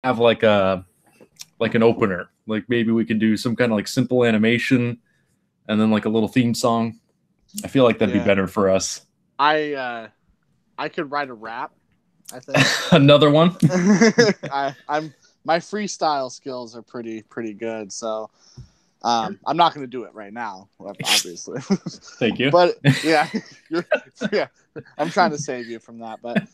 have like an opener. Like maybe we could do some kind of like simple animation and then like a little theme song. I feel like that'd be better for us. I could write a rap, I think. Another one. My freestyle skills are pretty good, so I'm not going to do it right now, obviously. Thank you. But yeah, I'm trying to save you from that. But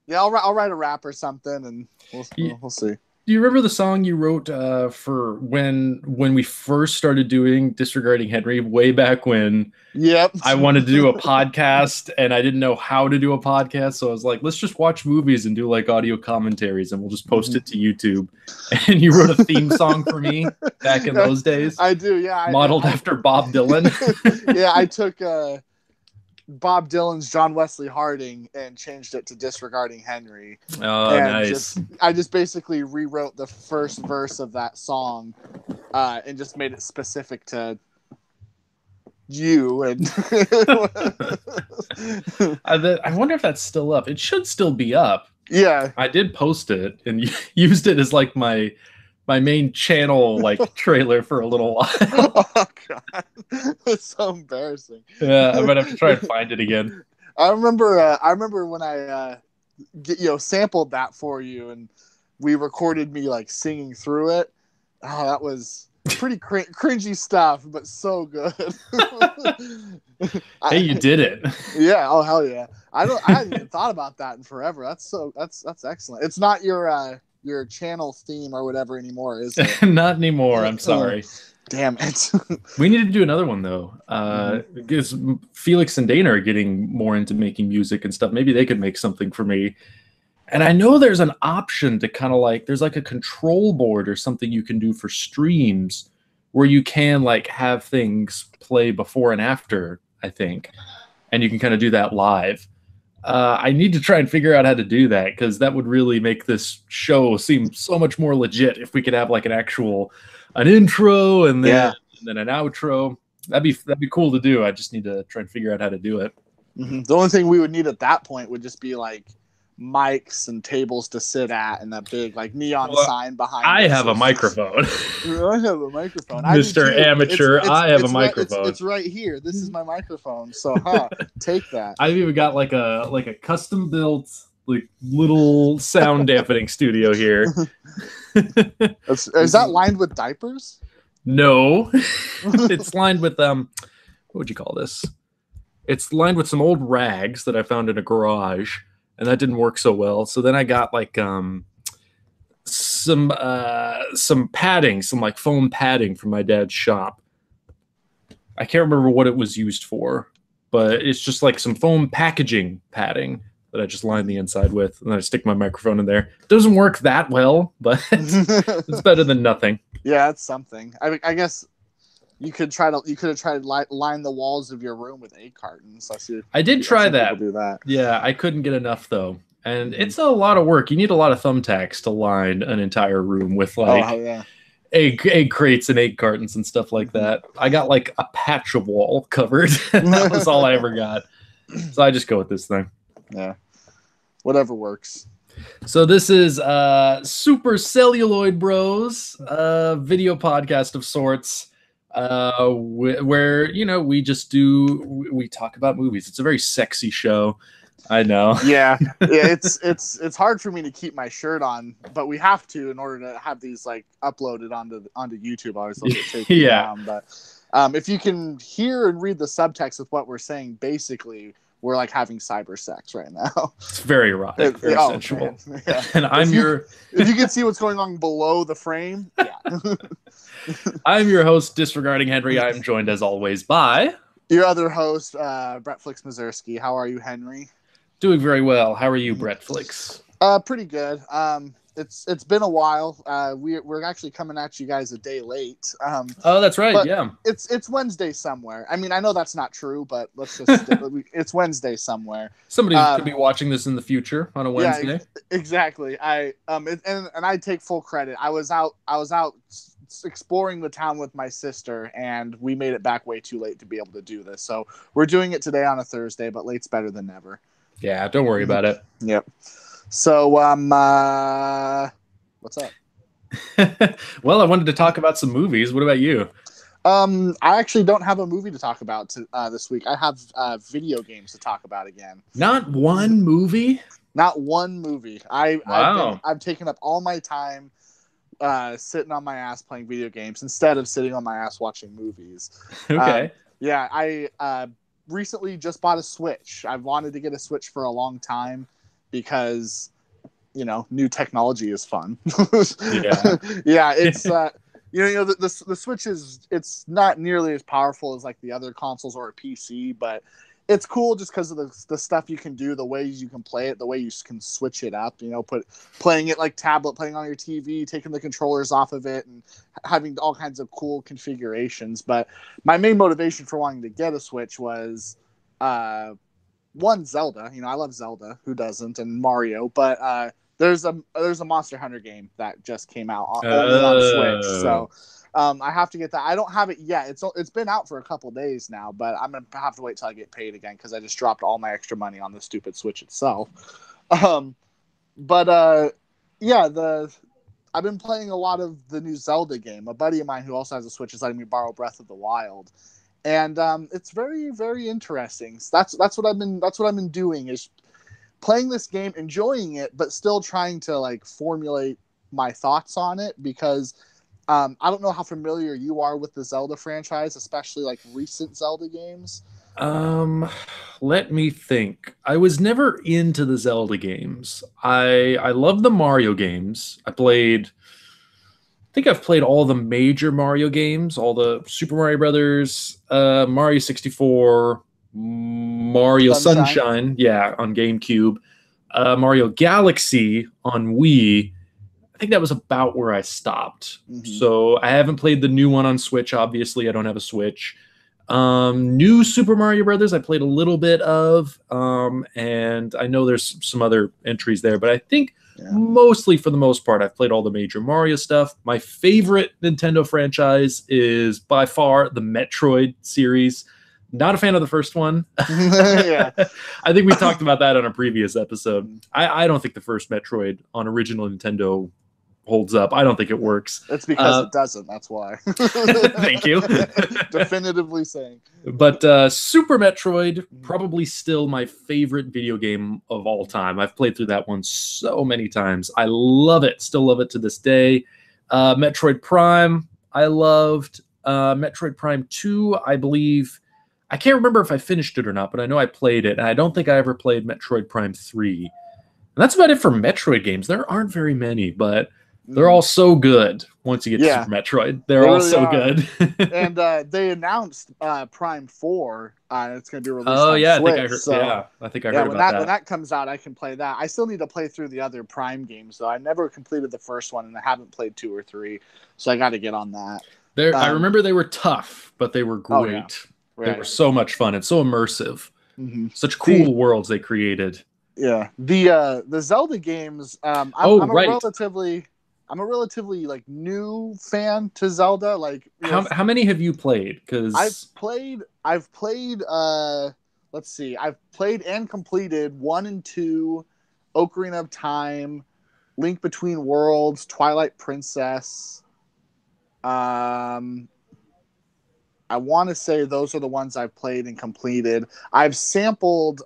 yeah, I'll write a rap or something, and we'll see. Do you remember the song you wrote for when we first started doing Disregarding Henry way back when? Yep. I wanted to do a podcast and I didn't know how to do a podcast, so I was like, let's just watch movies and do like audio commentaries and we'll just post it to YouTube. And you wrote a theme song for me back in those days. I do, yeah. Modeled after Bob Dylan. Yeah, I took Bob Dylan's John Wesley Harding and changed it to Disregarding Henry. Oh, and nice. I just basically rewrote the first verse of that song and just made it specific to you. And I wonder if that's still up. It should still be up. Yeah. I did post it and used it as like my main channel like trailer for a little while. Oh god, it's so embarrassing. Yeah, I'm gonna have to try and find it again. I remember when I sampled that for you and we recorded me like singing through it. Oh, that was pretty cringy stuff, but so good. Hey, you did it. Yeah. Oh hell yeah. I hadn't even thought about that in forever. That's excellent. It's not your channel theme or whatever anymore, is it? Not anymore. I'm sorry. Damn it. We need to do another one though, because Felix and Dana are getting more into making music and stuff. Maybe they could make something for me. And I know there's an option to kind of like, there's like a control board or something you can do for streams where you can like have things play before and after, I think, and you can kind of do that live. I need to try and figure out how to do that because that would really make this show seem so much more legit if we could have like an intro and then an outro. That'd be cool to do. I just need to try and figure out how to do it. Mm-hmm. The only thing we would need at that point would just be like mics and tables to sit at and that big like neon sign behind. I have a microphone. I have a microphone. Mr. Amateur, I have a microphone. It's right here. This is my microphone. So take that. I've even got like a custom built like little sound dampening studio here. Is that lined with diapers? No. It's lined with what would you call this? It's lined with some old rags that I found in a garage. And that didn't work so well. So then I got like some padding, some like foam padding from my dad's shop. I can't remember what it was used for, but it's just like some foam packaging padding that I just line the inside with, and then I stick my microphone in there. It doesn't work that well, but it's better than nothing. Yeah, it's something. I guess you could have tried to line the walls of your room with egg cartons. I did try that. Do that. Yeah, I couldn't get enough though, and it's a lot of work. You need a lot of thumbtacks to line an entire room with like egg crates and egg cartons and stuff like that. I got like a patch of wall covered, and that was all I ever got. So I just go with this thing. Yeah, whatever works. So this is Super Celluloid Bros, video podcast of sorts. Where we talk about movies. It's a very sexy show. I know. Yeah. It's hard for me to keep my shirt on, but we have to in order to have these like uploaded onto YouTube. I always love to take it down. But if you can hear and read the subtext with what we're saying, basically we're like having cyber sex right now. It's very erotic, very sensual. Yeah. And if you can see what's going on below the frame, yeah. I'm your host, Disregarding Henry. I'm joined as always by your other host, Bretflix Mazurski. How are you, Henry? Doing very well. How are you, Bretflix? Pretty good. It's been a while. We're actually coming at you guys a day late. Oh, that's right. Yeah. It's Wednesday somewhere. I mean, I know that's not true, but let's just it's Wednesday somewhere. Somebody could be watching this in the future on a Wednesday. Yeah, exactly. And I take full credit. I was out exploring the town with my sister, and we made it back way too late to be able to do this. So we're doing it today on a Thursday, but late's better than never. Yeah, don't worry about it. Yep. So What's up? Well, I wanted to talk about some movies. What about you? I actually don't have a movie to talk about this week. I have video games to talk about again. Not one movie? Not one movie. Wow. I've taken up all my time sitting on my ass playing video games instead of sitting on my ass watching movies. Okay. Yeah, I recently just bought a Switch. I've wanted to get a Switch for a long time because, you know, new technology is fun. Yeah. Yeah, it's the Switch it's not nearly as powerful as like the other consoles or a PC, but it's cool just because of the stuff you can do, the ways you can play it, the way you can switch it up, you know, playing it like tablet, playing on your TV, taking the controllers off of it, and having all kinds of cool configurations. But my main motivation for wanting to get a Switch was, one, Zelda. You know, I love Zelda. Who doesn't? And Mario. But there's a Monster Hunter game that just came out only on Switch. So I have to get that. I don't have it yet. It's been out for a couple days now, but I'm gonna have to wait till I get paid again because I just dropped all my extra money on the stupid Switch itself. Yeah, I've been playing a lot of the new Zelda game. A buddy of mine who also has a Switch is letting me borrow Breath of the Wild, and it's very, very interesting. So that's what I've been doing, is playing this game, enjoying it, but still trying to like formulate my thoughts on it because. I don't know how familiar you are with the Zelda franchise, especially like recent Zelda games. Let me think. I was never into the Zelda games. I love the Mario games. I think I've played all the major Mario games, all the Super Mario Brothers, Mario 64, Mario Sunshine, yeah, on GameCube, Mario Galaxy on Wii. I think that was about where I stopped. Mm-hmm. So I haven't played the new one on Switch. Obviously, I don't have a Switch. New Super Mario Brothers, I played a little bit of, and I know there's some other entries there, but I think mostly for the most part, I've played all the major Mario stuff. My favorite Nintendo franchise is by far the Metroid series. Not a fan of the first one. Yeah. I think we talked about that on a previous episode. I don't think the first Metroid on original Nintendo holds up. I don't think it works. It's because it doesn't. That's why. Thank you. Definitively saying. But Super Metroid, probably still my favorite video game of all time. I've played through that one so many times. I love it. Still love it to this day. Metroid Prime, I loved. Metroid Prime 2, I believe. I can't remember if I finished it or not, but I know I played it. And I don't think I ever played Metroid Prime 3. And that's about it for Metroid games. There aren't very many, but they're all so good once you get to Super Metroid. They're all really so good. And they announced Prime 4. It's going to be released on Switch. I think I heard, I think I heard about that. When that comes out, I can play that. I still need to play through the other Prime games, though. I never completed the first one, and I haven't played 2 or 3, so I got to get on that. I remember they were tough, but they were great. Oh, yeah. Right. They were so much fun and so immersive. Mm-hmm. Such cool worlds they created. Yeah. The Zelda games, I'm a relatively like new fan to Zelda. Like how many have you played? Because I've played let's see. I've played and completed 1 and 2, Ocarina of Time, Link Between Worlds, Twilight Princess. I want to say those are the ones I've played and completed. I've sampled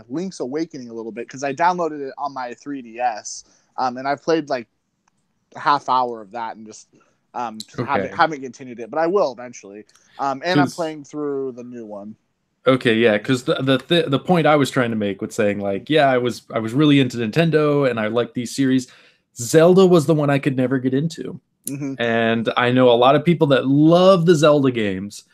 Link's Awakening a little bit because I downloaded it on my 3DS, and I've played like a half hour of that and just haven't continued it, but I will eventually. And I'm playing through the new one. Okay, yeah, because the point I was trying to make with saying like, I was really into Nintendo and I like these series. Zelda was the one I could never get into. Mm-hmm. And I know a lot of people that love the Zelda games.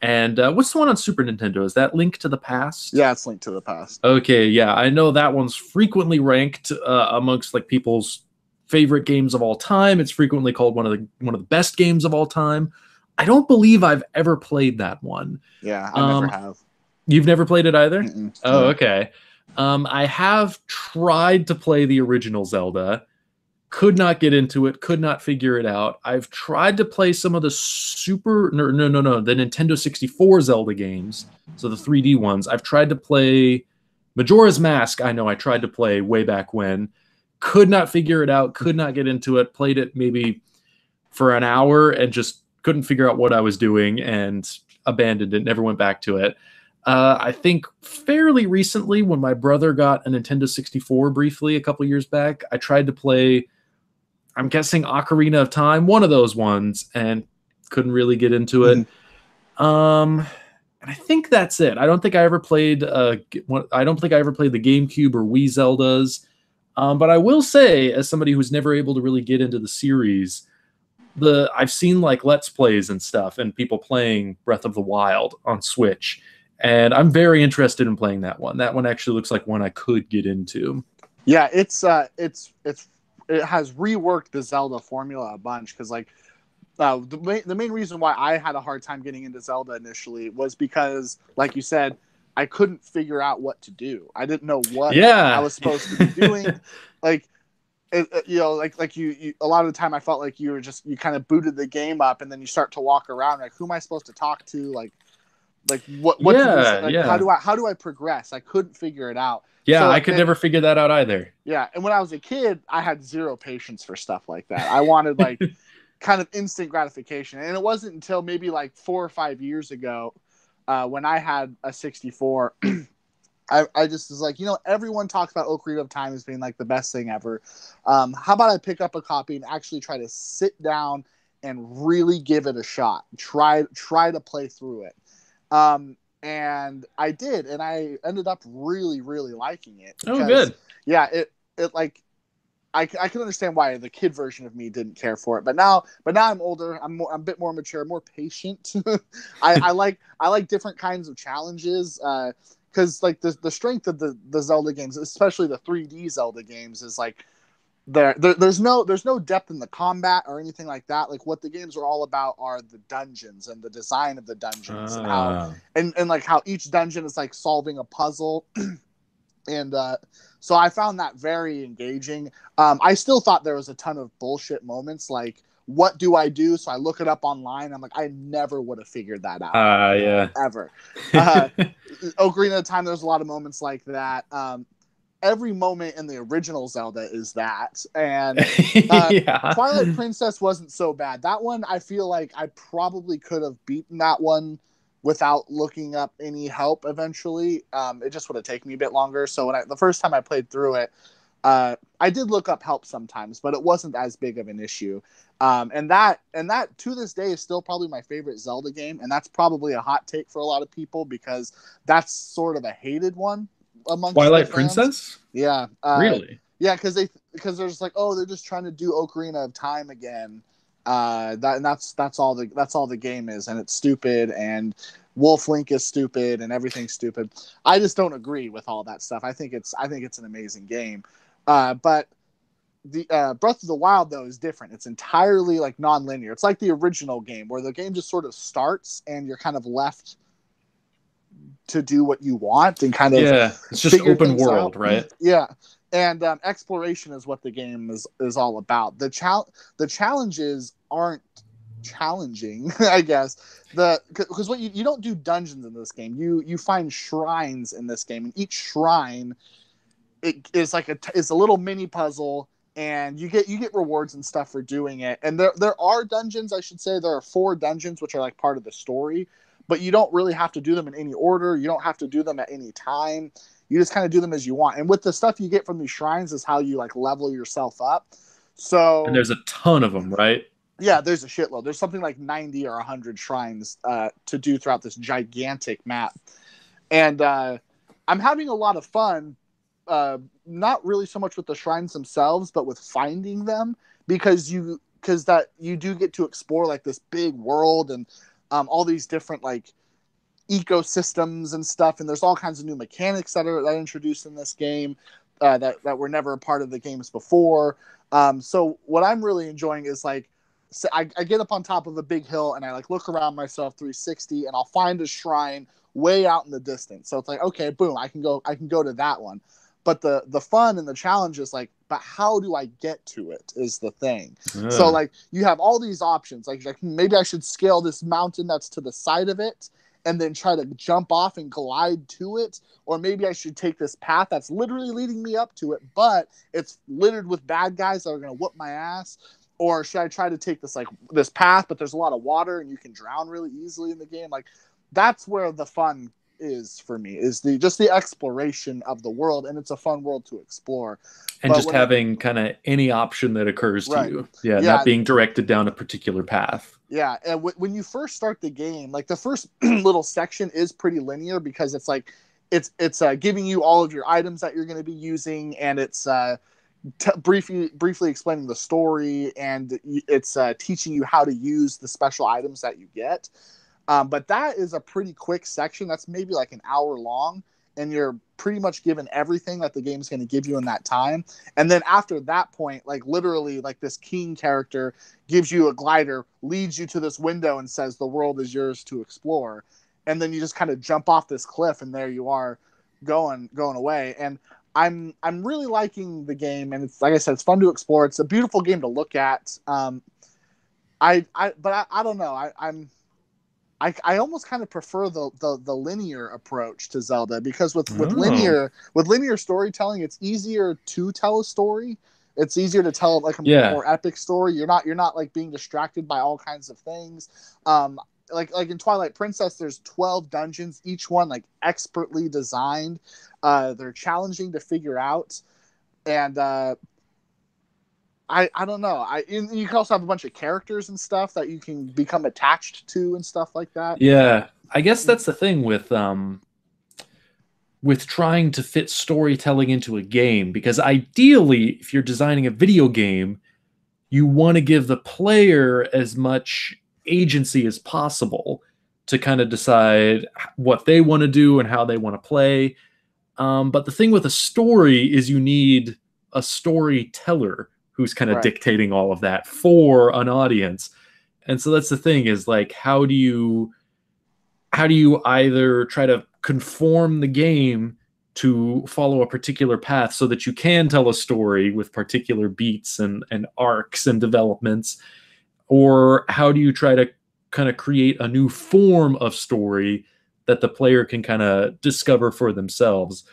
And what's the one on Super Nintendo? Is that Link to the Past? Yeah, it's Link to the Past. Okay, yeah, I know that one's frequently ranked amongst like people's favorite games of all time. It's frequently called one of the best games of all time. I don't believe I've ever played that one. Yeah, I never have. You've never played it either? Mm-mm. Oh, okay. I have tried to play the original Zelda. Could not get into it, could not figure it out. I've tried to play some of the the Nintendo 64 Zelda games, so the 3D ones. I've tried to play Majora's Mask. I know I tried to play way back when. could not figure it out, could not get into it, played it maybe for an hour and just couldn't figure out what I was doing and abandoned it, never went back to it. I think fairly recently when my brother got a Nintendo 64 briefly a couple years back, I tried to play, I'm guessing Ocarina of Time, one of those ones, and couldn't really get into it. And I think that's it. I don't think I ever played the GameCube or Wii Zeldas. But I will say, as somebody who's never able to really get into the series, I've seen like Let's Plays and stuff and people playing Breath of the Wild on Switch. And I'm very interested in playing that one. That one actually looks like one I could get into. Yeah, it has reworked the Zelda formula a bunch, because like the main reason why I had a hard time getting into Zelda initially was because, like you said, I couldn't figure out what to do. I didn't know what I was supposed to be doing. Like, you a lot of the time I felt like you kind of booted the game up and then you start to walk around like, who am I supposed to talk to? Like what how do I progress? I couldn't figure it out. Yeah, so, I could never figure that out either. Yeah, and when I was a kid, I had zero patience for stuff like that. I wanted like kind of instant gratification. And it wasn't until maybe like 4 or 5 years ago when I had a 64, I just was like, everyone talks about Ocarina of Time as being like the best thing ever. How about I pick up a copy and actually try to sit down and really give it a shot. Try to play through it. And I did, and I ended up really, really liking it. Oh, good. Yeah, it like I can understand why the kid version of me didn't care for it, but now I'm older. I'm a bit more mature, more patient. I like different kinds of challenges. Because like the strength of the Zelda games, especially the 3D Zelda games, is like there's no depth in the combat or anything like that. Like what the games are all about are the dungeons and the design of the dungeons and how and like how each dungeon is like solving a puzzle. And so I found that very engaging. I still thought there was a ton of bullshit moments, like what do I do? So I look it up online. I'm like, I never would have figured that out. Ever. Ocarina of Time, there's a lot of moments like that. Every moment in the original Zelda is that. And Twilight Princess wasn't so bad. That one, I feel like I probably could have beaten that one without looking up any help eventually. It just would have taken me a bit longer. So the first time I played through it, I did look up help sometimes, but it wasn't as big of an issue. And that to this day is still probably my favorite Zelda game. And that's probably a hot take for a lot of people because that's sort of a hated one amongst Twilight Princess. Yeah. Really? Yeah. Cause they're just like, oh, they're just trying to do Ocarina of Time again. That's all the game is. And it's stupid. And Wolf Link is stupid and everything's stupid. I just don't agree with all that stuff. I think it's an amazing game. But the Breath of the Wild though is different. It's entirely like non-linear. It's like the original game where the game just sort of starts and you're kind of left to do what you want and kind of it's just open world, right? Yeah. And exploration is what the game is all about. The challenges aren't challenging, I guess. Because what you don't do dungeons in this game. You find shrines in this game, and each shrine it's a little mini puzzle, and you get rewards and stuff for doing it. And there are dungeons, I should say. There are 4 dungeons which are like part of the story, but you don't really have to do them in any order. You don't have to do them at any time. You just kind of do them as you want. And with the stuff you get from these shrines is how you like level yourself up. So and there's a ton of them, right? Yeah, there's a shitload. There's something like 90 or 100 shrines to do throughout this gigantic map. And I'm having a lot of fun, not really so much with the shrines themselves, but with finding them because you do get to explore like this big world and all these different like ecosystems and stuff. And there's all kinds of new mechanics that are introduced in this game that were never a part of the games before. So what I'm really enjoying is like, so I get up on top of a big hill and I like look around myself 360 and I'll find a shrine way out in the distance. So it's like, okay, boom, I can go to that one. But the fun and the challenge is like, but how do I get to it is the thing. So like you have all these options. Like maybe I should scale this mountain that's to the side of it and then try to jump off and glide to it, or maybe I should take this path that's literally leading me up to it, but it's littered with bad guys that are going to whoop my ass. Or should I try to take this path, but there's a lot of water and you can drown really easily in the game? Like, that's where the fun is for me, is just the exploration of the world, and it's a fun world to explore. And just having kind of any option that occurs to you. Yeah, not being directed down a particular path. Yeah, and when you first start the game, like the first little section is pretty linear, because it's like it's giving you all of your items that you're going to be using, and it's briefly explaining the story, and it's teaching you how to use the special items that you get. But that is a pretty quick section. That's maybe like an hour long, and you're pretty much given everything that the game's going to give you in that time. And then after that point, like literally, like this king character gives you a glider, leads you to this window, and says the world is yours to explore. And then you just kind of jump off this cliff, and there you are, going away. And I'm really liking the game, and it's, like I said, it's fun to explore. It's a beautiful game to look at. But I don't know. I almost kind of prefer the linear approach to Zelda, because with linear storytelling, it's easier to tell a story. It's easier to tell like a more epic story. You're not like being distracted by all kinds of things. Like in Twilight Princess, there's 12 dungeons, each one like expertly designed. They're challenging to figure out, and I don't know. You can also have a bunch of characters and stuff that you can become attached to and stuff like that. Yeah, I guess that's the thing with trying to fit storytelling into a game, because ideally, if you're designing a video game, you want to give the player as much agency as possible to kind of decide what they want to do and how they want to play. But the thing with a story is you need a storyteller who's kind of dictating all of that for an audience. And so that's the thing, is like, how do you either try to conform the game to follow a particular path so that you can tell a story with particular beats and arcs and developments, or how do you try to kind of create a new form of story that the player can kind of discover for themselves?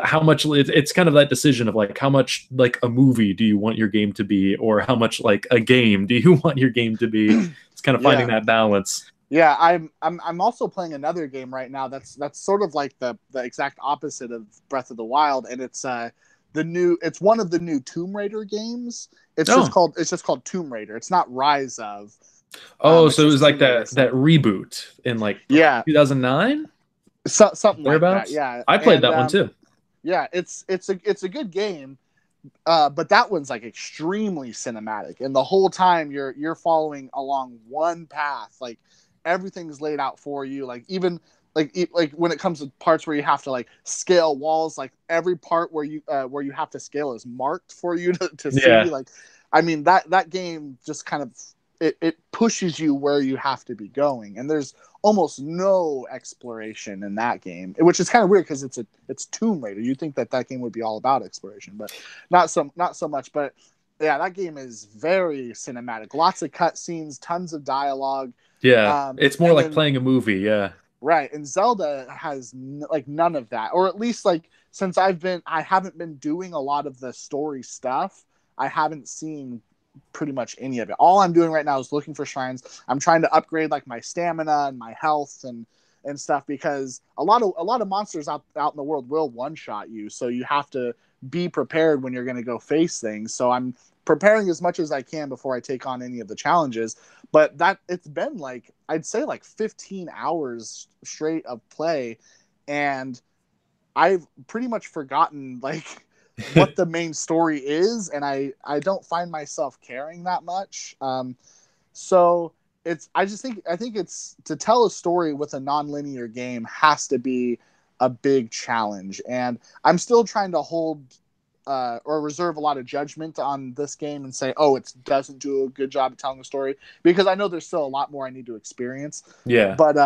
How much it's kind of that decision of like, how much like a movie do you want your game to be, or how much like a game do you want your game to be? It's kind of finding that balance. Yeah, I'm also playing another game right now that's sort of like the exact opposite of Breath of the Wild, and it's one of the new Tomb Raider games. It's just called Tomb Raider. It's not Rise of. So it was like that reboot in like 2009, something like that. Yeah, I played that one too. Yeah, it's a good game, but that one's like extremely cinematic, and the whole time you're following along one path. Like everything's laid out for you. Like even like when it comes to parts where you have to like scale walls, like every part where you have to scale is marked for you to see. Like, I mean that game just kind of it pushes you where you have to be going, and there's almost no exploration in that game, which is kind of weird because it's Tomb Raider. You'd think that game would be all about exploration, but not so much. But yeah, that game is very cinematic. Lots of cutscenes, tons of dialogue. Yeah, it's more like playing a movie. Yeah, right. And Zelda has like none of that, or at least like since I haven't been doing a lot of the story stuff. I haven't seen pretty much any of it. All I'm doing right now is looking for shrines. I'm trying to upgrade like my stamina and my health and stuff, because a lot of monsters out in the world will one-shot you, so you have to be prepared when you're going to go face things. So I'm preparing as much as I can before I take on any of the challenges. But that it's been like, I'd say like 15 hours straight of play, and I've pretty much forgotten like what the main story is, and I don't find myself caring that much. So I think it's to tell a story with a non-linear game has to be a big challenge, and I'm still trying to hold or reserve a lot of judgment on this game and say, oh, it doesn't do a good job of telling a story, because I know there's still a lot more I need to experience. Yeah, but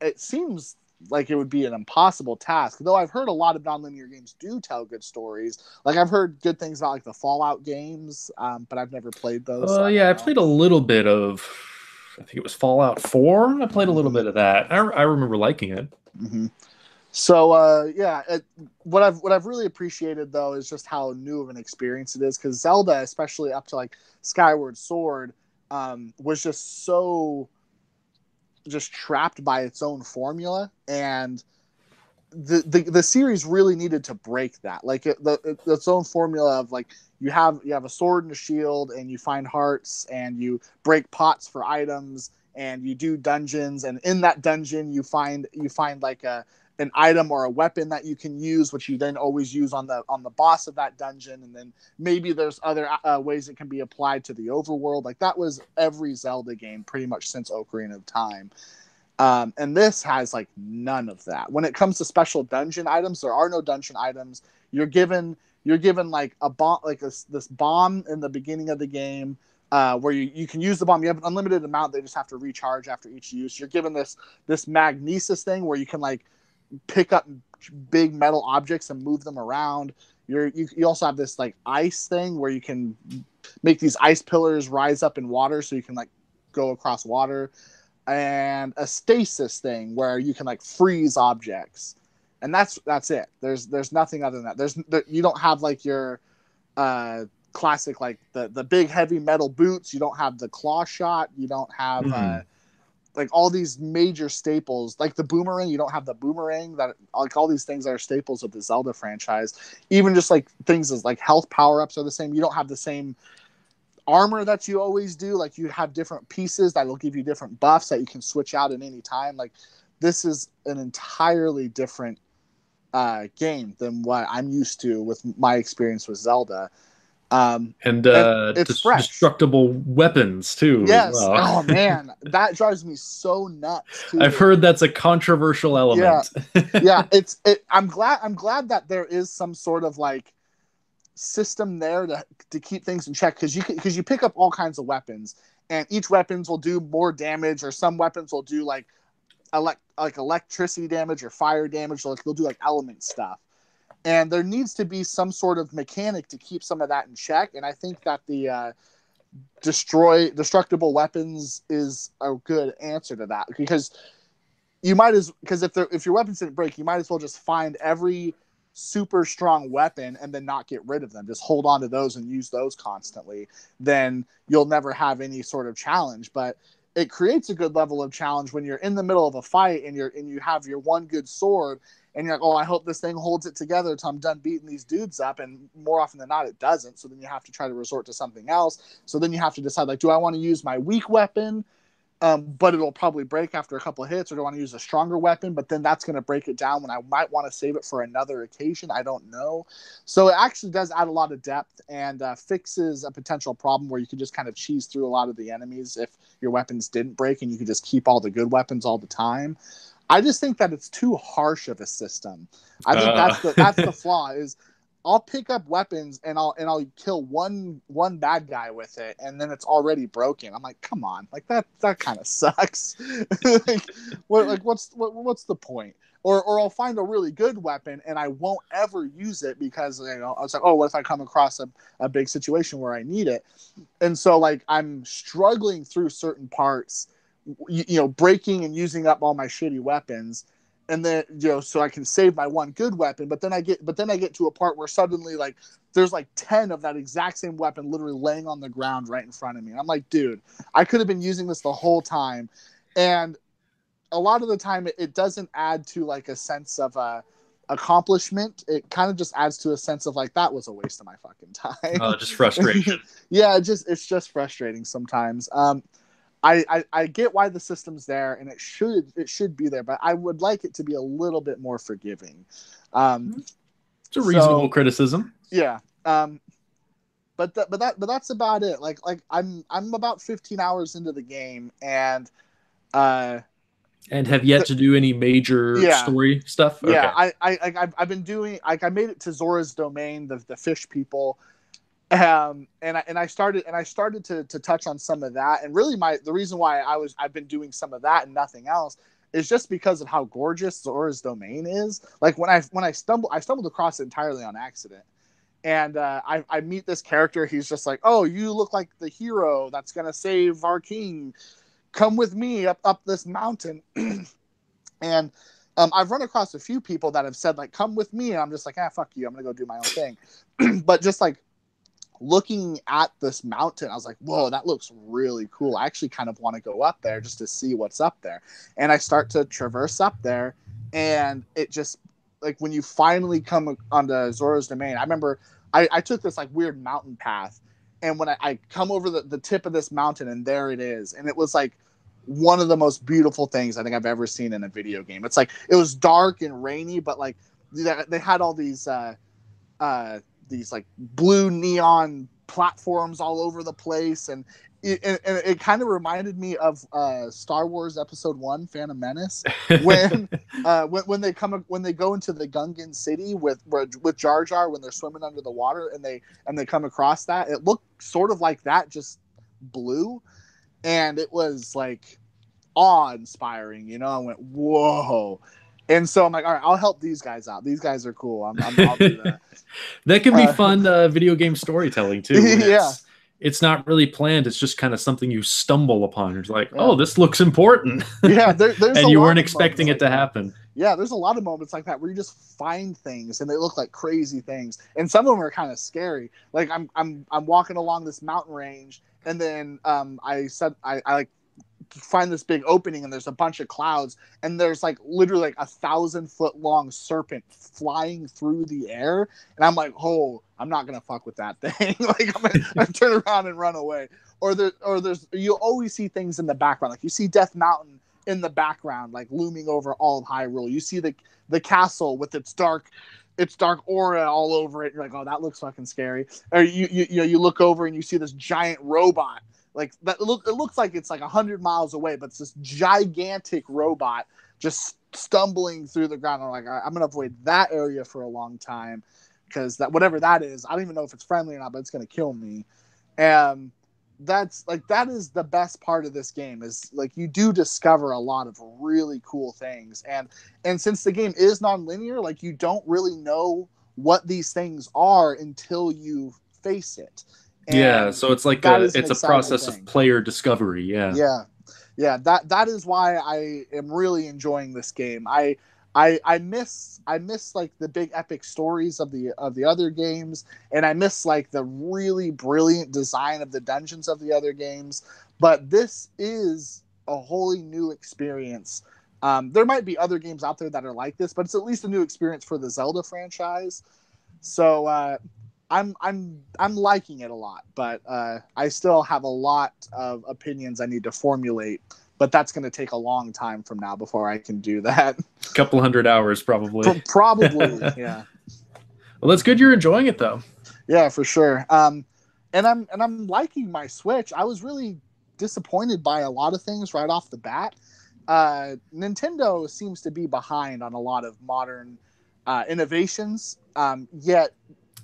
it seems like it would be an impossible task, though I've heard a lot of nonlinear games do tell good stories. Like I've heard good things about like the Fallout games, but I've never played those. I played a little bit of I think it was Fallout 4. I played a little bit of that. I remember liking it. Mm-hmm. So what I've really appreciated though is just how new of an experience it is, because Zelda, especially up to like Skyward Sword, was just so just trapped by its own formula, and the series really needed to break that. Like its own formula of like you have a sword and a shield, and you find hearts, and you break pots for items, and you do dungeons, and in that dungeon you find like an item or a weapon that you can use, which you then always use on the boss of that dungeon, and then maybe there's other ways it can be applied to the overworld. Like that was every Zelda game pretty much since Ocarina of Time. And this has like none of that. When it comes to special dungeon items, there are no dungeon items. You're given like a bomb, like this bomb in the beginning of the game, where you can use the bomb. You have an unlimited amount. They just have to recharge after each use. You're given this magnesis thing where you can like pick up big metal objects and move them around. You also have this like ice thing where you can make these ice pillars rise up in water, so you can like go across water, and a stasis thing where you can like freeze objects, and that's it. There's nothing other than that. You don't have like your classic like the big heavy metal boots. You don't have the claw shot. You don't have like all these major staples, like the boomerang. You don't have the boomerang. That like all these things that are staples of the Zelda franchise. Even just like things as like health power-ups are the same. You don't have the same armor that you always do. Like you have different pieces that will give you different buffs that you can switch out at any time. Like this is an entirely different game than what I'm used to with my experience with Zelda. And it's fresh. Destructible weapons too. Yes. As well. Oh man, that drives me so nuts too. I've heard that's a controversial element. Yeah. I'm glad that there is some sort of like system there to keep things in check, because you pick up all kinds of weapons, and each weapons will do more damage, or some weapons will do like electricity damage or fire damage, or like they'll do like element stuff. And there needs to be some sort of mechanic to keep some of that in check. And I think that the destructible weapons is a good answer to that, because if your weapons didn't break, you might as well just find every super strong weapon and then not get rid of them. Just hold on to those and use those constantly. Then you'll never have any sort of challenge. But it creates a good level of challenge when you're in the middle of a fight and you have your one good sword, and you're like, oh, I hope this thing holds it together until I'm done beating these dudes up. And more often than not, it doesn't. So then you have to try to resort to something else. So then you have to decide, like, do I want to use my weak weapon, but it'll probably break after a couple of hits, or do I want to use a stronger weapon, but then that's going to break it down when I might want to save it for another occasion? I don't know. So it actually does add a lot of depth, and fixes a potential problem where you could just kind of cheese through a lot of the enemies if your weapons didn't break, and you could just keep all the good weapons all the time. I just think that it's too harsh of a system. I think that's the flaw. Is I'll pick up weapons and I'll kill one bad guy with it, and then it's already broken. I'm like, come on, like that kind of sucks. What's the point? Or I'll find a really good weapon and I won't ever use it, because I was like, oh, what if I come across a big situation where I need it? And so like I'm struggling through certain parts, breaking and using up all my shitty weapons, and then so I can save my one good weapon. But then I get to a part where suddenly like there's like 10 of that exact same weapon literally laying on the ground right in front of me, and I'm like, dude, I could have been using this the whole time. And a lot of the time it doesn't add to like a sense of accomplishment. It kind of just adds to a sense of like, that was a waste of my fucking time. Just frustration. Yeah, it's just frustrating sometimes. I get why the system's there, and it should be there, but I would like it to be a little bit more forgiving. It's a reasonable criticism. Yeah. But that's about it. Like I'm about 15 hours into the game, and have yet to do any major story stuff. Yeah, okay. I've been doing, like, I made it to Zora's Domain, the fish people. And I started to touch on some of that, and really the reason why I've been doing some of that and nothing else is just because of how gorgeous Zora's Domain is. Like when I stumbled across it entirely on accident, and I meet this character. He's just like, oh, you look like the hero that's gonna save our king. come with me up this mountain. And I've run across a few people that have said, like, come with me. And I'm just like, fuck you. I'm going to go do my own thing. But just like looking at this mountain, I was like, whoa, that looks really cool. I actually kind of want to go up there just to see what's up there. And I start to traverse up there. And it just, like, when you finally come onto Zora's Domain, I remember I took this like weird mountain path. And when I come over the tip of this mountain, and there it is. And it was like one of the most beautiful things I think I've ever seen in a video game. It's like, it was dark and rainy, but like they had all these like blue neon platforms all over the place. And it kind of reminded me of Star Wars Episode 1, Phantom Menace, when they go into the Gungan city with Jar Jar, when they're swimming under the water, and they come across that. It looked sort of like that, just blue, and it was like awe-inspiring. I went, whoa. And so I'm like, all right, I'll help these guys out. These guys are cool. I'll do that. That can be fun video game storytelling too. Yeah. It's not really planned. It's just kind of something you stumble upon. It's like, oh, this looks important. Yeah, there's and you weren't expecting it to happen. Yeah, there's a lot of moments like that where you just find things and they look like crazy things, and some of them are kind of scary. Like I'm walking along this mountain range, and then I like find this big opening, and there's a bunch of clouds, and there's like literally like 1,000-foot long serpent flying through the air, and I'm like, oh, I'm not gonna fuck with that thing. Like I'm turn around and run away. Or there's you always see things in the background, like you see Death Mountain in the background, like looming over all of Hyrule. You see the castle with its dark aura all over it. You're like, oh, that looks fucking scary. Or you look over and you see this giant robot. Like that, it looks like it's like 100 miles away, but it's this gigantic robot just stumbling through the ground. I'm like, I'm gonna avoid that area for a long time, because that, whatever that is, I don't even know if it's friendly or not, but it's gonna kill me. And that is the best part of this game, is like you do discover a lot of really cool things, and since the game is non-linear, like you don't really know what these things are until you face it. And so it's like it's a process of player discovery. Yeah. That is why I am really enjoying this game. I miss like the big epic stories of the other games, and I miss like the really brilliant design of the dungeons of the other games. But this is a wholly new experience. There might be other games out there that are like this, but it's at least a new experience for the Zelda franchise. So I'm liking it a lot, but I still have a lot of opinions I need to formulate. But that's going to take a long time from now before I can do that. A couple 100 hours, probably. Probably, yeah. Well, that's good. You're enjoying it, though. Yeah, for sure. And I'm liking my Switch. I was really disappointed by a lot of things right off the bat. Nintendo seems to be behind on a lot of modern innovations. Yet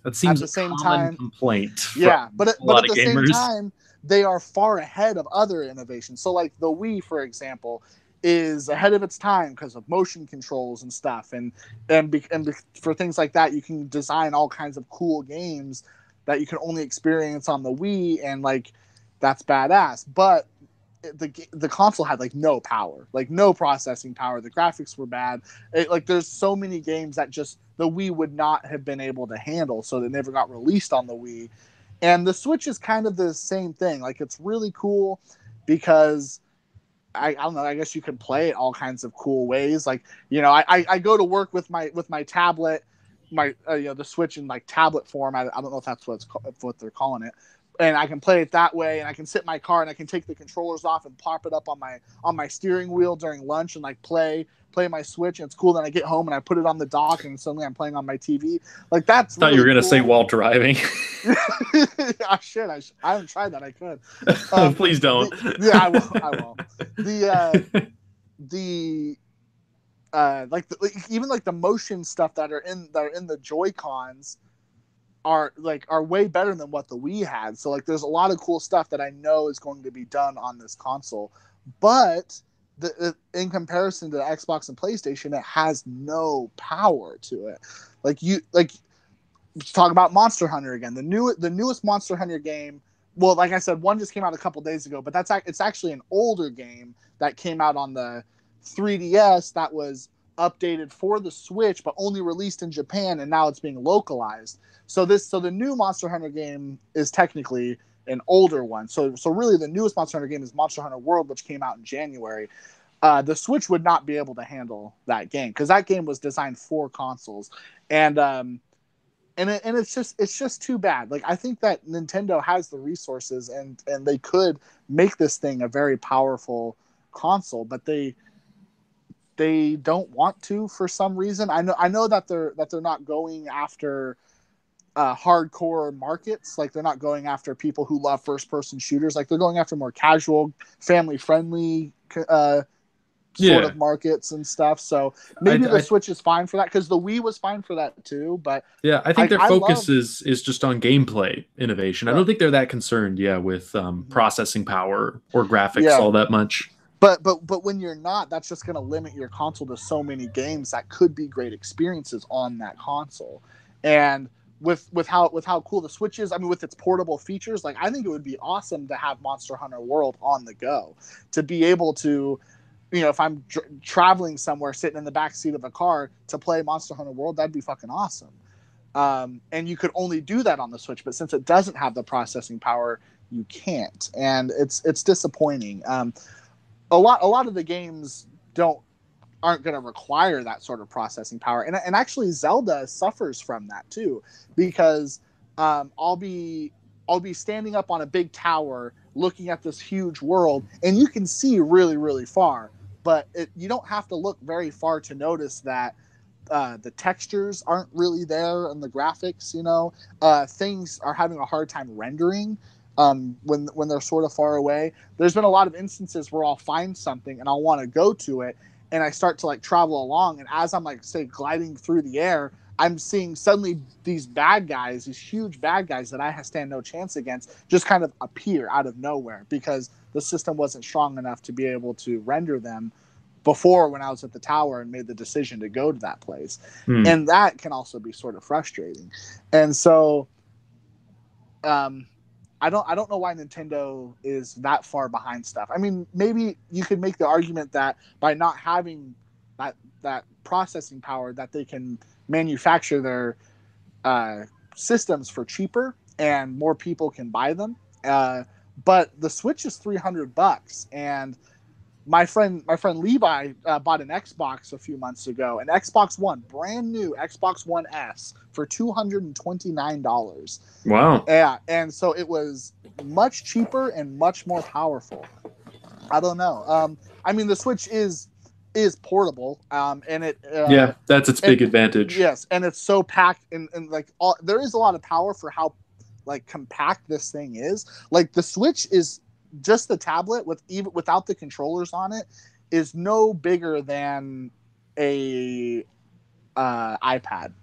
that seems at the same time complaint. Yeah, but at the same time, they are far ahead of other innovations. So like the Wii, for example, is ahead of its time because of motion controls and stuff. And for things like that, you can design all kinds of cool games that you can only experience on the Wii. And like, that's badass. But the console had like no power, like no processing power. The graphics were bad. Like there's so many games that just the Wii would not have been able to handle. So they never got released on the Wii. And the Switch is kind of the same thing. Like, it's really cool because I don't know, I guess you can play it all kinds of cool ways. Like, I go to work with my tablet, the Switch in like tablet form. I don't know if that's what they're calling it. And I can play it that way, and I can sit in my car and I can take the controllers off and pop it up on my steering wheel during lunch and like play my Switch, and it's cool. Then I get home and I put it on the dock, and suddenly I'm playing on my TV. Like, that's I thought you were gonna say while driving. I haven't tried that. I could. Please don't. I will. Even like the motion stuff that are in the Joy-Cons are way better than what the Wii had. So like there's a lot of cool stuff that I know is going to be done on this console, but in comparison to the Xbox and PlayStation, it has no power to it. Like talk about Monster Hunter again. The newest Monster Hunter game well, like I said, one just came out a couple days ago, but it's actually an older game that came out on the 3DS that was updated for the Switch, but only released in Japan, and now it's being localized. So the new Monster Hunter game is technically an older one. So really the newest Monster Hunter game is Monster Hunter World, which came out in January. The Switch would not be able to handle that game because that game was designed for consoles, and it's just too bad. Like, I think that Nintendo has the resources and they could make this thing a very powerful console, but they don't want to for some reason. I know that they're not going after hardcore markets. Like, they're not going after people who love first person shooters. Like, they're going after more casual, family friendly sort of markets and stuff. So maybe the Switch is fine for that, because the Wii was fine for that too. But yeah, I think their focus is just on gameplay innovation. Right. I don't think they're that concerned, with processing power or graphics all that much. But when you're not, that's just going to limit your console to so many games that could be great experiences on that console. And with how cool the Switch is, I mean, with its portable features, like, I think it would be awesome to have Monster Hunter World on the go, to be able to, if I'm traveling somewhere, sitting in the back seat of a car, to play Monster Hunter World, that'd be fucking awesome. And you could only do that on the Switch, but since it doesn't have the processing power, you can't, and it's disappointing. A lot of the games aren't going to require that sort of processing power, and actually Zelda suffers from that too, because I'll be standing up on a big tower looking at this huge world, and you can see really, really far, but you don't have to look very far to notice that the textures aren't really there and the graphics, things are having a hard time rendering when they're sort of far away. There's been a lot of instances where I'll find something and I'll want to go to it, and I start to like travel along, and as I'm like, say, gliding through the air, I'm seeing suddenly these huge bad guys that I stand no chance against just kind of appear out of nowhere, because the system wasn't strong enough to be able to render them before when I was at the tower and made the decision to go to that place. And that can also be sort of frustrating. And so I don't know why Nintendo is that far behind stuff. I mean, maybe you could make the argument that by not having that processing power, that they can manufacture their systems for cheaper and more people can buy them. But the Switch is $300, and my friend Levi bought an Xbox a few months ago, an Xbox One, brand new Xbox One S, for $229. Wow. Yeah, and so it was much cheaper and much more powerful. I don't know. I mean, the Switch is portable, and it that's its big advantage. Yes, and it's so packed, and like there is a lot of power for how like compact this thing is. Like, the Switch is just the tablet without the controllers on it is no bigger than a iPad.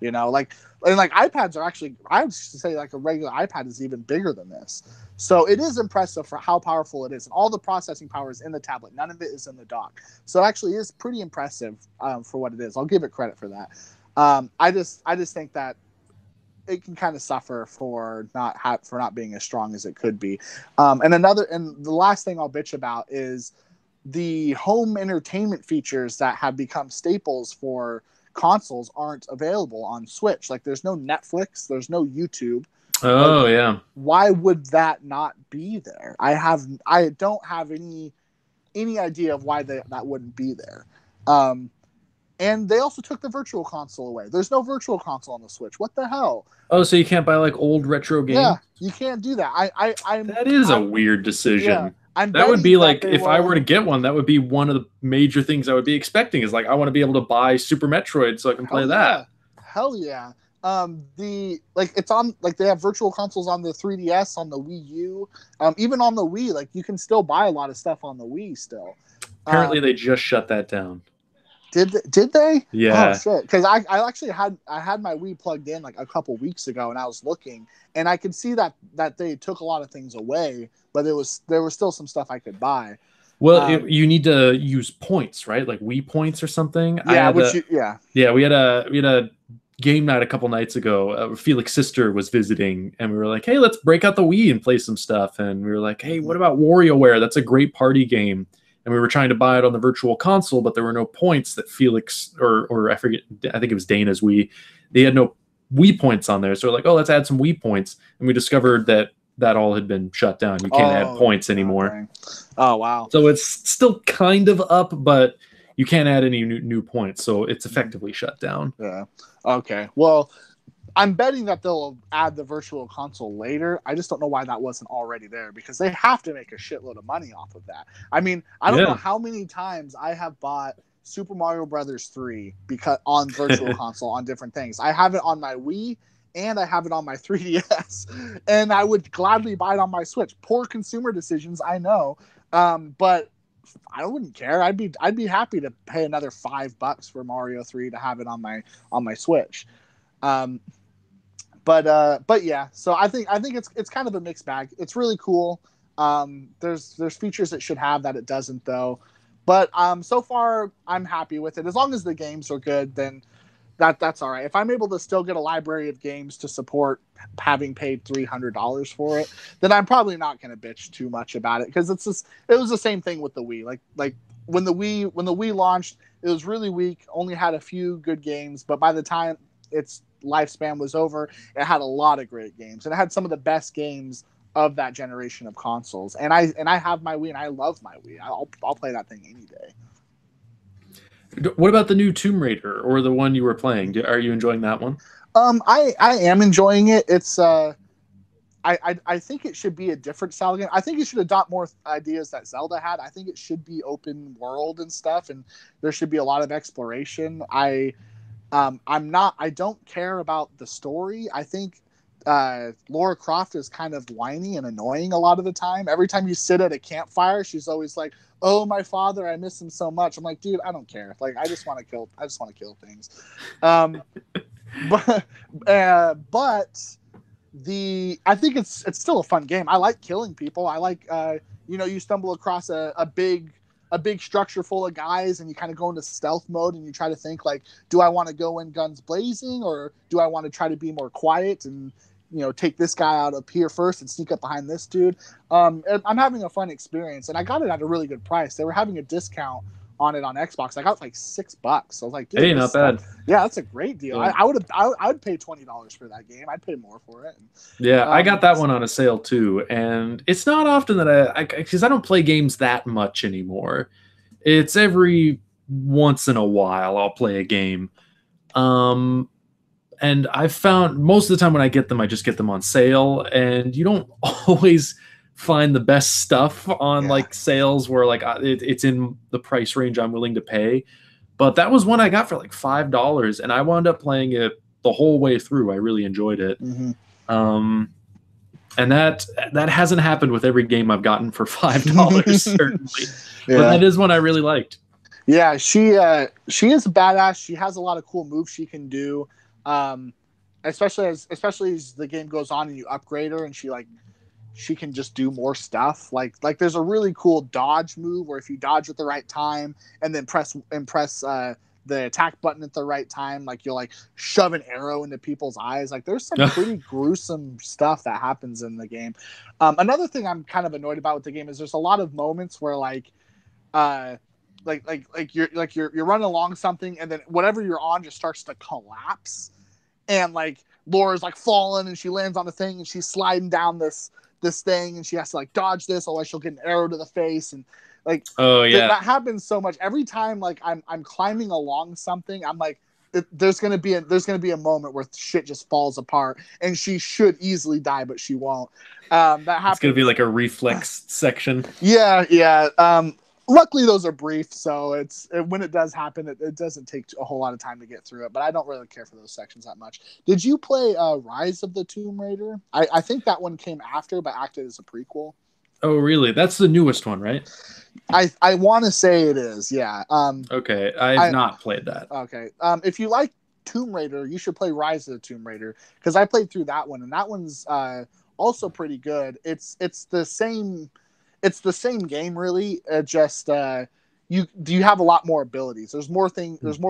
Like iPads are actually, I would say, like, a regular iPad is even bigger than this. So it is impressive for how powerful it is, and all the processing power is in the tablet. None of it is in the dock. So it actually is pretty impressive for what it is. I'll give it credit for that. I just think that it can kind of suffer for not being as strong as it could be. And the last thing I'll bitch about is the home entertainment features that have become staples for consoles aren't available on Switch. Like, there's no Netflix, there's no YouTube. Oh, yeah. Why would that not be there? I don't have any idea of why that wouldn't be there. And they also took the virtual console away. There's no virtual console on the Switch. What the hell? Oh, so you can't buy like old retro games? Yeah, you can't do that. That is a weird decision. Yeah, that would be like, if I were to get one, that would be one of the major things I would be expecting, is like, I want to be able to buy Super Metroid so I can play that. Hell yeah. It's on, like, they have virtual consoles on the 3DS, on the Wii U, even on the Wii. Like, you can still buy a lot of stuff on the Wii still. Apparently they just shut that down. Did they? Yeah. Oh shit! Because I actually had my Wii plugged in like a couple weeks ago, and I was looking, and I could see that they took a lot of things away, but there was still some stuff I could buy. Well, you need to use points, right? Like Wii points or something. Yeah, we had a game night a couple nights ago. Felix's sister was visiting, and we were like, hey, let's break out the Wii and play some stuff. And we were like, hey, what about WarioWare? That's a great party game. And we were trying to buy it on the virtual console, but there were no points that Felix, or I forget, I think it was Dana's Wii, they had no Wii points on there. So we're like, oh, let's add some Wii points. And we discovered that all had been shut down. You can't add points anymore. Okay. Oh, wow. So it's still kind of up, but you can't add any new points. So it's effectively shut down. Yeah. Okay. Well, I'm betting that they'll add the virtual console later. I just don't know why that wasn't already there, because they have to make a shitload of money off of that. I mean, I don't know how many times I have bought Super Mario Brothers 3 because on virtual console on different things. I have it on my Wii and I have it on my 3DS, and I would gladly buy it on my Switch. Poor consumer decisions, I know, but I wouldn't care. I'd be happy to pay another $5 for Mario 3 to have it on my Switch. But yeah, so I think it's kind of a mixed bag. It's really cool. There's features it should have that it doesn't though. But so far I'm happy with it. As long as the games are good, then that's all right. If I'm able to still get a library of games to support having paid $300 for it, then I'm probably not going to bitch too much about it, because it was the same thing with the Wii. Like when the Wii launched, it was really weak, only had a few good games, but by the time its lifespan was over, it had a lot of great games, and it had some of the best games of that generation of consoles. And I have my Wii, and I love my Wii. I'll play that thing any day. What about the new Tomb Raider, or the one you were playing? Are you enjoying that one? I am enjoying it. It's I think it should be a different style game. I think it should adopt more ideas that Zelda had. I think it should be open world and stuff, and there should be a lot of exploration. I don't care about the story. I think Lara Croft is kind of whiny and annoying a lot of the time. Every time you sit at a campfire, she's always like, "Oh, my father, I miss him so much." I'm like, dude, I don't care. Like, I just want to kill things. But I think it's still a fun game. I like killing people. I like you stumble across a big structure full of guys, and you kind of go into stealth mode, and you try to think like, do I want to go in guns blazing, or do I want to try to be more quiet and take this guy out up here first and sneak up behind this dude? I'm having a fun experience, and I got it at a really good price. They were having a discount on it on Xbox. I got like $6. I was like, dude, hey, not bad. Yeah, that's a great deal. Yeah. I would pay $20 for that game. I'd pay more for it. Yeah, I got that one on a sale too, and it's not often that because I don't play games that much anymore. It's every once in a while I'll play a game. And I've found most of the time when I get them, I just get them on sale, and you don't always find the best stuff on like sales where like it's in the price range I'm willing to pay. But that was one I got for like $5, and I wound up playing it the whole way through. I really enjoyed it. Mm-hmm. And that hasn't happened with every game I've gotten for $5 certainly. But that is one I really liked. Yeah, she is a badass. She has a lot of cool moves she can do. Especially as the game goes on and you upgrade her, and she can just do more stuff. Like there's a really cool dodge move where if you dodge at the right time and then press the attack button at the right time, like you'll like shove an arrow into people's eyes. Like there's some pretty gruesome stuff that happens in the game. Another thing I'm kind of annoyed about with the game is there's a lot of moments where you're running along something, and then whatever you're on just starts to collapse, and like Laura's like falling, and she lands on the thing, and she's sliding down this thing, and she has to like dodge this, otherwise she'll get an arrow to the face, and like that happens so much every time. Like I'm climbing along something, I'm like, there's gonna be a moment where shit just falls apart, and she should easily die, but she won't. That happens. It's gonna be like a reflex section. Yeah. Luckily, those are brief, so when it does happen, it doesn't take a whole lot of time to get through it. But I don't really care for those sections that much. Did you play Rise of the Tomb Raider? I think that one came after, but acted as a prequel. Oh, really? That's the newest one, right? I want to say it is, yeah. Okay, I've not played that. Okay. If you like Tomb Raider, you should play Rise of the Tomb Raider, because I played through that one, and that one's also pretty good. It's the same game, really. Just you have a lot more abilities. There's more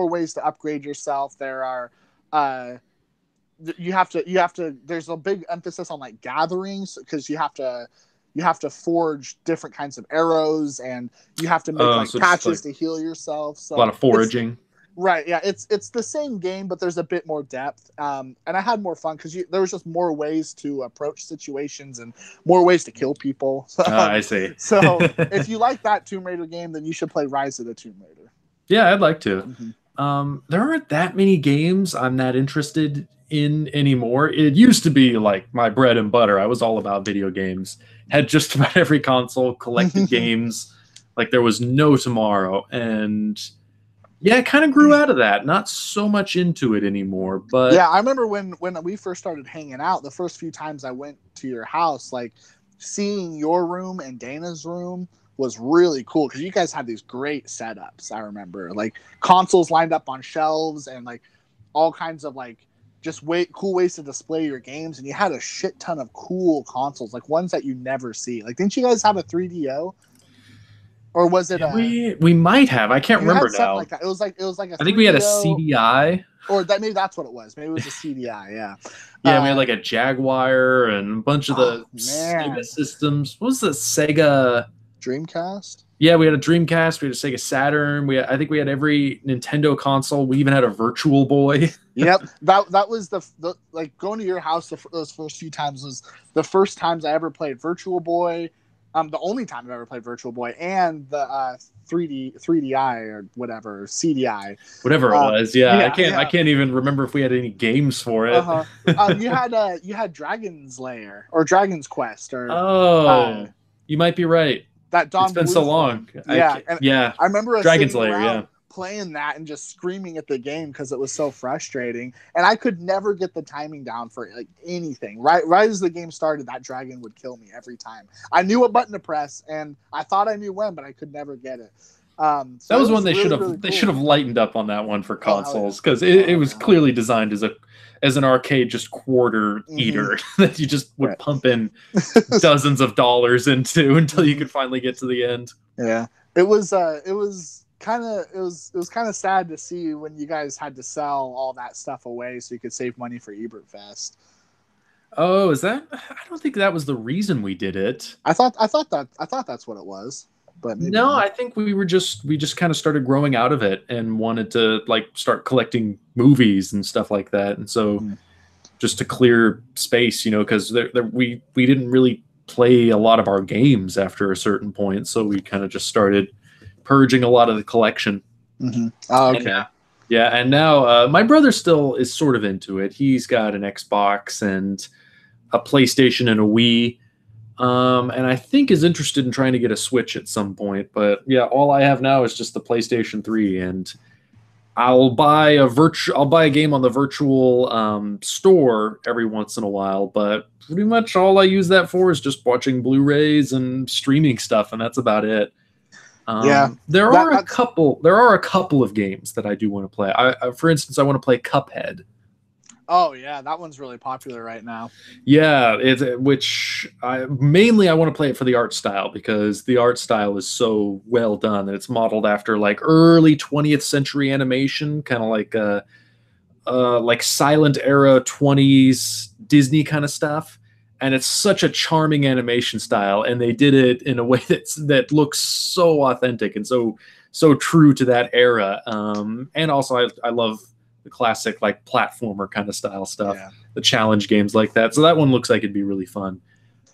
ways to upgrade yourself. There are you have to. There's a big emphasis on like gatherings because you have to forge different kinds of arrows and you have to make patches to heal yourself. So a lot of foraging. Right, yeah, it's the same game, but there's a bit more depth, and I had more fun because there was just more ways to approach situations and more ways to kill people. I see. So if you like that Tomb Raider game, then you should play Rise of the Tomb Raider. Yeah, I'd like to. There aren't that many games I'm that interested in anymore. It used to be like my bread and butter. I was all about video games. Had just about every console, collected games. Like there was no tomorrow, and yeah, I kind of grew out of that. Not so much into it anymore. But yeah, I remember when we first started hanging out, the first few times I went to your house, like seeing your room and Dana's room was really cool because you guys had these great setups. I remember like consoles lined up on shelves and like all kinds of like just cool ways to display your games, and you had a shit ton of cool consoles, like ones that you never see. Like, didn't you guys have a 3DO? Or was it we might have. I can't remember now. Like that. It was like a I think we had a CDI. Or maybe that's what it was. Maybe it was a CDI, yeah. Yeah, we had like a Jaguar and a bunch of the Sega systems. What was the Sega Dreamcast? Yeah, we had a Dreamcast, we had a Sega Saturn, I think we had every Nintendo console. We even had a Virtual Boy. Yep. That was the like going to your house those first few times was the first times I ever played Virtual Boy. The only time I've ever played Virtual Boy and the 3DI or whatever, CDI. Whatever it was, yeah. I can't even remember if we had any games for it. You had Dragon's Lair or Dragon's Quest or you might be right. It's been so long. Yeah. I remember Dragon's Lair, playing that and just screaming at the game because it was so frustrating, and I could never get the timing down for like anything. Right as the game started, that dragon would kill me every time. I knew what button to press, and I thought I knew when, but I could never get it. So that was one they should have lightened up on that one for consoles because it was clearly designed as an arcade just quarter eater that you just would pump in dozens of dollars into until you could finally get to the end. Yeah, it was kind of sad to see when you guys had to sell all that stuff away so you could save money for Ebert Fest. Oh, is that? I don't think that was the reason we did it. I thought that's what it was. But maybe no, not. I think we just kind of started growing out of it and wanted to like start collecting movies and stuff like that. And so just to clear space, because we didn't really play a lot of our games after a certain point. So we kind of just started purging a lot of the collection. Oh, okay. And now my brother still is sort of into it. He's got an Xbox and a PlayStation and a Wii. And I think is interested in trying to get a Switch at some point. But yeah, all I have now is just the PlayStation 3, and I'll buy a game on the virtual store every once in a while. But pretty much all I use that for is just watching Blu-rays and streaming stuff, and that's about it. There are a couple of games that I do want to play. For instance, I want to play Cuphead. Oh yeah, that one's really popular right now. Yeah, I want to play it for the art style because the art style is so well done and it's modeled after like early 20th century animation, kind of like silent era 20s Disney kind of stuff. And it's such a charming animation style, and they did it in a way that looks so authentic and so true to that era. And also, I love the classic like platformer kind of style stuff, the challenge games like that. So that one looks like it'd be really fun.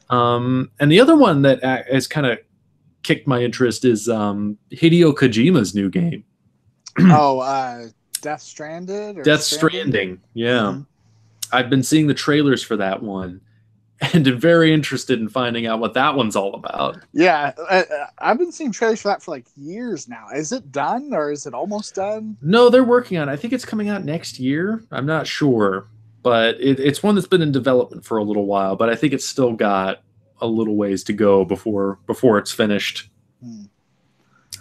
And the other one that has kind of kicked my interest is Hideo Kojima's new game. Death Stranded? Death Stranding, yeah. I've been seeing the trailers for that one. And I'm very interested in finding out what that one's all about. Yeah, I've been seeing trailers for that for like years now. Is it done or is it almost done? No, they're working on it. I think it's coming out next year. I'm not sure. But it's one that's been in development for a little while. But I think it's still got a little ways to go before it's finished.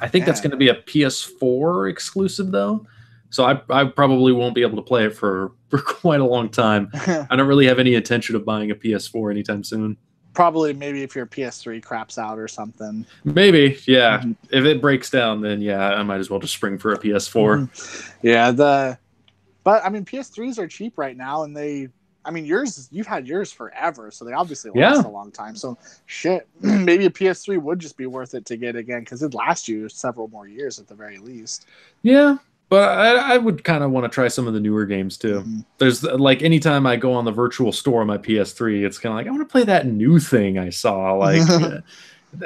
I think that's going to be a PS4 exclusive, though. So I probably won't be able to play it for quite a long time. I don't really have any intention of buying a PS4 anytime soon. Probably maybe if your PS3 craps out or something. Maybe, yeah. If it breaks down, then yeah, I might as well just spring for a PS4. Yeah, the But I mean, PS3s are cheap right now, and you've had yours forever, so they obviously last a long time. So shit, maybe a PS3 would just be worth it to get again, because it'd last you several more years at the very least. Yeah, but I would kind of want to try some of the newer games too. Mm-hmm. There's like anytime I go on the virtual store on my PS3, it's kind of like I want to play that new thing I saw, like.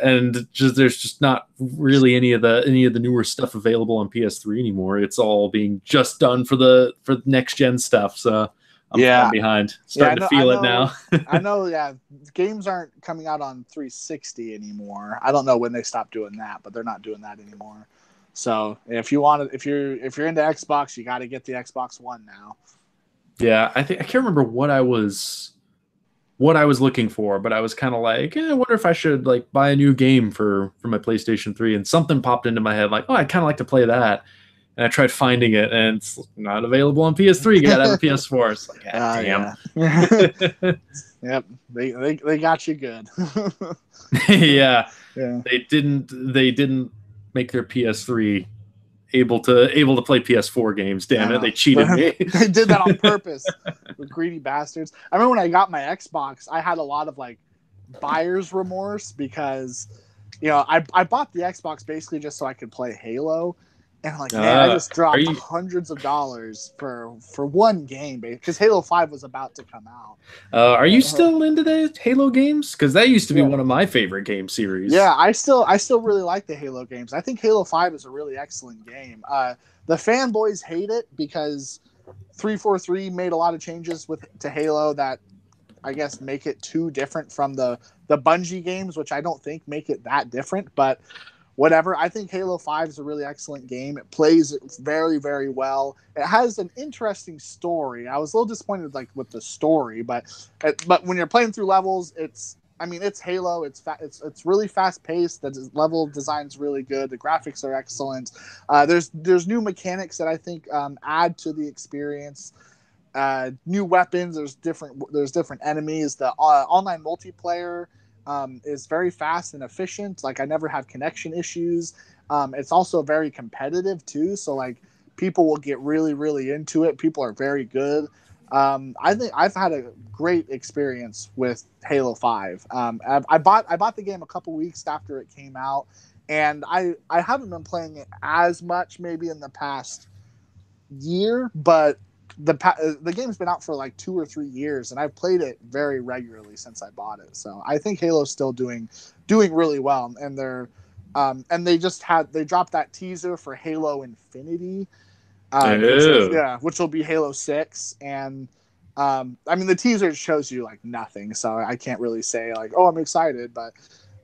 And there's just not really any of the newer stuff available on PS3 anymore. It's all being just done for next gen stuff. So I'm behind. Starting to feel it now. I know. Yeah, games aren't coming out on 360 anymore. I don't know when they stopped doing that, but they're not doing that anymore. So if you're into Xbox, you got to get the Xbox One now. Yeah, I can't remember what I was looking for, but I was kind of like, I wonder if I should like buy a new game for my PlayStation 3, and something popped into my head like, oh, I'd kind of like to play that. And I tried finding it, and it's not available on PS3. You gotta have a PS4. It's like, damn. Yep, they got you good. Yeah. They didn't make their PS3 able to play PS4 games. Damn it, they cheated me. They did that on purpose. The greedy bastards. I remember when I got my Xbox, I had a lot of like buyer's remorse because I bought the Xbox basically just so I could play Halo. And like, man, I just dropped hundreds of dollars for one game, because Halo 5 was about to come out. Are you still into the Halo games? Because that used to be one of my favorite game series. Yeah, I still really like the Halo games. I think Halo 5 is a really excellent game. The fanboys hate it because 343 made a lot of changes to Halo that I guess make it too different from the Bungie games, which I don't think make it that different, but whatever. I think Halo 5 is a really excellent game. It plays very, very well. It has an interesting story. I was a little disappointed with the story, but when you're playing through levels, it's Halo. It's really fast paced. The level design's really good. The graphics are excellent. There's new mechanics that I think add to the experience. New weapons. There's different enemies. The online multiplayer is very fast and efficient. Like, I never have connection issues. It's also very competitive too. So like, people will get really, really into it. People are very good. I think I've had a great experience with Halo 5. I bought the game a couple weeks after it came out, and I haven't been playing it as much maybe in the past year, but the game's been out for like 2 or 3 years, and I've played it very regularly since I bought it. So I think Halo's still doing really well, and they dropped that teaser for Halo Infinity, which will be Halo 6, and the teaser shows you like nothing, so I can't really say like, oh, I'm excited, but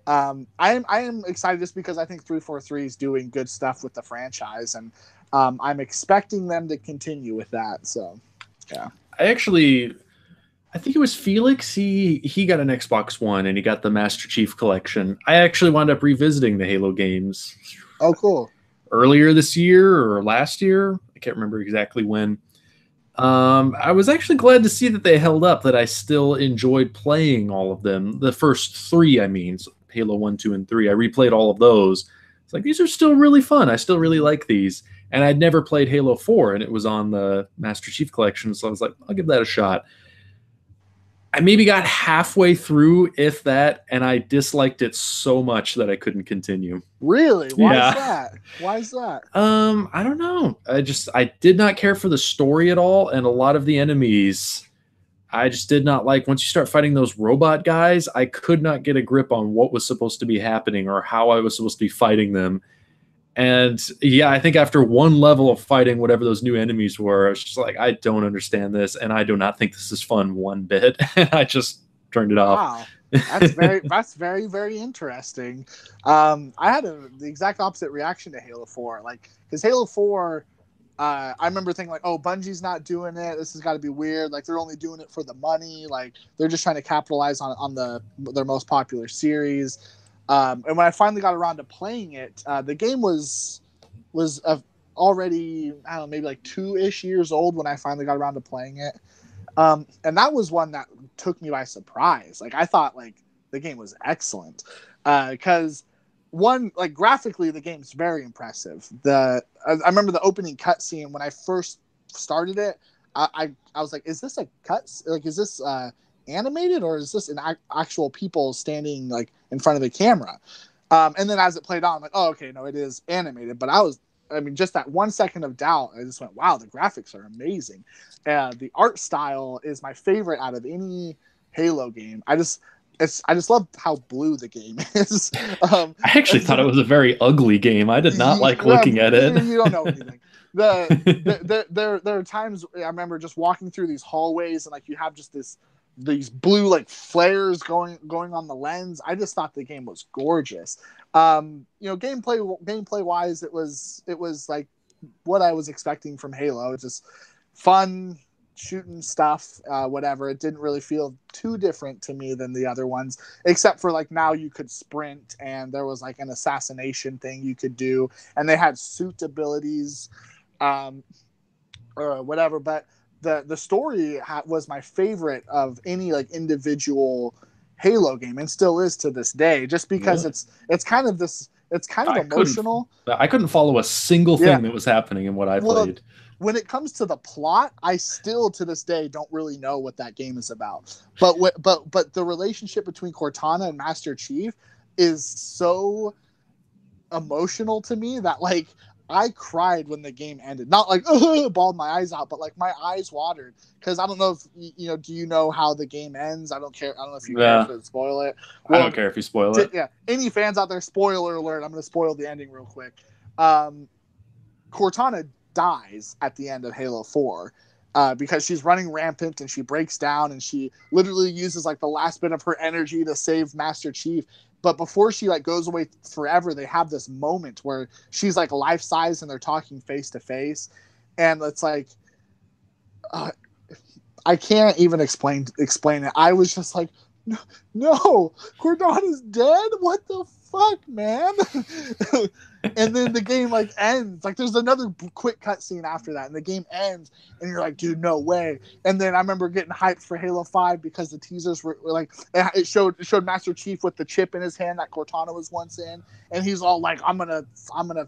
I am excited just because I think 343 is doing good stuff with the franchise, and I'm expecting them to continue with that. So, yeah. I think it was Felix. He got an Xbox One, and he got the Master Chief Collection. I actually wound up revisiting the Halo games. Oh, cool. Earlier this year or last year. I can't remember exactly when. I was actually glad to see that they held up, that I still enjoyed playing all of them. The first 3, so Halo 1, 2, and 3. I replayed all of those. It's like, these are still really fun. I still really like these. And I'd never played Halo 4, and it was on the Master Chief Collection, so I was like, I'll give that a shot. I maybe got halfway through, if that, and I disliked it so much that I couldn't continue. Really? Why is that? I don't know. I did not care for the story at all, and a lot of the enemies I just did not like. Once you start fighting those robot guys, I could not get a grip on what was supposed to be happening or how I was supposed to be fighting them. And yeah, I think after one level of fighting whatever those new enemies were, I was just like, I don't understand this, and I do not think this is fun one bit. And I just turned it off. Wow, that's very, very interesting. I had the exact opposite reaction to Halo 4, because Halo 4, I remember thinking like, oh, Bungie's not doing it. This has got to be weird. Like, they're only doing it for the money. Like, they're just trying to capitalize on their most popular series. And when I finally got around to playing it, the game was already, I don't know, maybe like 2-ish years old when I finally got around to playing it. And that was one that took me by surprise. Like, I thought like the game was excellent, because graphically the game's very impressive. I remember the opening cutscene when I first started it, I was like, is this a cut? Like, is this animated, or is this an actual people standing like in front of the camera? And then as it played on, I'm like, oh, okay, no, it is animated. But just that 1 second of doubt, I just went, wow, the graphics are amazing. The art style is my favorite out of any Halo game. I just love how blue the game is. I actually thought it was a very ugly game. I did not like looking at it. You don't know anything. There are times I remember just walking through these hallways and like you have just these blue like flares going on the lens. I just thought the game was gorgeous. Gameplay wise, it was like what I was expecting from Halo. It's just fun shooting stuff, whatever. It didn't really feel too different to me than the other ones, except for like now you could sprint and there was like an assassination thing you could do, and they had suit abilities, or whatever. But the story was my favorite of any like individual Halo game, and still is to this day, just because it's kind of emotional. I couldn't follow a single thing that was happening in what I played. When it comes to the plot, I still to this day don't really know what that game is about. But the relationship between Cortana and Master Chief is so emotional to me that like I cried when the game ended. Not like bawled my eyes out, but like my eyes watered, because I don't know if do you know how the game ends? I don't care. I don't know if you care to spoil it. Well, I don't care if you spoil it. Yeah, any fans out there, spoiler alert! I'm going to spoil the ending real quick. Cortana dies at the end of Halo 4 because she's running rampant and she breaks down and she literally uses like the last bit of her energy to save Master Chief. But before she like goes away forever, they have this moment where she's like life size and they're talking face to face, and it's like I can't even explain it. I was just like, no, Cortana's dead. What the fuck, man? And then the game like ends. Like there's another quick cutscene after that, and the game ends, and you're like, dude, no way. And then I remember getting hyped for Halo 5 because the teasers were like, it showed Master Chief with the chip in his hand that Cortana was once in, and he's all like, I'm gonna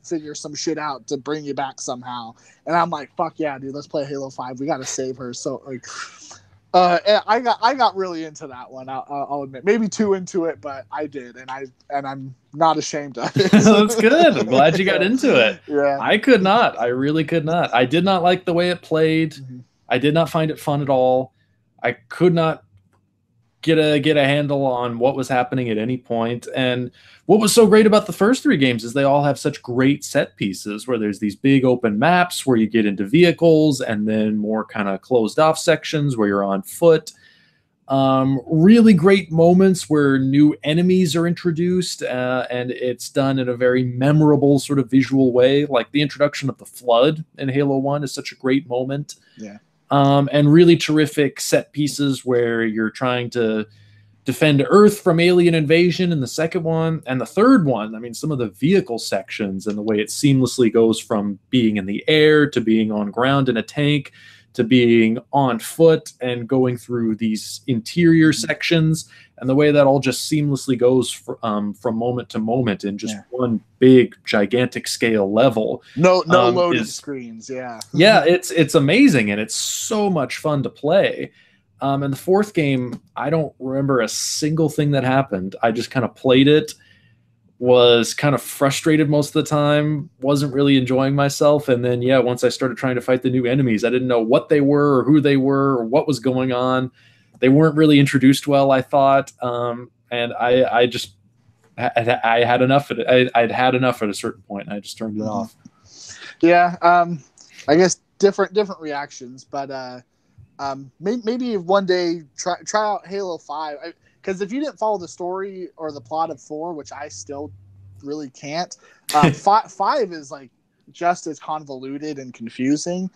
figure some shit out to bring you back somehow. And I'm like, fuck yeah, dude, let's play Halo 5. We gotta save her. So like, I got really into that one. I'll admit, maybe too into it, but I did, and I'm not ashamed of it. That's good. I'm glad you got into it. Yeah, I could not. I really could not. I did not like the way it played. Mm-hmm. I did not find it fun at all. I could not get a handle on what was happening at any point. And what was so great about the first three games is they all have such great set pieces where there's these big open maps where you get into vehicles, and then more kind of closed off sections where you're on foot. Really great moments where new enemies are introduced, and it's done in a very memorable sort of visual way. Like the introduction of the Flood in Halo 1 is such a great moment. Yeah. And really terrific set pieces where you're trying to defend Earth from alien invasion in the second one. And the third one, I mean, some of the vehicle sections and the way it seamlessly goes from being in the air to being on ground in a tank to being on foot and going through these interior sections, and the way that all just seamlessly goes from moment to moment in just one big gigantic scale level. No loading screens. Yeah. Yeah, it's amazing, and it's so much fun to play. And the fourth game, I don't remember a single thing that happened. I just kind of played it, was kind of frustrated most of the time, wasn't really enjoying myself. And then, once I started trying to fight the new enemies, I didn't know what they were or who they were or what was going on. They weren't really introduced well, I thought. And I just had enough of it. I'd had enough at a certain point, and I just turned it off. Yeah. I guess different reactions, but maybe one day try out Halo 5. Because if you didn't follow the story or the plot of 4, which I still really can't, 5 is like just as convoluted and confusing.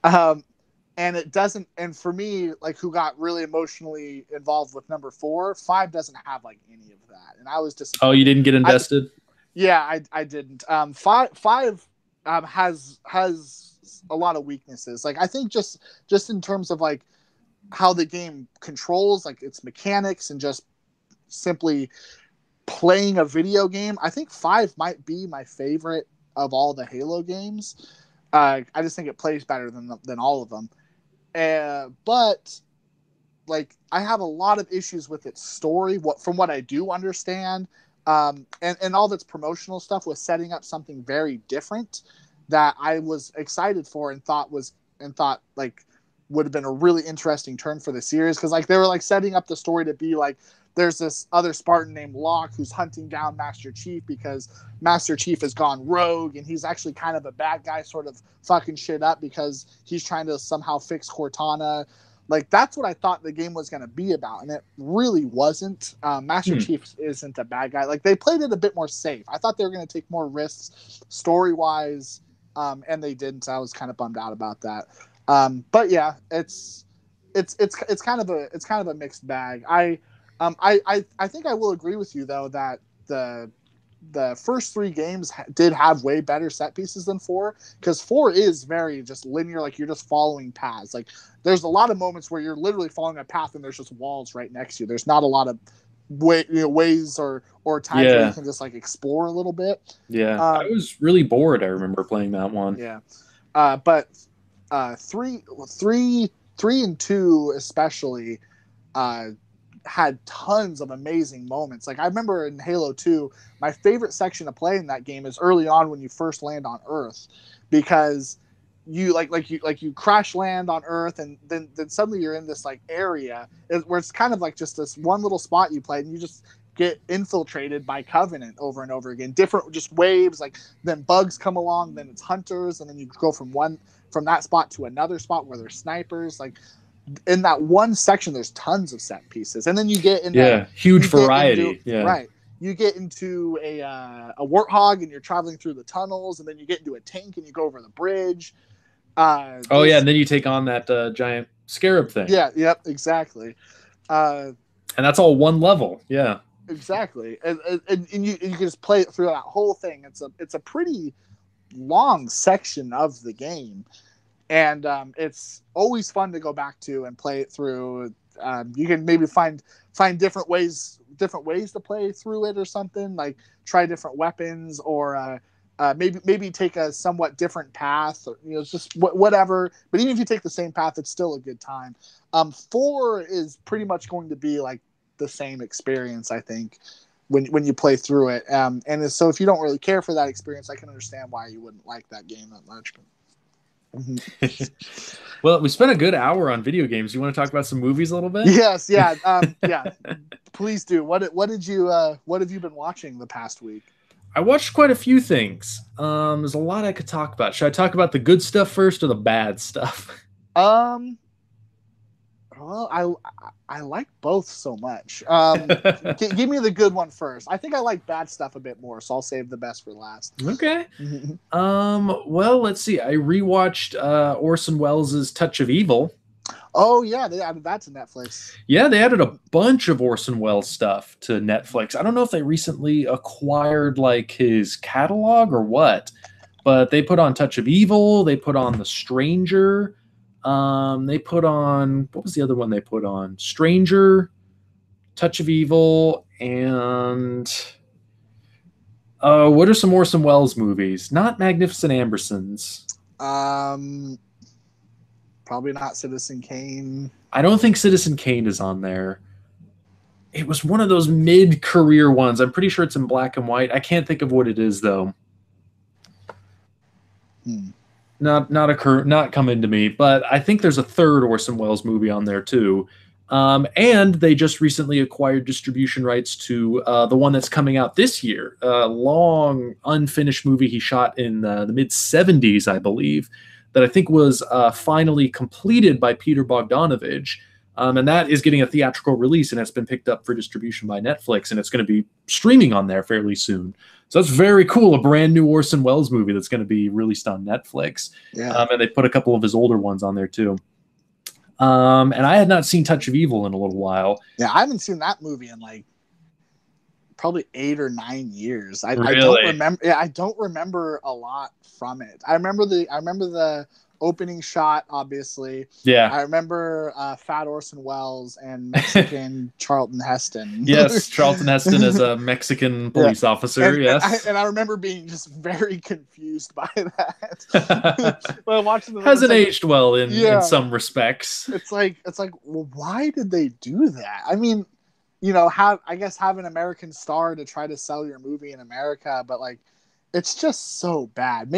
And it doesn't, and for me, like who got really emotionally involved with number 4, 5 doesn't have like any of that. And I was disappointed. Oh, you didn't get invested? I didn't. 5 has a lot of weaknesses. Like I think just in terms of like how the game controls, like its mechanics and just simply playing a video game, I think 5 might be my favorite of all the Halo games. I just think it plays better than all of them. But like, I have a lot of issues with its story. From what I do understand, and all of its promotional stuff was setting up something very different that I was excited for and thought like would have been a really interesting turn for the series, because like they were like setting up the story to be like, there's this other Spartan named Locke who's hunting down Master Chief because Master Chief has gone rogue, and he's actually kind of a bad guy, sort of fucking shit up because he's trying to somehow fix Cortana. Like, that's what I thought the game was going to be about, and it really wasn't. Master Chief isn't a bad guy. Like, they played it a bit more safe. I thought they were going to take more risks story-wise, and they didn't, so I was kind of bummed out about that. But yeah, it's kind of a mixed bag. I think I will agree with you though that the first 3 games did have way better set pieces than 4, because 4 is very just linear, like you're just following paths. Like, there's a lot of moments where you're literally following a path and there's just walls right next to you. There's not a lot of ways or times where you can just like explore a little bit. Yeah, I was really bored. I remember playing that one. Yeah, but 3 and 2 especially had tons of amazing moments. Like, I remember in Halo 2, my favorite section to play in that game is early on when you first land on Earth, because you you crash land on Earth, and then suddenly you're in this like area where it's kind of like just this one little spot you play, and you just get infiltrated by Covenant over and over again. Different just waves, like then bugs come along, then it's hunters, and then you go from that spot to another spot where there's snipers. Like, in that one section, there's tons of set pieces, and then you get into huge variety. Right, you get into a warthog, and you're traveling through the tunnels, and then you get into a tank, and you go over the bridge. And then you take on that giant scarab thing. Yeah, yep, exactly. And that's all one level. Yeah, exactly. And you can just play it through that whole thing. It's a pretty long section of the game. And it's always fun to go back to and play it through. You can maybe find different ways to play through it, or something, like try different weapons, or maybe take a somewhat different path, or just whatever. But even if you take the same path, it's still a good time. 4 is pretty much going to be like the same experience, I think, when you play through it. And so if you don't really care for that experience, I can understand why you wouldn't like that game that much. But well, we spent a good hour on video games. You want to talk about some movies a little bit? Yes, yeah, yeah. Please do. What have you been watching the past week? I watched quite a few things. There's a lot I could talk about. Should I talk about the good stuff first or the bad stuff? Well, I like both so much. Give me the good one first. I think I like bad stuff a bit more, so I'll save the best for last. Okay. Well, let's see. I rewatched Orson Welles' Touch of Evil. Oh yeah, they added that to Netflix. Yeah, they added a bunch of Orson Welles stuff to Netflix. I don't know if they recently acquired like his catalog or what, but they put on Touch of Evil. They put on The Stranger. They put on, what was the other one they put on? Stranger, Touch of Evil, and what are some Orson Welles movies? Not Magnificent Ambersons. Probably not Citizen Kane. I don't think Citizen Kane is on there. It was one of those mid-career ones. I'm pretty sure it's in black and white. I can't think of what it is though. Not coming to me, but I think there's a third Orson Welles movie on there too. And they just recently acquired distribution rights to the one that's coming out this year, a long unfinished movie he shot in the mid-'70s, I believe, that I think was finally completed by Peter Bogdanovich. And that is getting a theatrical release, and it's been picked up for distribution by Netflix, and it's going to be streaming on there fairly soon. So that's very cool, a brand new Orson Welles movie that's going to be released on Netflix. Yeah. And they put a couple of his older ones on there too. And I had not seen Touch of Evil in a little while. Yeah, I haven't seen that movie in like probably 8 or 9 years. Really? I don't remember. Yeah, I don't remember a lot from it. I remember the opening shot, obviously. Yeah. I remember Fat Orson Welles and Mexican Charlton Heston. Yes, Charlton Heston as a Mexican police officer. Yes, and I remember being just very confused by that. Well, watching hasn't aged well in some respects. It's like, well, why did they do that? I mean, you know, have an American star to try to sell your movie in America, but like, it's just so bad.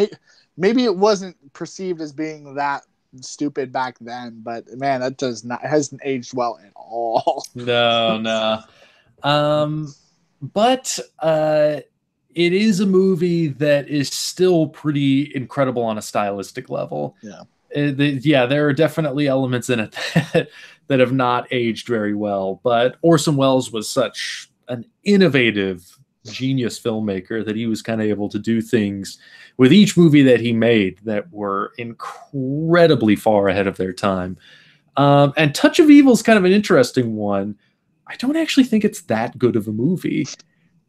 Maybe it wasn't perceived as being that stupid back then, but man, it hasn't aged well at all. No. But it is a movie that is still pretty incredible on a stylistic level. Yeah. There are definitely elements in it that have not aged very well, but Orson Welles was such an innovative genius filmmaker that he was kind of able to do things with each movie that he made that were incredibly far ahead of their time. And Touch of Evil is kind of an interesting one. I don't actually think it's that good of a movie.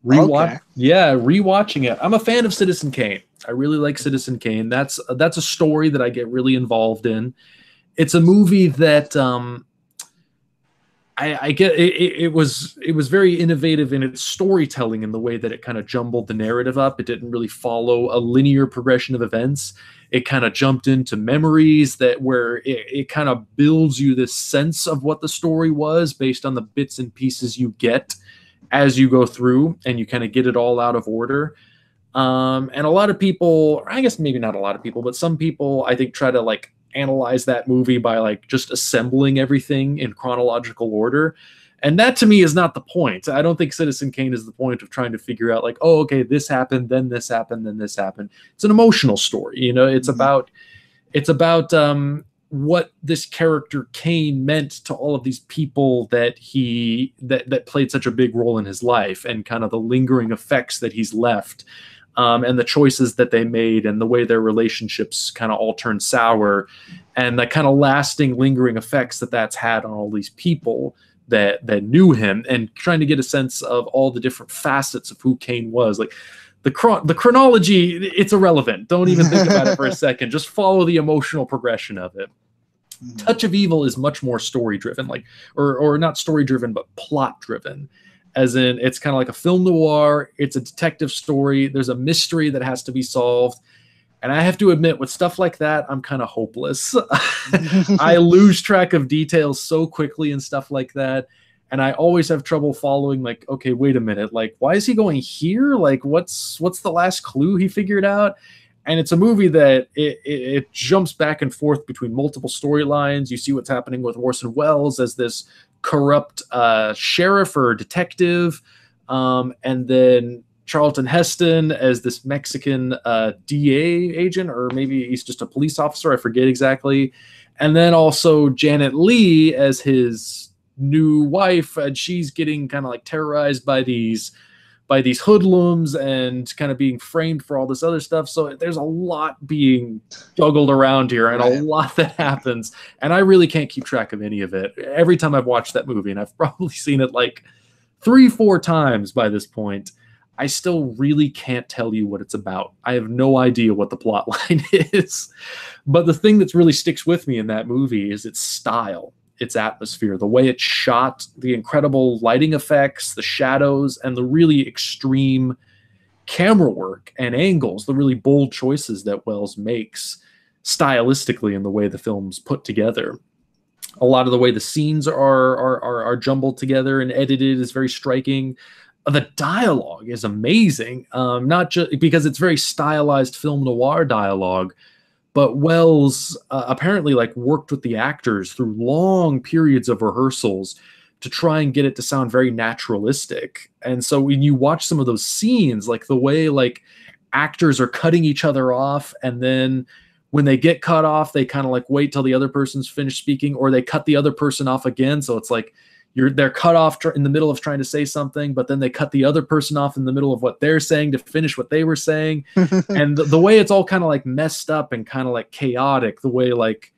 Rewatching it. I'm a fan of Citizen Kane. I really like Citizen Kane. That's a story that I get really involved in. It's a movie that I get. It was very innovative in its storytelling in the way that it kind of jumbled the narrative up. It didn't really follow a linear progression of events. It kind of jumped into memories where it kind of builds you this sense of what the story was based on the bits and pieces you get as you go through, and you kind of get it all out of order. And a lot of people, I guess maybe not a lot of people, but some people I think try to like analyze that movie by like just assembling everything in chronological order. And that to me is not the point. I don't think Citizen Kane is the point of trying to figure out like, oh, okay, this happened, then this happened, then this happened. It's an emotional story. You know, it's about what this character Kane meant to all of these people that played such a big role in his life, and kind of the lingering effects that he's left. And the choices that they made, and the way their relationships kind of all turned sour, and the kind of lasting, lingering effects that's had on all these people that knew him, and trying to get a sense of all the different facets of who Kane was. Like the chronology, it's irrelevant. Don't even think about it for a second. Just follow the emotional progression of it. Touch of Evil is much more story driven, like or not story driven, but plot driven. As in, it's kind of like a film noir. It's a detective story. There's a mystery that has to be solved. And I have to admit, with stuff like that, I'm kind of hopeless. I lose track of details so quickly and stuff like that. And I always have trouble following, like, okay, wait a minute. Like, why is he going here? Like, what's the last clue he figured out? And it's a movie that it jumps back and forth between multiple storylines. You see what's happening with Orson Welles as this corrupt sheriff or detective, and then Charlton Heston as this Mexican DA agent, or maybe he's just a police officer, I forget exactly. And then also Janet Leigh as his new wife, and she's getting kind of like terrorized by these hoodlums and kind of being framed for all this other stuff. So there's a lot being juggled around here, and a lot that happens. And I really can't keep track of any of it. Every time I've watched that movie, and I've probably seen it like 3-4 times by this point, I still really can't tell you what it's about. I have no idea what the plot line is. But the thing that really sticks with me in that movie is its style, its atmosphere, the way it's shot, the incredible lighting effects, the shadows, and the really extreme camera work and angles, the really bold choices that Welles makes stylistically in the way the film's put together. A lot of the way the scenes are jumbled together and edited is very striking. The dialogue is amazing, not just because it's very stylized film noir dialogue, but Welles apparently like worked with the actors through long periods of rehearsals to try and get it to sound very naturalistic. And so when you watch some of those scenes, like the way like actors are cutting each other off, and then when they get cut off, they kind of like wait till the other person's finished speaking, or they cut the other person off again. So it's like they're cut off in the middle of trying to say something, but then they cut the other person off in the middle of what they're saying to finish what they were saying. And the way it's all kind of like messed up and kind of like chaotic, the way like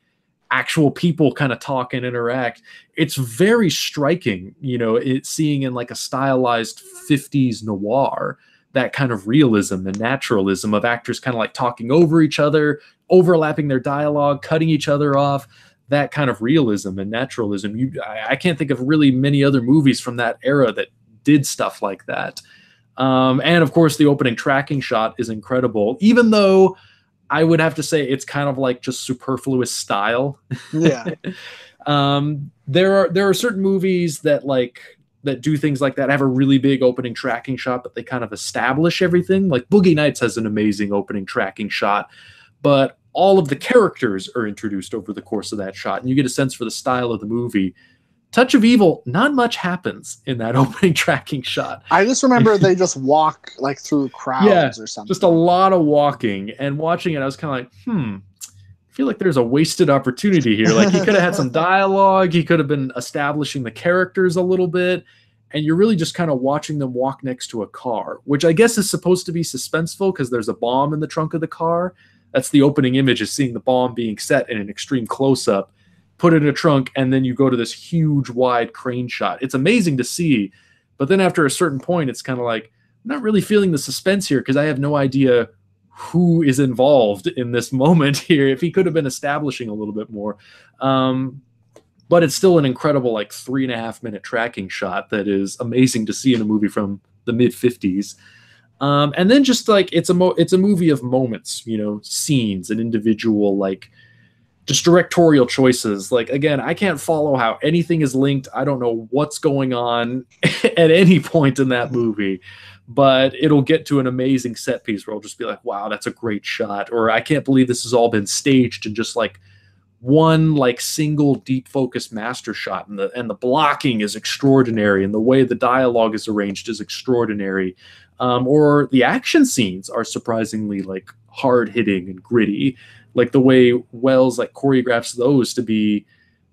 actual people kind of talk and interact, it's very striking, you know, seeing in like a stylized 50s noir, that kind of realism and naturalism of actors kind of like talking over each other, overlapping their dialogue, cutting each other off, that kind of realism and naturalism. I can't think of really many other movies from that era that did stuff like that. And of course, the opening tracking shot is incredible, even though I would have to say it's kind of like just superfluous style. Yeah. There are certain movies that do things like that, have a really big opening tracking shot, but they kind of establish everything. Like Boogie Nights has an amazing opening tracking shot, but all of the characters are introduced over the course of that shot, and you get a sense for the style of the movie. Touch of Evil, not much happens in that opening tracking shot. I just remember they just walk like through crowds or something. Just a lot of walking. And watching it, I was kind of like, I feel like there's a wasted opportunity here. Like, he could have had some dialogue. He could have been establishing the characters a little bit. And you're really just kind of watching them walk next to a car, which I guess is supposed to be suspenseful because there's a bomb in the trunk of the car. That's the opening image, is seeing the bomb being set in an extreme close-up, put it in a trunk, and then you go to this huge, wide crane shot. It's amazing to see. But then after a certain point, it's kind of like, I'm not really feeling the suspense here because I have no idea who is involved in this moment here. If he could have been establishing a little bit more. But it's still an incredible 3.5 minute tracking shot that is amazing to see in a movie from the mid 50s. And then just it's a movie of moments, scenes and individual just directorial choices. Again, I can't follow how anything is linked. I don't know what's going on at any point in that movie, but it'll get to an amazing set piece where I'll just be like, wow, that's a great shot. Or I can't believe this has all been staged in just one single deep focus master shot, and the blocking is extraordinary, and the way the dialogue is arranged is extraordinary. Or the action scenes are surprisingly hard hitting and gritty, the way Wells choreographs those to be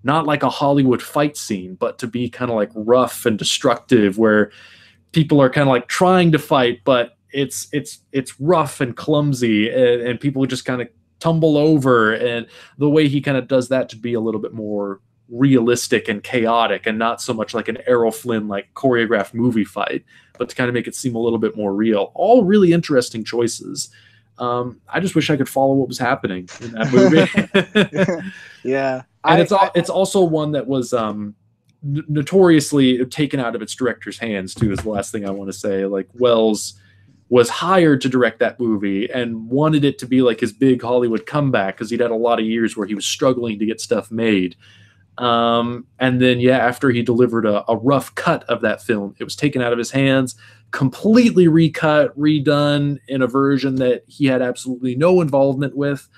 not like a Hollywood fight scene, but to be kind of rough and destructive, where people are kind of trying to fight, but it's rough and clumsy, and people just kind of tumble over, and the way he kind of does that to be a little bit more realistic and chaotic, and not so much like an Errol Flynn choreographed movie fight, but to kind of make it seem a little bit more real. All really interesting choices. I just wish I could follow what was happening in that movie. Yeah. And it's also one that was notoriously taken out of its director's hands too, is the last thing I want to say. Wells was hired to direct that movie and wanted it to be his big Hollywood comeback, because he'd had a lot of years where he was struggling to get stuff made. And then, after he delivered a rough cut of that film, it was taken out of his hands, completely recut, redone in a version that he had absolutely no involvement with.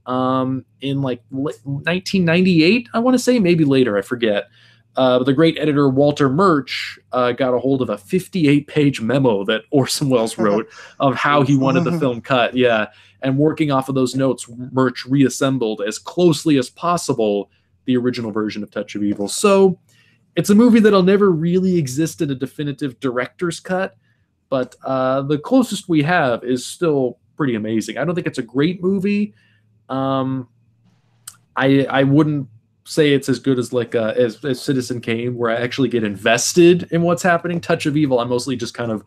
In 1998, I want to say, maybe later, I forget. The great editor Walter Murch got a hold of a 58-page memo that Orson Welles wrote of how he wanted the film cut. Yeah, and working off of those notes, Murch reassembled as closely as possible the original version of Touch of Evil. So it's a movie that'll never really exist in a definitive director's cut, but the closest we have is still pretty amazing. I don't think it's a great movie. I wouldn't say it's as good as as Citizen Kane, where I actually get invested in what's happening. Touch of Evil, I'm mostly just kind of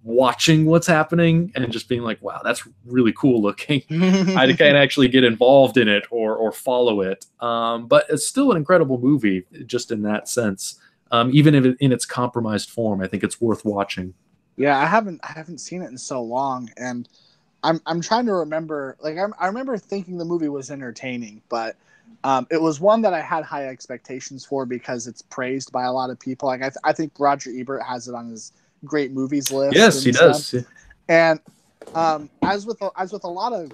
watching what's happening and just being like, wow, that's really cool looking. I can't actually get involved in it or follow it. But it's still an incredible movie just in that sense. Even if in its compromised form, I think it's worth watching. Yeah, I haven't seen it in so long, and I'm trying to remember. I remember thinking the movie was entertaining, but it was one that I had high expectations for because it's praised by a lot of people. I think Roger Ebert has it on his great movies list. Yes, he does. Yeah. And as with a lot of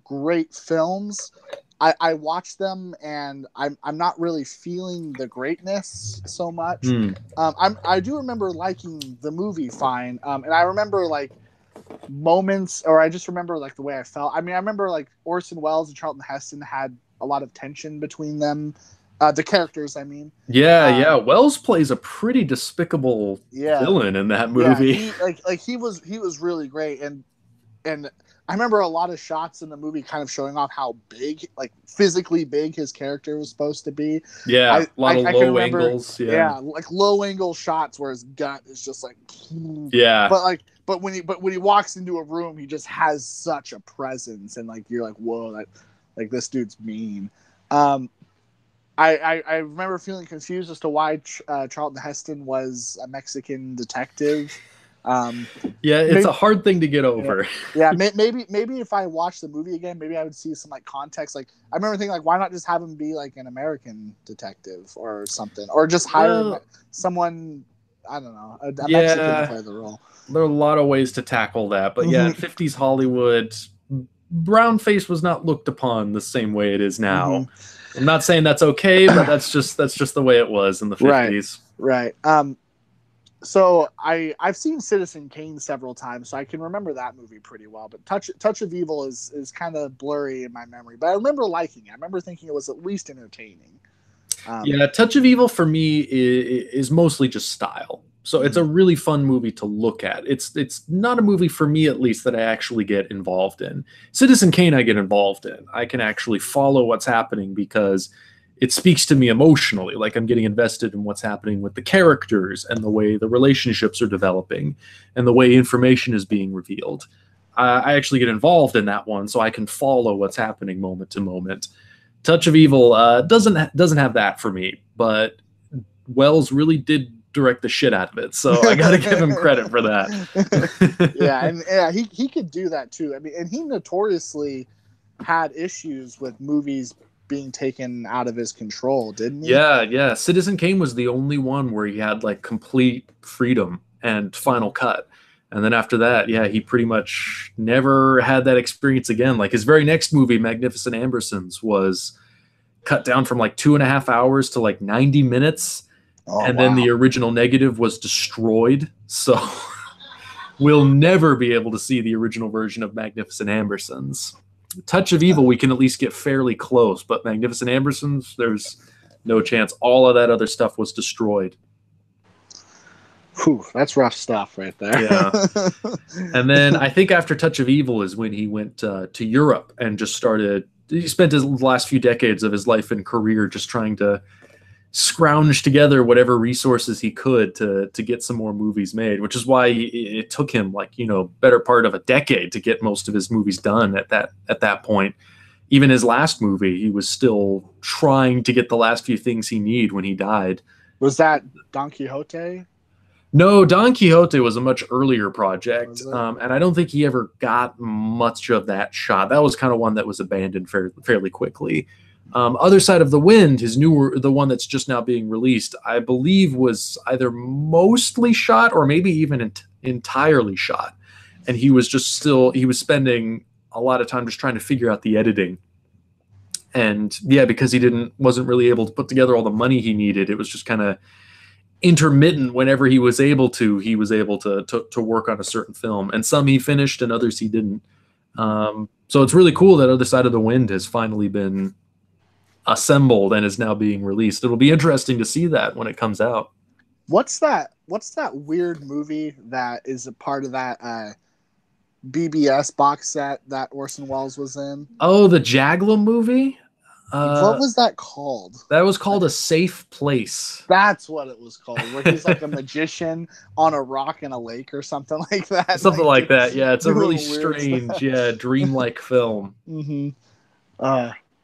great films, I watch them and I'm not really feeling the greatness so much. I do remember liking the movie fine, and I remember moments, or I just remember the way I felt. I remember Orson Welles and Charlton Heston had a lot of tension between them, the characters. Welles plays a pretty despicable villain in that movie. He was really great, and I remember a lot of shots in the movie kind of showing off how big, physically big, his character was supposed to be. Yeah, a lot of low angles. Yeah, low angle shots where his gut is just yeah. but when he walks into a room, he just has such a presence, and like you're like, whoa, that like this dude's mean. I remember feeling confused as to why Charlton Heston was a Mexican detective. Yeah, it's a hard thing to get over. Yeah, maybe if I watched the movie again, maybe I would see some like context. Like I remember thinking, like, why not just have him be like an American detective or something, or just hire someone, I don't know, a Mexican to play the role. There are a lot of ways to tackle that, but yeah, in 50s Hollywood, brownface was not looked upon the same way it is now. I'm not saying that's okay, but that's just the way it was in the 50s. Right. So I've seen Citizen Kane several times, so I can remember that movie pretty well. But Touch of Evil is kind of blurry in my memory, but I remember liking it. I remember thinking it was at least entertaining. Yeah, Touch of Evil for me is mostly just style. So it's a really fun movie to look at. It's not a movie for me, at least, that I actually get involved in. Citizen Kane I get involved in. I can actually follow what's happening because it speaks to me emotionally. Like I'm getting invested in what's happening with the characters and the way the relationships are developing and the way information is being revealed. I actually get involved in that one, so I can follow what's happening moment to moment. Touch of Evil doesn't have that for me, but Wells really did direct the shit out of it, so I gotta give him credit for that. Yeah, he could do that too. I mean, and he notoriously had issues with movies being taken out of his control, didn't he? Yeah. Citizen Kane was the only one where he had like complete freedom and final cut. And then after that, yeah, he pretty much never had that experience again. Like his very next movie, Magnificent Ambersons, was cut down from like 2.5 hours to like 90 minutes. Then the original negative was destroyed. So we'll never be able to see the original version of Magnificent Ambersons. Touch of Evil, we can at least get fairly close, but Magnificent Ambersons, there's no chance. All of that other stuff was destroyed. Whew, that's rough stuff right there. Yeah. And then I think after Touch of Evil is when he went to Europe and just started. He spent his last few decades of his life and career just trying to scrounge together whatever resources he could to get some more movies made, which is why it took him better part of a decade to get most of his movies done at that point. Even his last movie, he was still trying to get the last few things he needed when he died. Was that Don Quixote? No, Don Quixote was a much earlier project, and I don't think he ever got much of that shot. That was kind of one that was abandoned fairly quickly. Other Side of the Wind, the one that's just now being released, I believe was either mostly shot or maybe even entirely shot. And he was spending a lot of time just trying to figure out the editing. And yeah, because he wasn't really able to put together all the money he needed, it was just kind of intermittent. Whenever he was able to work on a certain film. And some he finished and others he didn't. So it's really cool that Other Side of the Wind has finally been assembled and is now being released. It'll be interesting to see that when it comes out. What's that weird movie that is a part of that BBS box set that Orson Welles was in? Oh, the Jaglum movie? What was that called? That was called A Safe Place. That's what it was called, where he's like a magician on a rock in a lake or something like that. Something like that, yeah. It's a really strange, dreamlike film. Mm-hmm.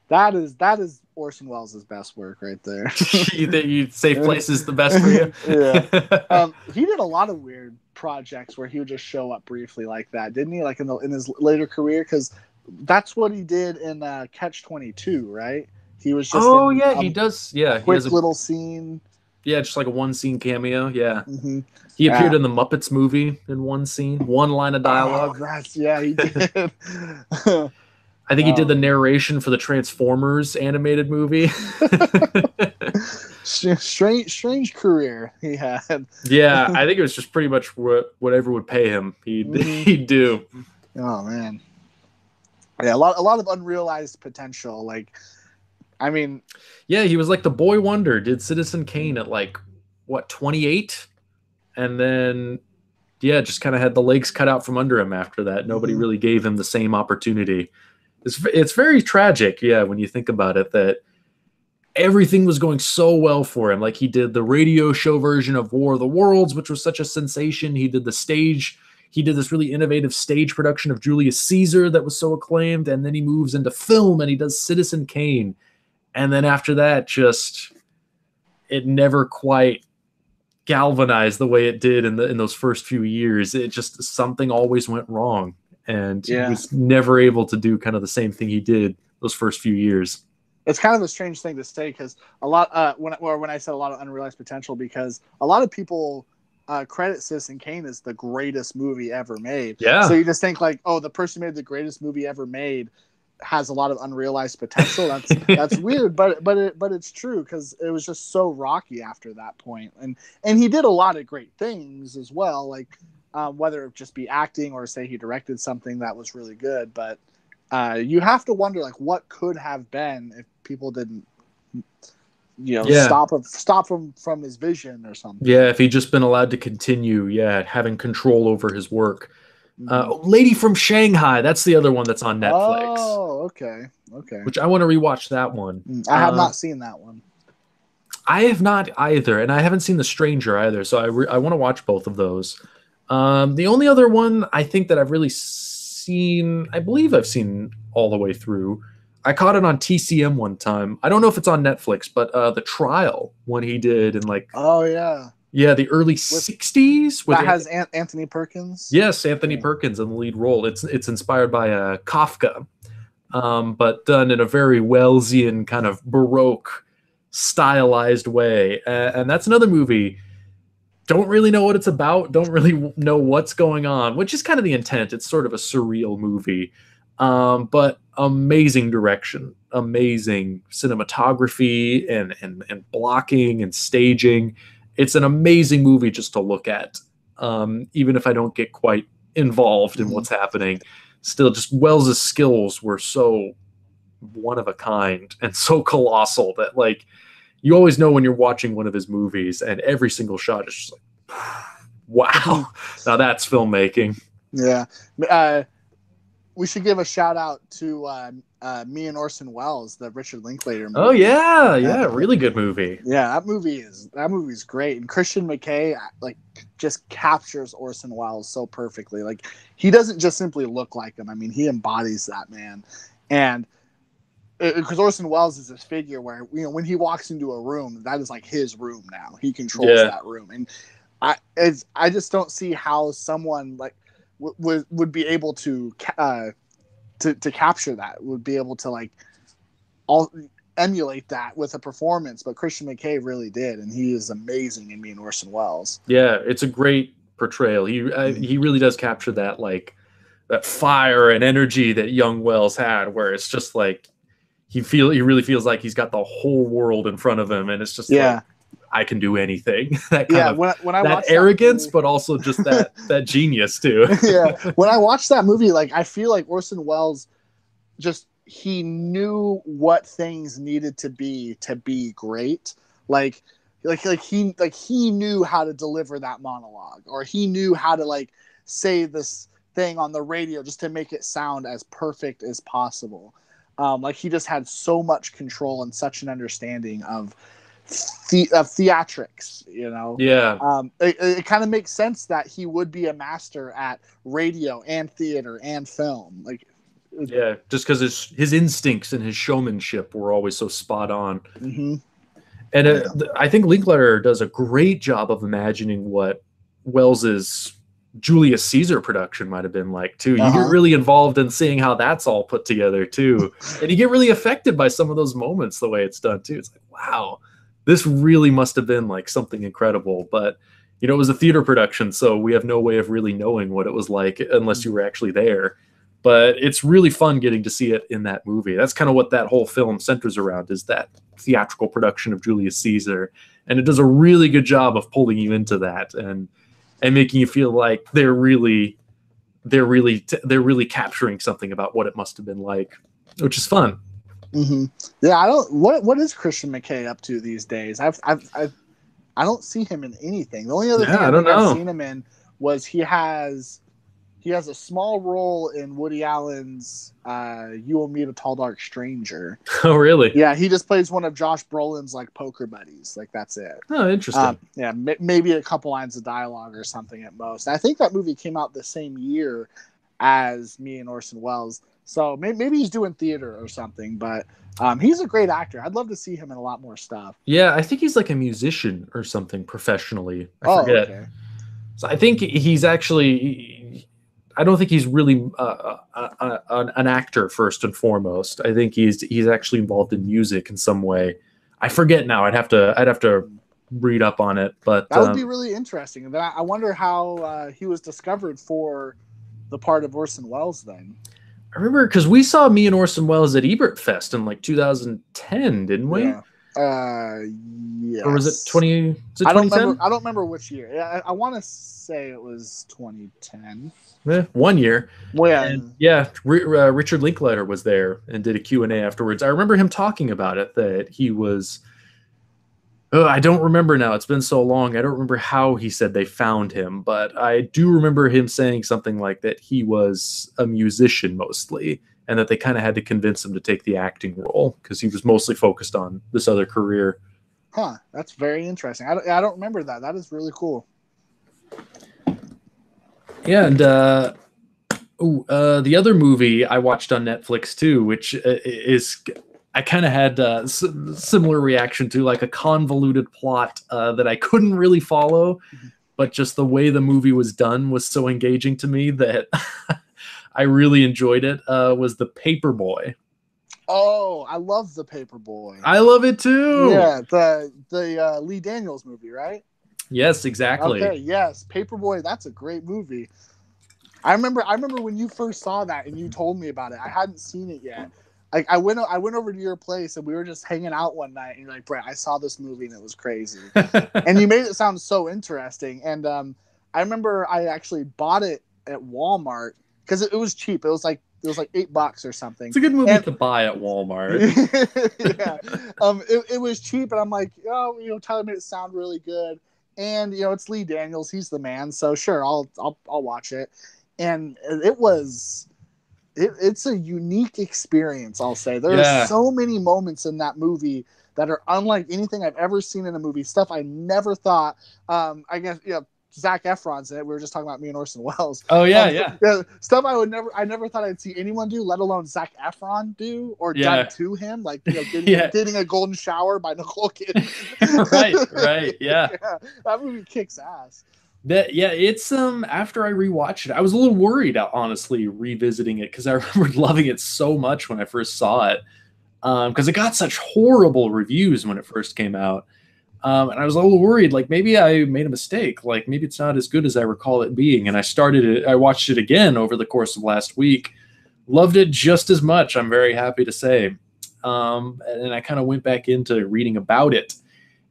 That is Orson Welles' best work right there. Safe Place is the best for you? Yeah. He did a lot of weird projects where he would just show up briefly like that, didn't he? Like in his later career, because that's what he did in Catch-22, right? He was just he does. Yeah, quick he has a little scene. Yeah, just like a one-scene cameo. Yeah, he appeared in the Muppets movie in one scene, one line of dialogue. He did. I think he did the narration for the Transformers animated movie. strange career he had. Yeah, I think it was just pretty much whatever would pay him, he'd do. Oh man, yeah, a lot of unrealized potential. Like, I mean, yeah, he was like the boy wonder. Did Citizen Kane at 28, and then just kind of had the legs cut out from under him after that. Nobody really gave him the same opportunity. It's very tragic, when you think about it, that everything was going so well for him. Like, he did the radio show version of War of the Worlds, which was such a sensation. He did the stage. he did this really innovative stage production of Julius Caesar that was so acclaimed, and then he moves into film and he does Citizen Kane. And then after that, just it never quite galvanized the way it did in those first few years. It just, something always went wrong, and he was never able to do kind of the same thing he did those first few years. It's kind of a strange thing to say, because a lot when I said a lot of unrealized potential, because a lot of people credit Citizen Kane as the greatest movie ever made. Yeah. So you just think like, oh, the person who made the greatest movie ever made has a lot of unrealized potential. That's weird, but it's true, because it was just so rocky after that point, and he did a lot of great things as well, like whether it just be acting or say he directed something that was really good. But you have to wonder like what could have been if people didn't, stop him from his vision or something. Yeah, if he'd just been allowed to continue, having control over his work. Lady from Shanghai, that's the other one that's on Netflix. Oh, okay. Which I want to rewatch that one. I have not seen that one. I have not either, and I haven't seen The Stranger either, so I want to watch both of those. The only other one I think that I've really seen, I believe I've seen all the way through, I caught it on TCM one time. I don't know if it's on Netflix, but The Trial, one he did in like... Oh, yeah. Yeah, the early 60s. That has Anthony Perkins? Yes, Anthony Perkins in the lead role. It's inspired by Kafka, but done in a very Wellesian kind of Baroque stylized way. And that's another movie. Don't really know what it's about. Don't really know what's going on, which is kind of the intent. It's sort of a surreal movie, but amazing direction, amazing cinematography and blocking and staging. It's an amazing movie just to look at, even if I don't get quite involved in what's happening. Still, just Wells's skills were so one of a kind and so colossal that, like, you always know when you're watching one of his movies, and every single shot is just like, wow, now that's filmmaking. Yeah. We should give a shout out to Me and Orson Welles, the Richard Linklater movie. Oh yeah, really good movie. Yeah, that movie's great, and Christian McKay like just captures Orson Welles so perfectly. Like, he doesn't just simply look like him. I mean, he embodies that man, and because Orson Welles is this figure where, when he walks into a room, that is like his room now. He controls that room, and I just don't see how someone like would be able to capture that, would be able to like emulate that with a performance. But Christian McKay really did, and he is amazing in Me and Orson Welles. Yeah, it's a great portrayal. He really does capture that, like, that fire and energy that young Welles had, where it's just like he really feels like he's got the whole world in front of him, and it's just like, I can do anything. That kind of when I that arrogance, but also just that genius too. Yeah, when I watched that movie, like, I feel like Orson Welles he knew what things needed to be great. Like he knew how to deliver that monologue, or he knew how to like say this thing on the radio just to make it sound as perfect as possible. Like, he just had so much control and such an understanding of theatrics, Yeah. It kind of makes sense that he would be a master at radio and theater and film. Like, yeah, just because his instincts and his showmanship were always so spot on. Mm-hmm. And I think Linklater does a great job of imagining what Wells's Julius Caesar production might have been like too. You get really involved in seeing how that's all put together too, and you get really affected by some of those moments the way it's done too. It's like, wow, this really must have been like something incredible. But it was a theater production, so we have no way of really knowing what it was like unless you were actually there. But it's really fun getting to see it in that movie. That's kind of what that whole film centers around, is that theatrical production of Julius Caesar, and it does a really good job of pulling you into that and making you feel like they're really capturing something about what it must have been like, which is fun. Mm-hmm. Yeah, what is Christian McKay up to these days? I don't see him in anything. The only other thing I've seen him in was he has He has a small role in Woody Allen's You Will Meet a Tall Dark Stranger. Oh, really? Yeah, he just plays one of Josh Brolin's like poker buddies. Like that's it. Oh, interesting. Yeah, maybe a couple lines of dialogue or something at most. I think that movie came out the same year as Me and Orson Welles. So maybe he's doing theater or something, but he's a great actor. I'd love to see him in a lot more stuff. Yeah, I think he's like a musician or something professionally. I forget. Okay. So I think he's actually. I don't think he's really an actor first and foremost. I think he's actually involved in music in some way. I forget now. I'd have to read up on it. But that would be really interesting. And I wonder how he was discovered for the part of Orson Welles then. I remember because we saw Me and Orson Welles at Ebert Fest in like 2010, didn't we? Yeah. Yes. Or was it 20? Is it I 2010? don't remember which year. I want to say it was 2010. 1 year. Well, yeah. And yeah, Richard Linklater was there and did a Q&A afterwards. I remember him talking about it, that he was... I don't remember now. It's been so long. I don't remember how he said they found him, but I do remember him saying something like that he was a musician mostly, and that they kind of had to convince him to take the acting role because he was mostly focused on this other career. Huh. That's very interesting. I don't remember that. That is really cool. Yeah, and the other movie I watched on Netflix too, which is... I kind of had a similar reaction to, like a convoluted plot that I couldn't really follow, but just the way the movie was done was so engaging to me that I really enjoyed it, was The Paperboy. Oh, I love The Paperboy. I love it too. Yeah, the Lee Daniels movie, right? Yes, exactly. Okay, yes, Paperboy, that's a great movie. I remember when you first saw that and you told me about it. I hadn't seen it yet. Like I went over to your place and we were just hanging out one night and you're like, Brett, I saw this movie and it was crazy. And you made it sound so interesting. And I remember I actually bought it at Walmart because it was cheap. It was like $8 or something. It's a good movie to buy at Walmart. Yeah. It was cheap and I'm like, oh, Tyler made it sound really good. And it's Lee Daniels, he's the man. So sure, I'll watch it. And it's a unique experience, I'll say. There are so many moments in that movie that are unlike anything I've ever seen in a movie. Stuff I never thought. I guess Zac Efron's in it. We were just talking about Me and Orson Welles. Oh yeah. Stuff I never thought I'd see anyone do, let alone Zac Efron do or done to him, like getting a golden shower by Nicole Kidman. right. Yeah. That movie kicks ass. It's after I rewatched it, I was a little worried, honestly, revisiting it because I remember loving it so much when I first saw it, because it got such horrible reviews when it first came out, and I was a little worried, like maybe I made a mistake, like maybe it's not as good as I recall it being. And I watched it again over the course of last week, loved it just as much. I'm very happy to say, and I kind of went back into reading about it.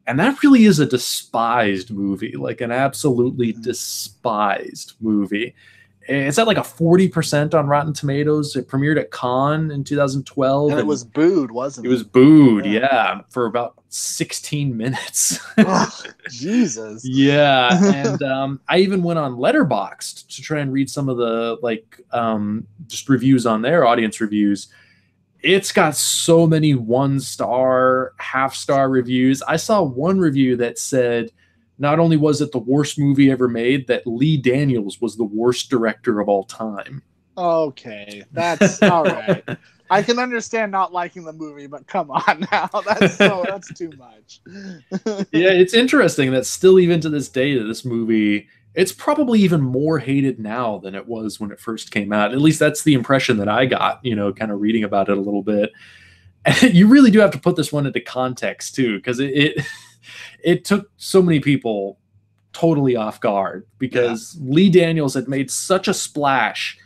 And that really is a despised movie, like an absolutely despised movie. It's at like a 40% on Rotten Tomatoes. It premiered at Cannes in 2012. And it was booed, wasn't it? It was booed, yeah, for about 16 minutes. Oh, Jesus. Yeah, and I even went on Letterboxd to try and read some of the just reviews on there, audience reviews. It's got so many 1-star, half-star reviews. I saw one review that said not only was it the worst movie ever made, that Lee Daniels was the worst director of all time. Okay, that's all right. I can understand not liking the movie, but come on now. That's too much. Yeah, it's interesting that still even to this day, this movie... It's probably even more hated now than it was when it first came out. At least that's the impression that I got, kind of reading about it a little bit. And you really do have to put this one into context too, because it took so many people totally off guard because Lee Daniels had made such a splash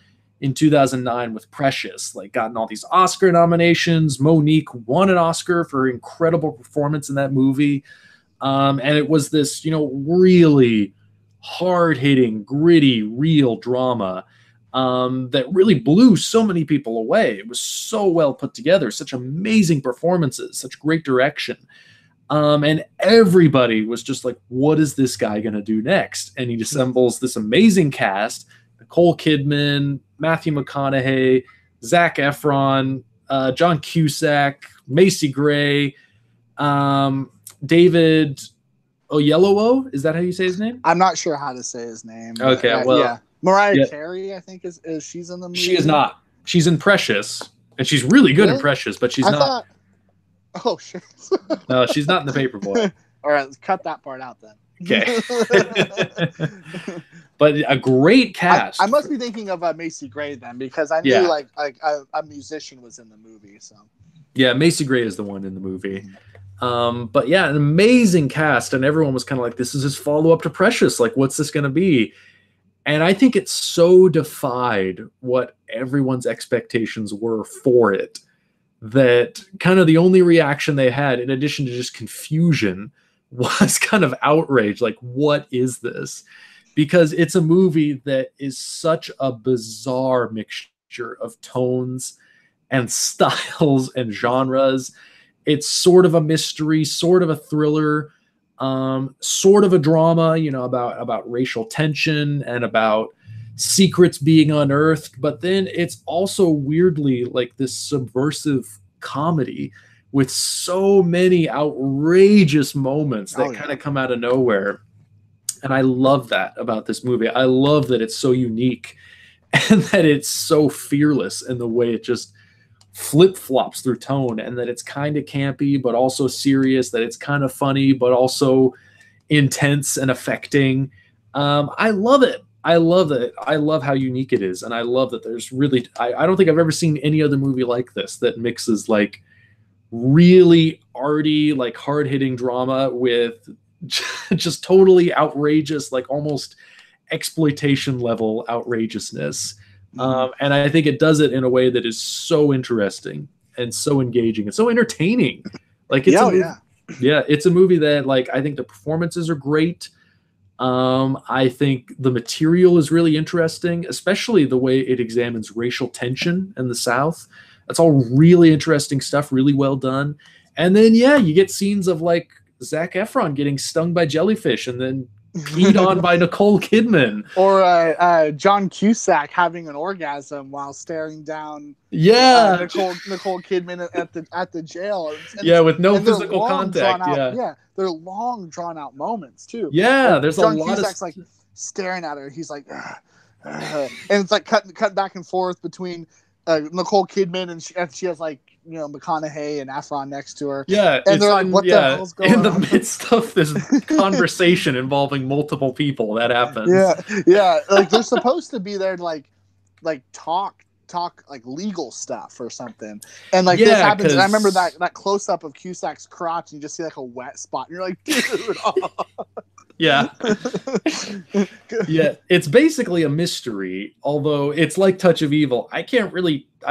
in 2009 with Precious, like gotten all these Oscar nominations. Monique won an Oscar for her incredible performance in that movie. And it was this, really hard-hitting, gritty, real drama that really blew so many people away. It was so well put together, such amazing performances, such great direction. And everybody was just like, what is this guy going to do next? And he assembles this amazing cast, a Nicole Kidman, Matthew McConaughey, Zac Efron, John Cusack, Macy Gray, David Oyelowo. Is that how you say his name? I'm not sure how to say his name. Okay, well, yeah. Mariah Carey, I think is she's in the movie. She is not. She's in Precious, and she's really good in Precious, but she's not. Oh shit! No, she's not in The Paperboy. All right, let's cut that part out then. Okay. But a great cast. I must be thinking of Macy Gray then, because I knew like a musician was in the movie. So yeah, Macy Gray is the one in the movie. But yeah, an amazing cast, and everyone was kind of like, this is his follow-up to Precious. Like, what's this going to be? And I think it so defied what everyone's expectations were for it, that kind of the only reaction they had, in addition to just confusion, was kind of outrage. Like, what is this? Because it's a movie that is such a bizarre mixture of tones and styles and genres. It's sort of a mystery, sort of a thriller, sort of a drama, you know, about racial tension and about secrets being unearthed. But then it's also weirdly like this subversive comedy with so many outrageous moments that kind of come out of nowhere. And I love that about this movie. I love that it's so unique and that it's so fearless in the way it just flip-flops through tone, and that it's kind of campy but also serious, that it's kind of funny but also intense and affecting. I love it. I love it. I love how unique it is, and I love that there's really I don't think I've ever seen any other movie like this that mixes like really arty, like hard-hitting drama with just totally outrageous, like almost exploitation level outrageousness. And I think it does it in a way that is so interesting and so engaging and so entertaining. Like, it's it's a movie that, like, I think the performances are great. I think the material is really interesting, especially the way it examines racial tension in the South. That's all really interesting stuff, really well done. And then, you get scenes of like Zac Efron getting stung by jellyfish and then peed on by Nicole Kidman, or John Cusack having an orgasm while staring down Nicole Kidman at the jail. With no physical contact. They're long drawn out moments too. There's John a lot Cusack's like staring at her. He's like, and it's like cut back and forth between Nicole Kidman and she has like, you know, McConaughey and Efron next to her. And they're like, what the hell's going on? In the midst of this conversation involving multiple people, that happens. Like, they're supposed to be there to like talk like legal stuff or something. And like this happens. And I remember that close up of Cusack's crotch, and you just see like a wet spot, and you're like, dude. It's basically a mystery, although it's like Touch of Evil. I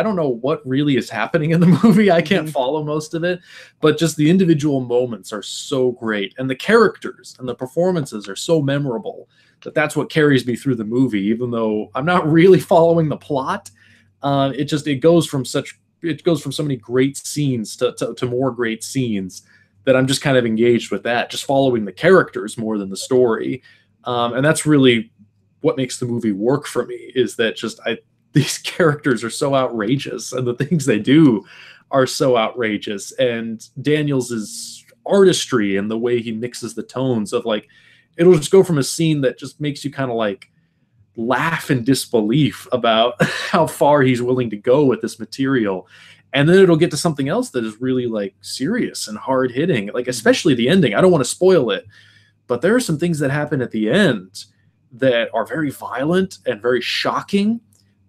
don't know what really is happening in the movie. I can't follow most of it, but just the individual moments are so great, and the characters and the performances are so memorable that's what carries me through the movie, even though I'm not really following the plot. It goes from so many great scenes to more great scenes that I'm just kind of engaged with that, just following the characters more than the story. And that's really what makes the movie work for me, is that these characters are so outrageous, and the things they do are so outrageous. And Daniels' artistry and the way he mixes the tones of, like, it'll just go from a scene that just makes you kind of like laugh in disbelief about how far he's willing to go with this material. And then it'll get to something else that is really like serious and hard hitting, like especially the ending. I don't want to spoil it, but there are some things that happen at the end that are very violent and very shocking,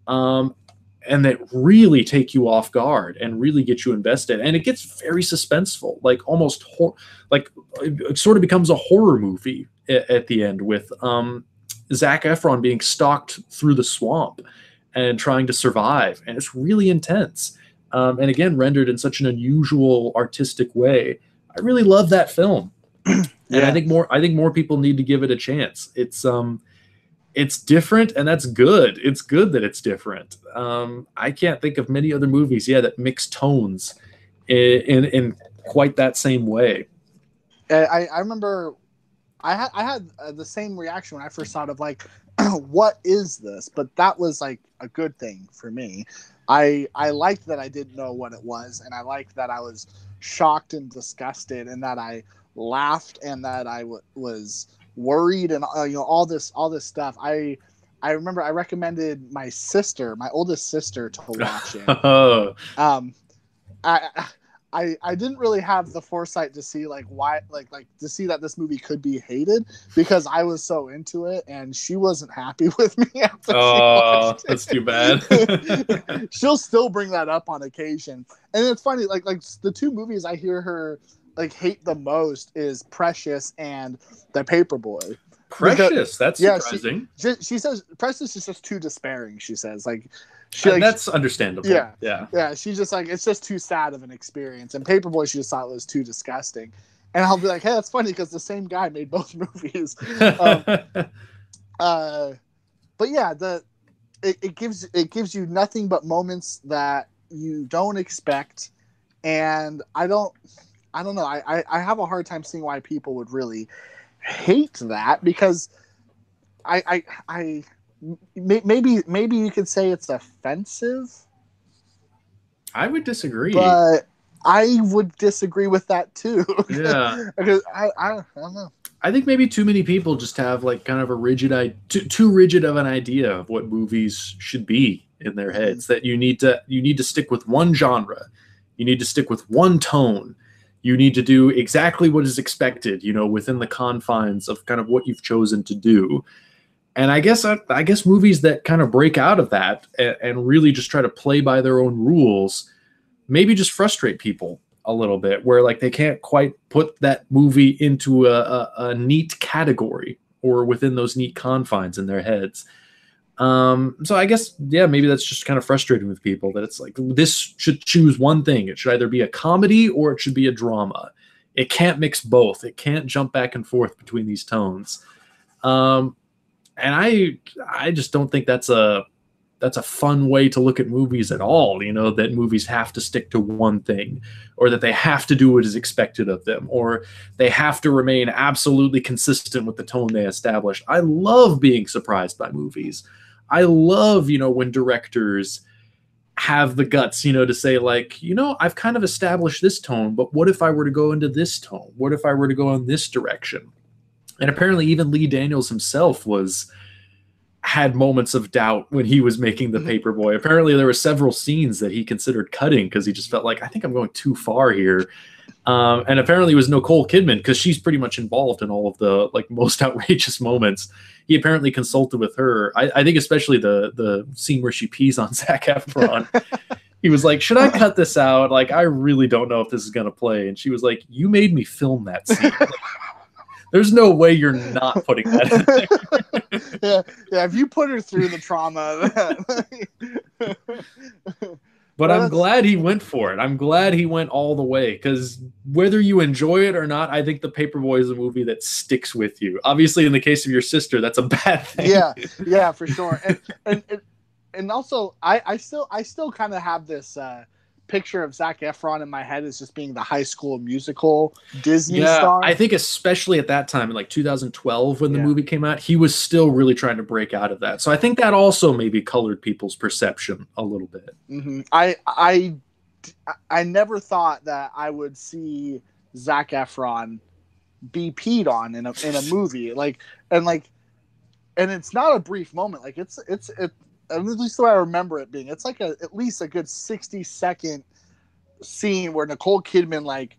and that really take you off guard and really get you invested. And it gets very suspenseful, like almost like it sort of becomes a horror movie at the end, with Zac Efron being stalked through the swamp and trying to survive. And it's really intense. And again, rendered in such an unusual artistic way. I really love that film. And I think more people need to give it a chance. It's different, and that's good. It's good that it's different. I can't think of many other movies, that mix tones in quite that same way. I remember I had the same reaction when I first saw it, of like what is this? But that was like a good thing for me. I liked that I didn't know what it was, and I liked that I was shocked and disgusted, and that I laughed, and that I was worried, and all this stuff. I remember I recommended my oldest sister, to watch it. I didn't really have the foresight to see why to see that this movie could be hated, because I was so into it, and she wasn't happy with me after she watched it. That's too bad. She'll still bring that up on occasion, and it's funny. Like the two movies I hear her hate the most is Precious and The Paperboy. Precious, that's surprising. She says Precious is just too despairing. She says that's understandable. Yeah. She's just it's just too sad of an experience. And Paperboy, she just thought it was too disgusting. And I'll be like, hey, that's funny because the same guy made both movies. But yeah, it gives you nothing but moments that you don't expect, and I don't know. I have a hard time seeing why people would really hate that, because maybe you could say it's offensive. I would disagree, but I would disagree with that too. Yeah, because I don't know. I think maybe too many people just have kind of a too rigid of an idea of what movies should be in their heads. That you need to stick with one genre, you need to stick with one tone, you need to do exactly what is expected, within the confines of kind of what you've chosen to do. And I guess movies that kind of break out of that and really just try to play by their own rules maybe just frustrate people a little bit, where they can't quite put that movie into a neat category or within those neat confines in their heads. So I guess, maybe that's just kind of frustrating with people, that it's this should choose one thing. It should either be a comedy or it should be a drama. It can't mix both. It can't jump back and forth between these tones. And I just don't think that's a fun way to look at movies at all. That movies have to stick to one thing, or that they have to do what is expected of them, or they have to remain absolutely consistent with the tone they establish. I love being surprised by movies. I love, when directors have the guts, to say I've kind of established this tone, but what if I were to go into this tone? What if I were to go in this direction? And apparently even Lee Daniels himself had moments of doubt when he was making The Paperboy. Apparently there were several scenes that he considered cutting because he just felt I think I'm going too far here. And apparently it was Nicole Kidman, because she's pretty much involved in all of the most outrageous moments. He apparently consulted with her. I think especially the scene where she pees on Zac Efron. He was like, should I cut this out? I really don't know if this is going to play. And she was like, you made me film that scene. There's no way you're not putting that in there. Yeah. If you put her through the trauma. But I'm glad he went for it. I'm glad he went all the way, because whether you enjoy it or not, I think The Paperboy is a movie that sticks with you. Obviously, in the case of your sister, that's a bad thing. Yeah, for sure. And also, I still kind of have this picture of Zac Efron in my head as just being the High School Musical Disney star. I think especially at that time in 2012 when the movie came out, he was still really trying to break out of that. So I think that also maybe colored people's perception a little bit. Mm-hmm. I never thought that I would see Zac Efron be peed on in a movie, and it's not a brief moment. It's at least the way I remember it being, it's at least a good 60-second scene where Nicole Kidman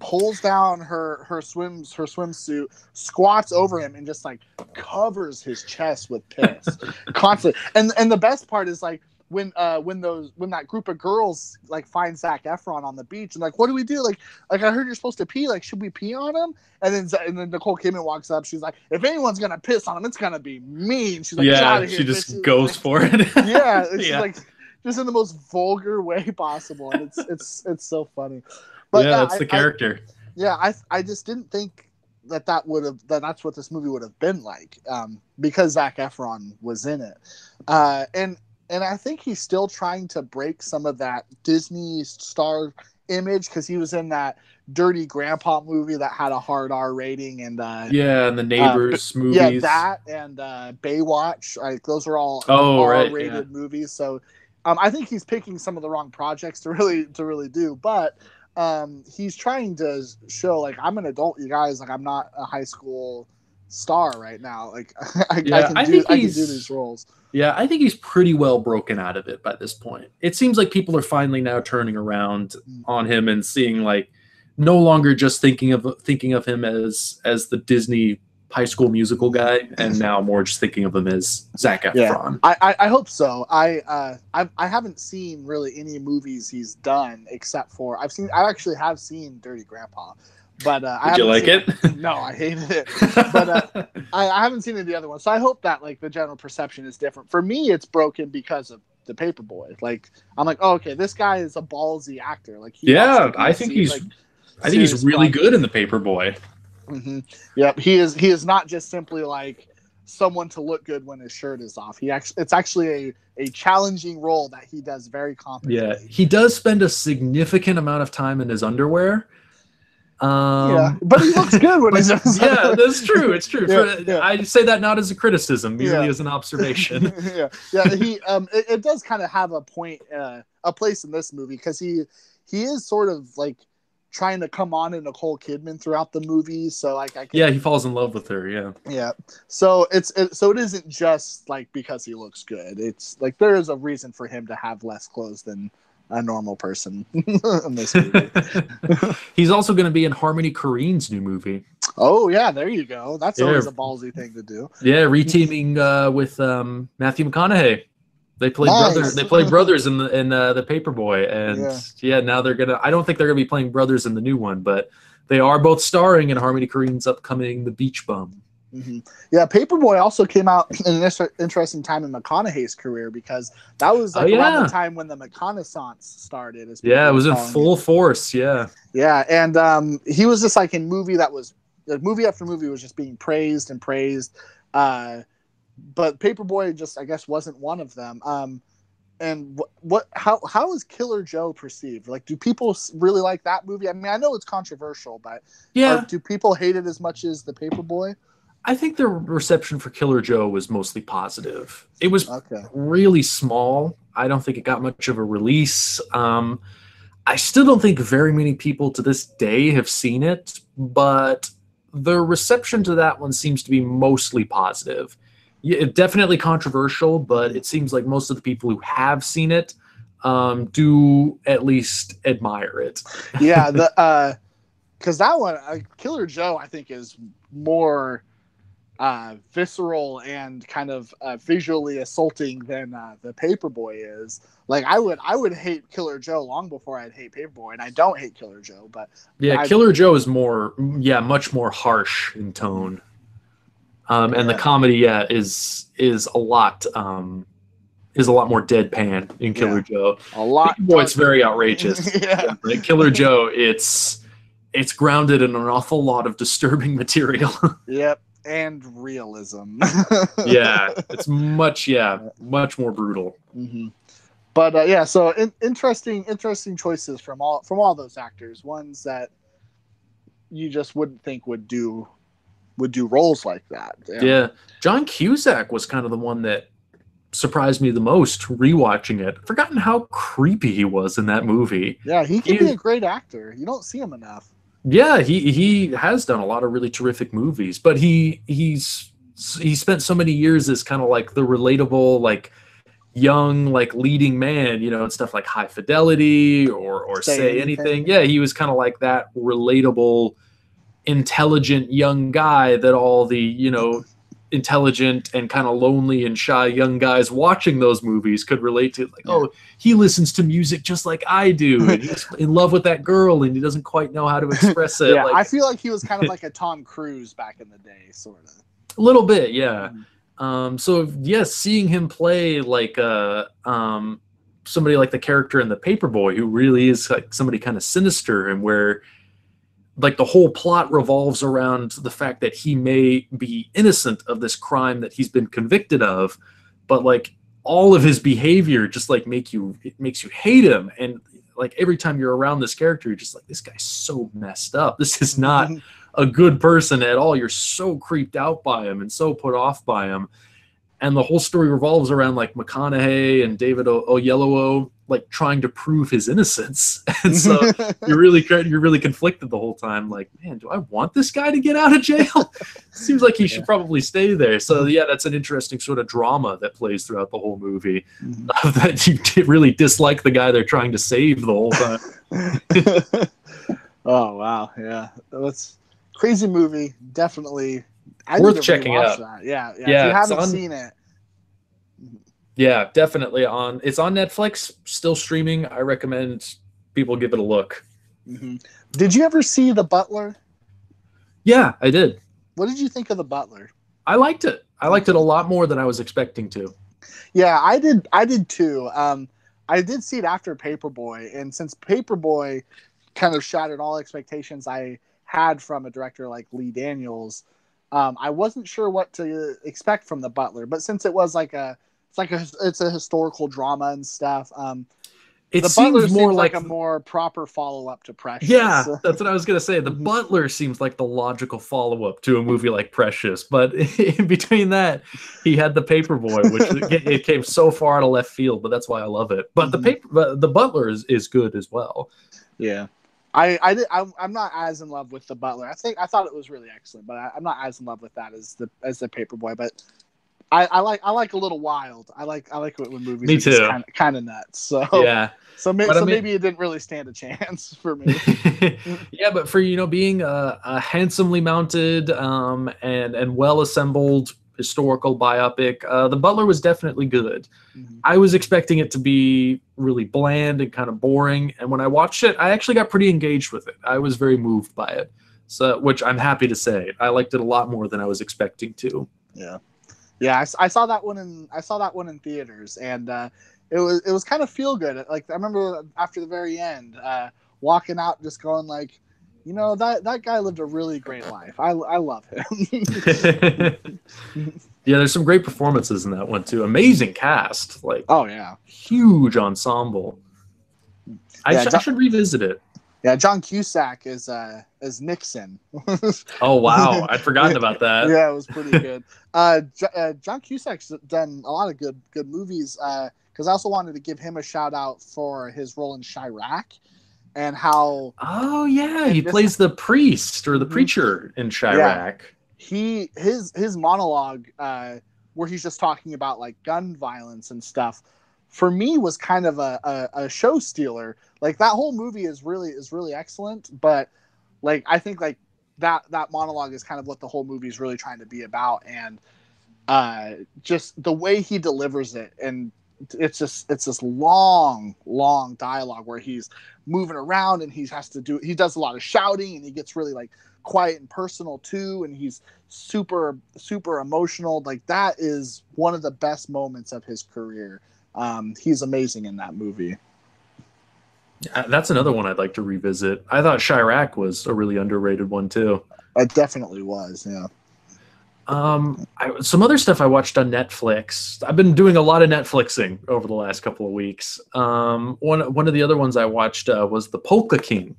pulls down her swimsuit, squats over him, and just covers his chest with piss constantly. And the best part is when that group of girls find Zac Efron on the beach and what do we do? I heard you're supposed to pee. Should we pee on him? And then Nicole Kidman walks up. She's like, if anyone's gonna piss on him, it's gonna be me. And she's like, get out of here, she just goes for it. Yeah, it's just in the most vulgar way possible, and it's so funny. But that's the character. I just didn't think that's what this movie would have been like, because Zac Efron was in it, and I think he's still trying to break some of that Disney star image because he was in that Dirty Grandpa movie that had a hard R rating, and yeah, and the Neighbors movies. Yeah, that and Baywatch. Like those are all R-rated movies. So I think he's picking some of the wrong projects to really do, but he's trying to show like, I'm an adult, you guys. Like, I'm not a high school star right now. Like I can do these roles. Yeah, I think he's pretty well broken out of it by this point. It seems like people are finally now turning around on him and seeing like no longer just thinking of him as the Disney High School Musical guy, and now more just thinking of him as Zac Efron. Yeah, I hope so. I haven't seen really any movies he's done except for I actually have seen Dirty Grandpa. But did you like it? No, I hated it. But I haven't seen any of the other ones, so I hope that like the general perception is different. For me, it's broken because of the Paperboy. Like, I'm like, oh, okay, this guy is a ballsy actor. Like, I think he's really good in the Paperboy. Mm-hmm. Yep, he is not just simply like someone to look good when his shirt is off. It's actually a challenging role that he does very competently. Yeah, he does spend a significant amount of time in his underwear. Yeah, but he looks good when he's yeah, that's true. It's true. Yeah. I say that not as a criticism, merely as an observation. Yeah. He it does kind of have a place in this movie because he is sort of like trying to come on to Nicole Kidman throughout the movie. So like, he falls in love with her. Yeah. So it isn't just like because he looks good. It's like there is a reason for him to have less clothes than a normal person in this movie. He's also going to be in Harmony Korine's new movie. Oh yeah, there you go. That's always a ballsy thing to do. Yeah, reteaming with Matthew McConaughey. They played brothers in the Paperboy, and now they're gonna. I don't think they're gonna be playing brothers in the new one, but they are both starring in Harmony Korine's upcoming The Beach Bum. Mm-hmm. Yeah, Paperboy also came out in an interesting time in McConaughey's career because that was around the time when the McConaissance started. It was in full force. Yeah, and he was just like in movie after movie was just being praised and praised. But Paperboy just, I guess, wasn't one of them. And how is Killer Joe perceived? Like, do people really like that movie? I mean, I know it's controversial, but do people hate it as much as the Paperboy? I think the reception for Killer Joe was mostly positive. It was really small. I don't think it got much of a release. I still don't think very many people to this day have seen it, but the reception to that one seems to be mostly positive. Yeah, definitely controversial, but it seems like most of the people who have seen it do at least admire it. Yeah, because that one, Killer Joe, I think is more visceral and kind of visually assaulting than the Paperboy is. Like, I would hate Killer Joe long before I'd hate Paperboy, and I don't hate Killer Joe, but Killer Joe is much more harsh in tone. And the comedy, is a lot more deadpan in Killer Joe. A lot. It's very outrageous. Like Killer Joe, it's grounded in an awful lot of disturbing material. Yep, and realism. It's much more brutal. Mm-hmm. But so interesting choices from all those actors. Ones that you just wouldn't think would do roles like that. Yeah. John Cusack was kind of the one that surprised me the most rewatching it. I've forgotten how creepy he was in that movie. Yeah, he can be a great actor. You don't see him enough. Yeah, he has done a lot of really terrific movies, but he spent so many years as kind of like the relatable, like young, like leading man, and stuff like High Fidelity or Say Anything. Yeah, he was kind of like that relatable, intelligent young guy that all the intelligent and kind of lonely and shy young guys watching those movies could relate to. Like, oh, he listens to music just like I do, and he's in love with that girl, and he doesn't quite know how to express it. Yeah, I feel like he was kind of like a Tom Cruise back in the day, sort of. A little bit, yeah. So yes, seeing him play like somebody like the character in The Paperboy, who really is like somebody kind of sinister, and where like the whole plot revolves around the fact that he may be innocent of this crime that he's been convicted of, but like all of his behavior just like makes you hate him. And like every time you're around this character, you're just like, this guy's so messed up. This is not a good person at all. You're so creeped out by him and so put off by him. And the whole story revolves around like McConaughey and David Oyelowo like trying to prove his innocence. And so you're really conflicted the whole time. Like, man, do I want this guy to get out of jail? Seems like he should probably stay there. So yeah, that's an interesting sort of drama that plays throughout the whole movie. That you really dislike the guy they're trying to save the whole time. Oh wow, yeah, that's crazy movie. Definitely. Worth checking out. That. Yeah. If you haven't seen it. Yeah, definitely on. It's on Netflix, still streaming. I recommend people give it a look. Did you ever see The Butler? Yeah, I did. What did you think of The Butler? I liked it. I liked it a lot more than I was expecting to. Yeah, I did too. I did see it after Paperboy, and since Paperboy kind of shattered all expectations I had from a director like Lee Daniels, I wasn't sure what to expect from The Butler, but since it was it's a historical drama and stuff. It The Butler seems more seems like a more proper follow-up to Precious. Yeah, that's what I was going to say. The Butler seems like the logical follow-up to a movie like Precious, but in between that, he had The Paperboy, which it came so far out of left field, but that's why I love it. But the Butler is good as well. Yeah. I'm not as in love with The Butler. I thought it was really excellent, but I'm not as in love with that as the Paperboy. But I like a little wild. I like it when movies Me are too. just kind of nuts. So yeah. So maybe it didn't really stand a chance for me. Yeah, but for being a handsomely mounted and well assembled historical biopic, The Butler was definitely good. I was expecting it to be really bland and kind of boring, and when I watched it, I actually got pretty engaged with it. I was very moved by it, so which I'm happy to say. I liked it a lot more than I was expecting to. Yeah. I saw that one in theaters, and it was kind of feel good. Like I remember after the very end, walking out just going like, that guy lived a really great life. I love him. Yeah, there's some great performances in that one too. Amazing cast. Like, oh yeah, huge ensemble. I should revisit it. Yeah, John Cusack is Nixon. Oh wow, I'd forgotten about that. Yeah, it was pretty good. John Cusack's done a lot of good movies. Because I also wanted to give him a shout out for his role in Chirac. And how? Oh yeah, he plays the priest or the preacher in Chirac. Yeah. His monologue, where he's just talking about like gun violence and stuff, for me was kind of a show stealer. Like that whole movie is really excellent, but like I think like that monologue is kind of what the whole movie is really trying to be about, and just the way he delivers it, and it's this long dialogue where he's moving around and he does a lot of shouting, and he gets really like quiet and personal too, and he's super emotional. Like that is one of the best moments of his career. He's amazing in that movie. That's another one I'd like to revisit. I thought Chirac was a really underrated one too. It definitely was, yeah. Some other stuff I watched on Netflix. I've been doing a lot of Netflixing over the last couple of weeks. One of the other ones I watched was The Polka King.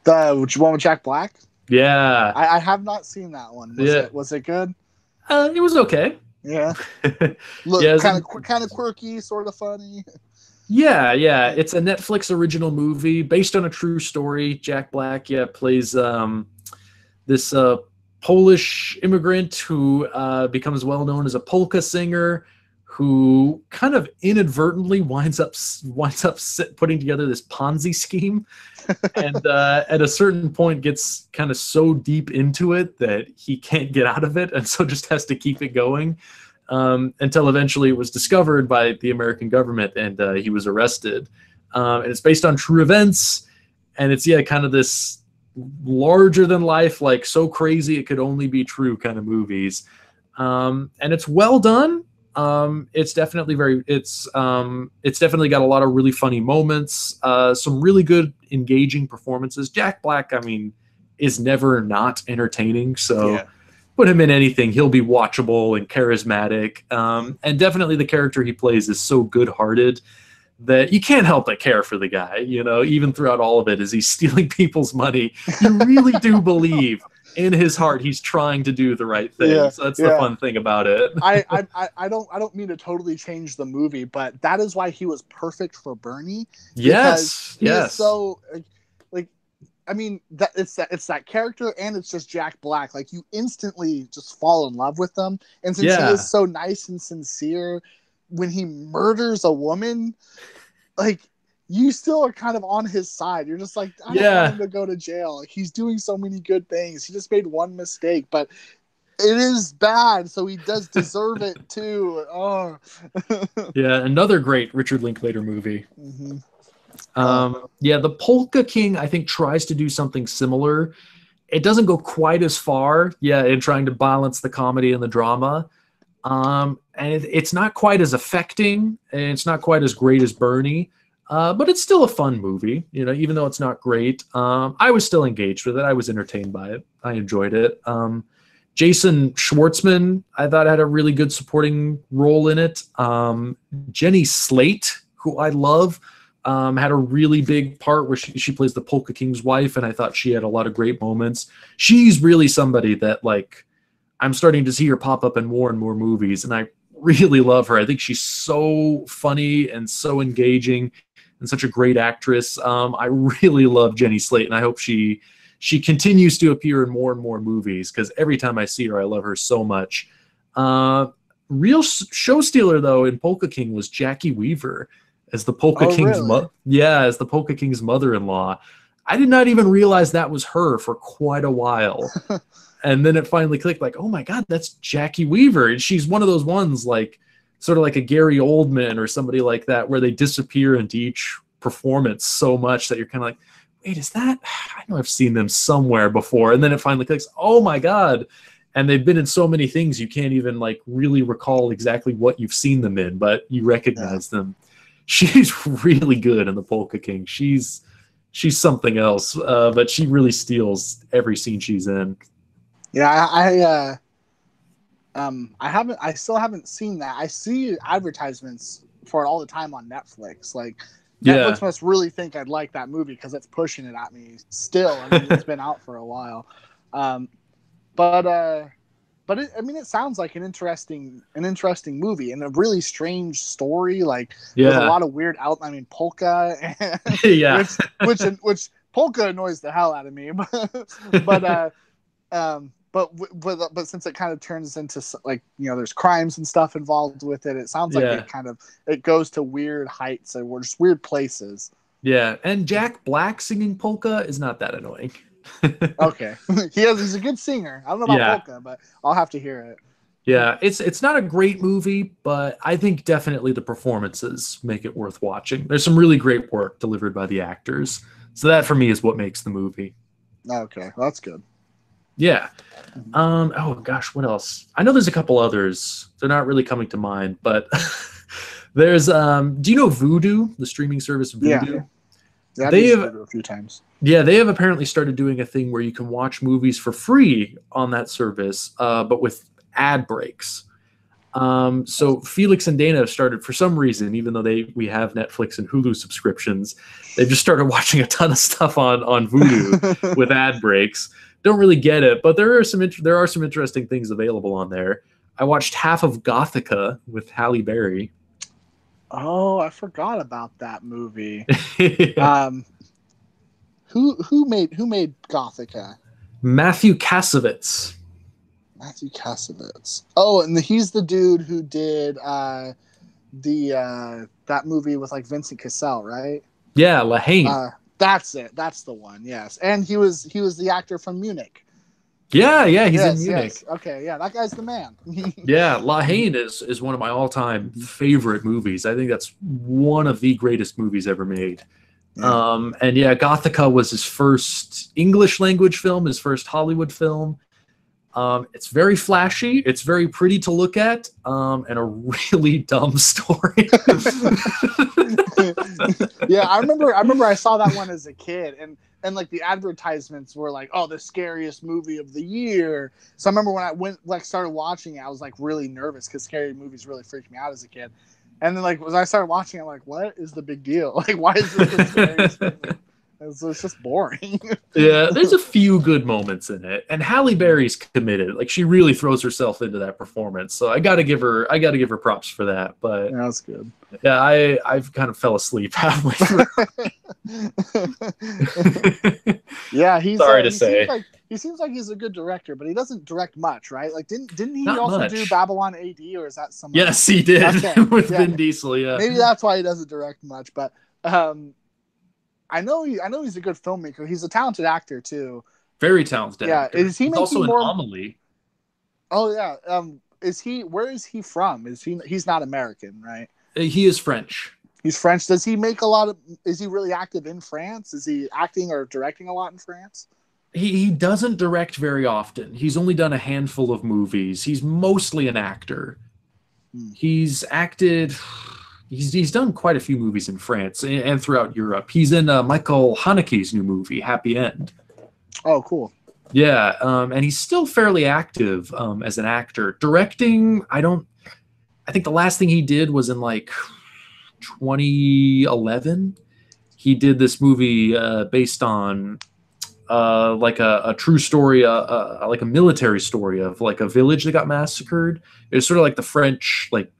The one with Jack Black? Yeah. I have not seen that one. Was it good? It was okay. Yeah. Look, kind of quirky, sort of funny. Yeah. It's a Netflix original movie based on a true story. Jack Black, plays this Polish immigrant who becomes well known as a polka singer, who kind of inadvertently winds up putting together this Ponzi scheme, and at a certain point gets kind of so deep into it that he can't get out of it, and so just has to keep it going until eventually it was discovered by the American government, and he was arrested. And it's based on true events, and it's kind of this larger than life, like so crazy it could only be true kind of movies, and it's well done. It's definitely definitely got a lot of really funny moments, some really good engaging performances. Jack Black, I mean, is never not entertaining, so put him in anything, he'll be watchable and charismatic, and definitely the character he plays is so good-hearted that you can't help but care for the guy, you know, even throughout all of it, as he's stealing people's money. You really do believe in his heart he's trying to do the right thing. Yeah, So that's the fun thing about it. I don't mean to totally change the movie, but that is why he was perfect for Bernie. Yes, he is so like, I mean, that it's that character, and it's just Jack Black. Like, you instantly just fall in love with them, and since he is so nice and sincere, when he murders a woman, like, you still are kind of on his side. You're just like, I don't want him to go to jail. Like, he's doing so many good things. He just made one mistake, but it is bad, so he does deserve it too. Oh, yeah, another great Richard Linklater movie. Mm-hmm. Yeah, the Polka King, I think, tries to do something similar. It doesn't go quite as far, in trying to balance the comedy and the drama. And it's not quite as affecting, and it's not quite as great as Bernie. But it's still a fun movie, you know, even though it's not great. I was still engaged with it. I was entertained by it. I enjoyed it. Jason Schwartzman, I thought, had a really good supporting role in it. Jenny Slate, who I love, had a really big part where she plays the Polka King's wife, and I thought she had a lot of great moments. She's really somebody that, like, I'm starting to see her pop up in more and more movies, and I really love her. I think she's so funny and so engaging and such a great actress. I really love Jenny Slate, and I hope she continues to appear in more and more movies, because every time I see her, I love her so much. Real show stealer, though, in Polka King was Jackie Weaver as the Polka King's as the Polka King's mother-in-law. I did not even realize that was her for quite a while. And then it finally clicked, like, oh my God, that's Jackie Weaver. And she's one of those ones, like, sort of like a Gary Oldman or somebody like that, where they disappear into each performance so much that you're kind of like, wait, is that? I know I've seen them somewhere before. And then it finally clicks, oh my God. And they've been in so many things you can't even, like, really recall exactly what you've seen them in, but you recognize them. She's really good in the Polka King. She's something else, but she really steals every scene she's in. Yeah, I still haven't seen that. I see advertisements for it all the time on Netflix. Like, Netflix must really think I'd like that movie because it's pushing it at me still. I mean, it's been out for a while. But it sounds like an interesting movie and a really strange story. Like, there's a lot of weird polka, and, which polka annoys the hell out of me. But since it kind of turns into, like, you know, there's crimes and stuff involved with it, it sounds like it goes to weird heights and just weird places. Yeah, and Jack Black singing polka is not that annoying. Okay, he's a good singer. I don't know about polka, but I'll have to hear it. Yeah, it's not a great movie, but I think definitely the performances make it worth watching. There's some really great work delivered by the actors, so that for me is what makes the movie. Okay, well, that's good. Yeah. Oh gosh, what else? I know there's a couple others. They're not really coming to mind, but there's do you know Vudu, the streaming service Vudu? Yeah, I've used Vudu a few times. Yeah, they have apparently started doing a thing where you can watch movies for free on that service, but with ad breaks. So Felix and Dana have started, for some reason, even though we have Netflix and Hulu subscriptions, they've just started watching a ton of stuff on Vudu with ad breaks. Don't really get it, but there are some interesting things available on there. I watched half of Gothica with Halle Berry. Oh, I forgot about that movie. Who made Gothica? Matthew Kassovitz. Oh, and he's the dude who did that movie with, like, Vincent Cassel, right? Yeah, La Haine. That's it. That's the one. Yes, and he was the actor from Munich. Yeah, he's in Munich. Yes. Okay, yeah, that guy's the man. Yeah, La Haine is one of my all-time favorite movies. I think that's one of the greatest movies ever made. Yeah. And Gothica was his first English language film, his first Hollywood film. It's very flashy. It's very pretty to look at, and a really dumb story. Yeah, I remember I saw that one as a kid, and like the advertisements were like, oh, the scariest movie of the year. So I remember when I started watching it, I was like really nervous because scary movies really freaked me out as a kid. And then like when I started watching, I'm like, what is the big deal? Like, why is this a serious movie? It's just boring. Yeah, there's a few good moments in it, and Halle Berry's committed. Like she really throws herself into that performance. So I gotta give her props for that. But Yeah, that's good. Yeah, I've kind of fell asleep halfway through. Yeah, he's sorry to say. He seems like he's a good director, but he doesn't direct much, right? Like didn't he Not also much. do Babylon AD, or is that someone? Yes, he did. Okay. With Vin Diesel. Yeah, maybe that's why he doesn't direct much. But I know he's a good filmmaker. He's a talented actor too. Very talented. Yeah, actor. is he He's making also more? an Amelie. Oh yeah. Where is he from? He's not American, right? He is French. He's French. Does he make a lot of? Is he really active in France? Is he acting or directing a lot in France? He doesn't direct very often. He's only done a handful of movies. He's mostly an actor. He's acted. He's done quite a few movies in France and throughout Europe. He's in Michael Haneke's new movie, Happy End. Oh, cool. Yeah, and he's still fairly active as an actor. Directing, I think the last thing he did was in like 2011. He did this movie based on like a true story, like a military story of like a village that got massacred. It was sort of like the French like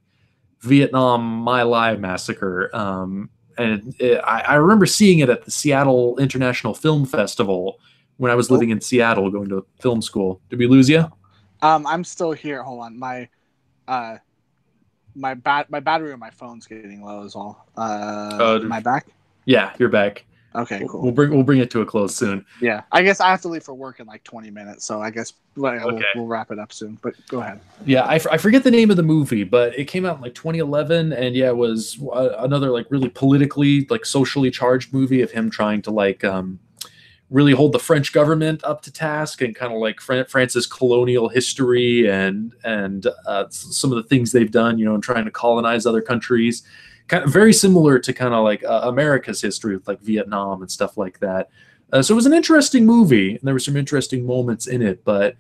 Vietnam My Lai massacre. And I remember seeing it at the Seattle International Film Festival when I was living in Seattle, going to film school. Did we lose you? I'm still here. Hold on. My battery on my phone's getting low as well. Am I back? Yeah, you're back. Okay, cool. We'll bring it to a close soon. Yeah, I guess I have to leave for work in like 20 minutes, so I guess we'll wrap it up soon. But go ahead. Yeah, I forget the name of the movie, but it came out in like 2011, and yeah, it was another like really politically, like socially charged movie of him trying to like really hold the French government up to task and kind of like France's colonial history and some of the things they've done, and trying to colonize other countries. Kind of very similar to kind of like America's history with like Vietnam and stuff like that. So it was an interesting movie, and there were some interesting moments in it, but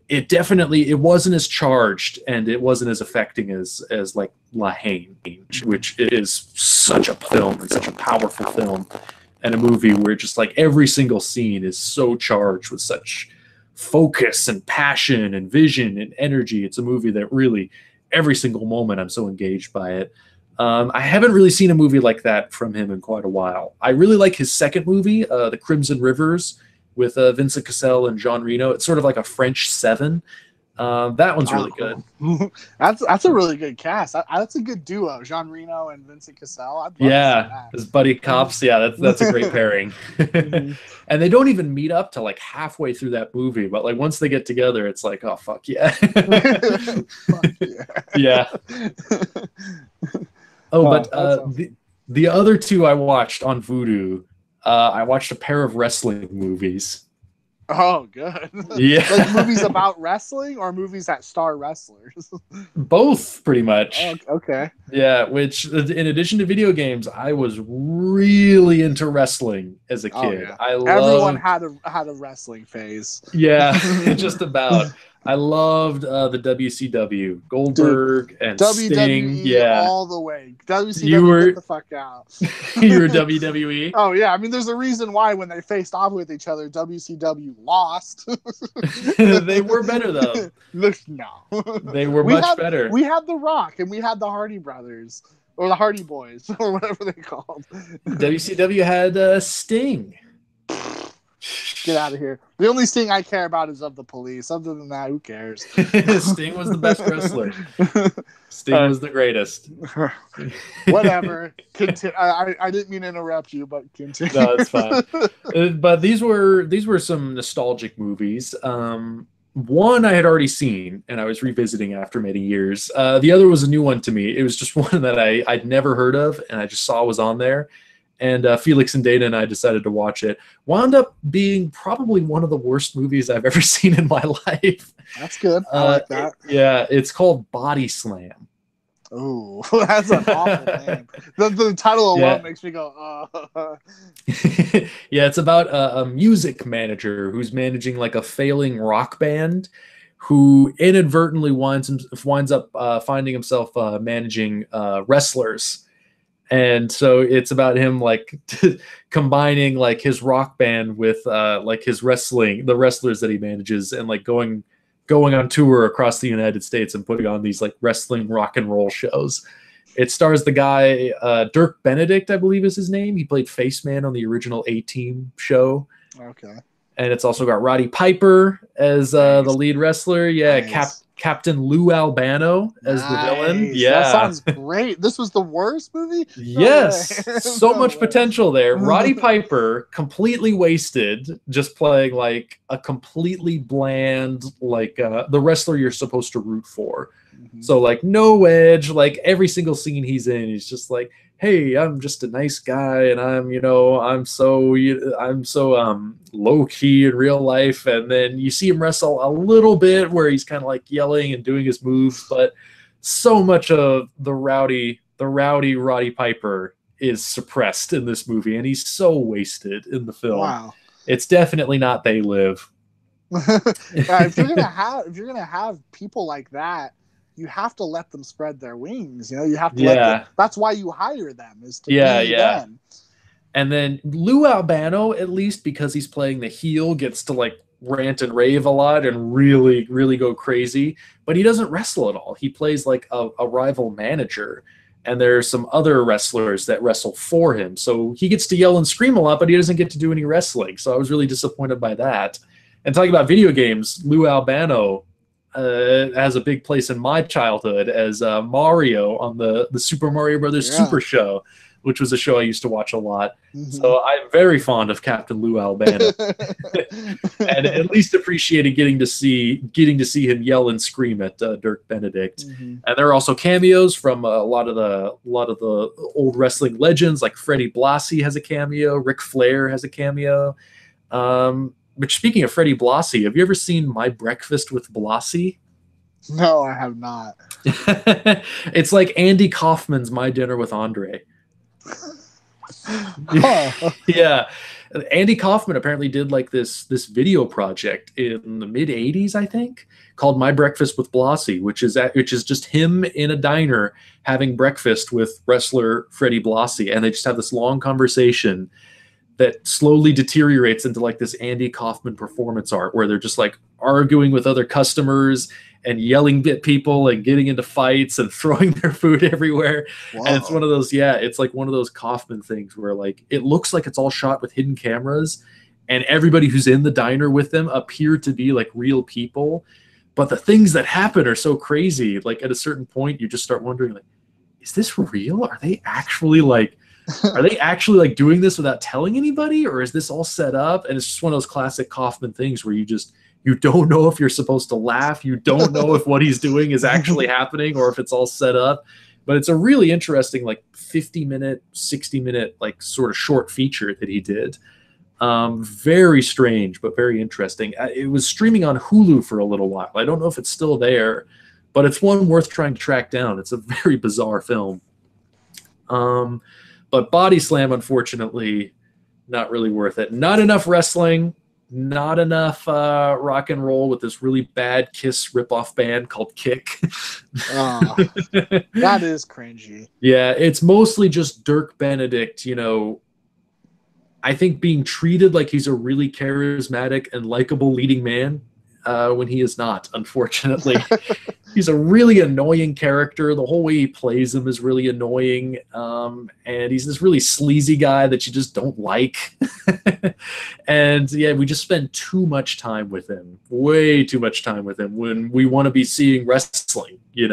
it wasn't as charged and it wasn't as affecting as like La Haine, which is such a film and such a powerful film and a movie where just like every single scene is so charged with such focus and passion and vision and energy. It's a movie that really every single moment I'm so engaged by it. I haven't really seen a movie like that from him in quite a while. I really like his second movie, The Crimson Rivers, with Vincent Cassel and Jean Reno. It's sort of like a French Seven. That one's really good. That's a really good cast. That's a good duo, Jean Reno and Vincent Cassel. His buddy cops. Yeah, that's a great pairing. And they don't even meet up till like halfway through that movie, but like once they get together, it's like, oh fuck yeah. Fuck yeah. Oh, but the other two I watched on Vudu, I watched a pair of wrestling movies. Oh, good. Yeah. Like movies about wrestling or movies that star wrestlers? Both, pretty much. Oh, okay. Yeah, which in addition to video games, I was really into wrestling as a kid. Oh, yeah. Everyone had a wrestling phase. Yeah, just about. I loved the WCW, Goldberg and WWE Sting. Yeah, all the way. WCW, get the fuck out. You were WWE. Oh yeah, I mean, there's a reason why when they faced off with each other, WCW lost. They were better though. No, they were much better. We had The Rock and we had the Hardy Brothers or the Hardy Boys or whatever they called. WCW had Sting. Get out of here. The only Sting I care about is Of the Police. Other than that, who cares? Sting was the best wrestler. Sting was the greatest. Whatever. I didn't mean to interrupt you, but continue. No, it's fine. But these were some nostalgic movies. One I had already seen, and I was revisiting after many years. The other was a new one to me. It was just one that I'd never heard of, and I just saw was on there. And Felix and Dana and I decided to watch it. Wound up being probably one of the worst movies I've ever seen in my life. That's good. I like that. It's called Body Slam. Oh, that's an awful name. The title alone makes me go, Yeah, it's about a music manager who's managing like a failing rock band who inadvertently winds up finding himself managing wrestlers. And so it's about him like combining like his rock band with like his wrestling, the wrestlers that he manages, and like going on tour across the United States and putting on these like wrestling rock and roll shows. It stars the guy Dirk Benedict, I believe is his name. He played Faceman on the original A-Team show. Okay. And it's also got Roddy Piper as the lead wrestler. Yeah, Nice. Captain Lou Albano as the villain. Yeah, that sounds great. This was the worst movie? Yes, so much potential there. Roddy Piper, completely wasted, just playing like a completely bland, like the wrestler you're supposed to root for. So like no edge, like every single scene he's in, he's just like, hey, I'm just a nice guy, and I'm so low key in real life. And then you see him wrestle a little bit where he's kind of like yelling and doing his moves, but so much of the rowdy Roddy Piper is suppressed in this movie, and he's so wasted in the film. Wow. It's definitely not They Live. If you're gonna have people like that, you have to let them spread their wings. You know, you have to let them, that's why you hire them, is to be them. And then Lou Albano, at least because he's playing the heel, gets to like rant and rave a lot and really, really go crazy. But he doesn't wrestle at all. He plays like a rival manager. And there's some other wrestlers that wrestle for him. So he gets to yell and scream a lot, but he doesn't get to do any wrestling. So I was really disappointed by that. And talking about video games, Lou Albano has a big place in my childhood as Mario on the Super Mario Brothers Super Show, which was a show I used to watch a lot. So I'm very fond of Captain Lou Albano, and at least appreciated getting to see him yell and scream at Dirk Benedict. And there are also cameos from a lot of the old wrestling legends, like Freddie Blassie has a cameo, Ric Flair has a cameo. But speaking of Freddie Blassie, have you ever seen My Breakfast with Blassie? No, I have not. It's like Andy Kaufman's My Dinner with Andre. Yeah. Andy Kaufman apparently did like this video project in the mid 80s, I think, called My Breakfast with Blassie, which is just him in a diner having breakfast with wrestler Freddie Blassie, and they just have this long conversation that slowly deteriorates into like this Andy Kaufman performance art where they're just like arguing with other customers and yelling at people and getting into fights and throwing their food everywhere. Whoa. And it's one of those, it's like one of those Kaufman things where like it looks like it's all shot with hidden cameras and everybody who's in the diner with them appear to be like real people. But the things that happen are so crazy. Like at a certain point, you just start wondering, like, is this real? Are they actually like doing this without telling anybody, or is this all set up? And it's just one of those classic Kaufman things where you don't know if you're supposed to laugh. You don't know if what he's doing is actually happening or if it's all set up. But it's a really interesting, like 50-minute, 60-minute, like sort of short feature that he did. Very strange, but very interesting. It was streaming on Hulu for a little while. I don't know if it's still there, but it's one worth trying to track down. It's a very bizarre film. But Body Slam, unfortunately, not really worth it. Not enough wrestling, not enough rock and roll with this really bad Kiss ripoff band called Kick. That is cringy. Yeah, it's mostly just Dirk Benedict, I think being treated like he's a really charismatic and likable leading man when he is not, unfortunately. He's a really annoying character. The whole way he plays him is really annoying. And he's this really sleazy guy that you just don't like. And yeah, we just spend too much time with him, way too much time with him when we want to be seeing wrestling, and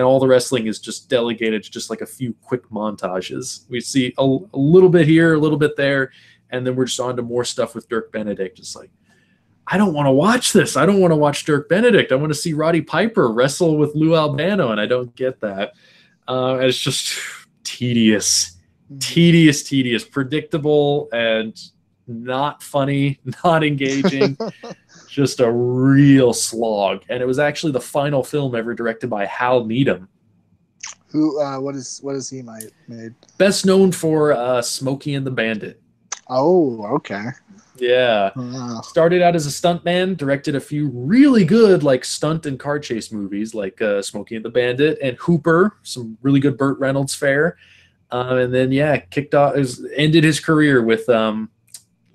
all the wrestling is just delegated to just like a few quick montages. We see a little bit here, a little bit there, and then we're just on to more stuff with Dirk Benedict. Just like, I don't want to watch this. I don't want to watch Dirk Benedict. I want to see Roddy Piper wrestle with Lou Albano, and I don't get that. And it's just tedious, predictable, and not funny, not engaging. Just a real slog. And it was actually the final film ever directed by Hal Needham. Who? What is he made? Best known for Smokey and the Bandit. Oh, okay. Yeah. Wow. Started out as a stuntman, directed a few really good like stunt and car chase movies like Smokey and the Bandit and Hooper, some really good Burt Reynolds fare. And then, yeah, ended his career with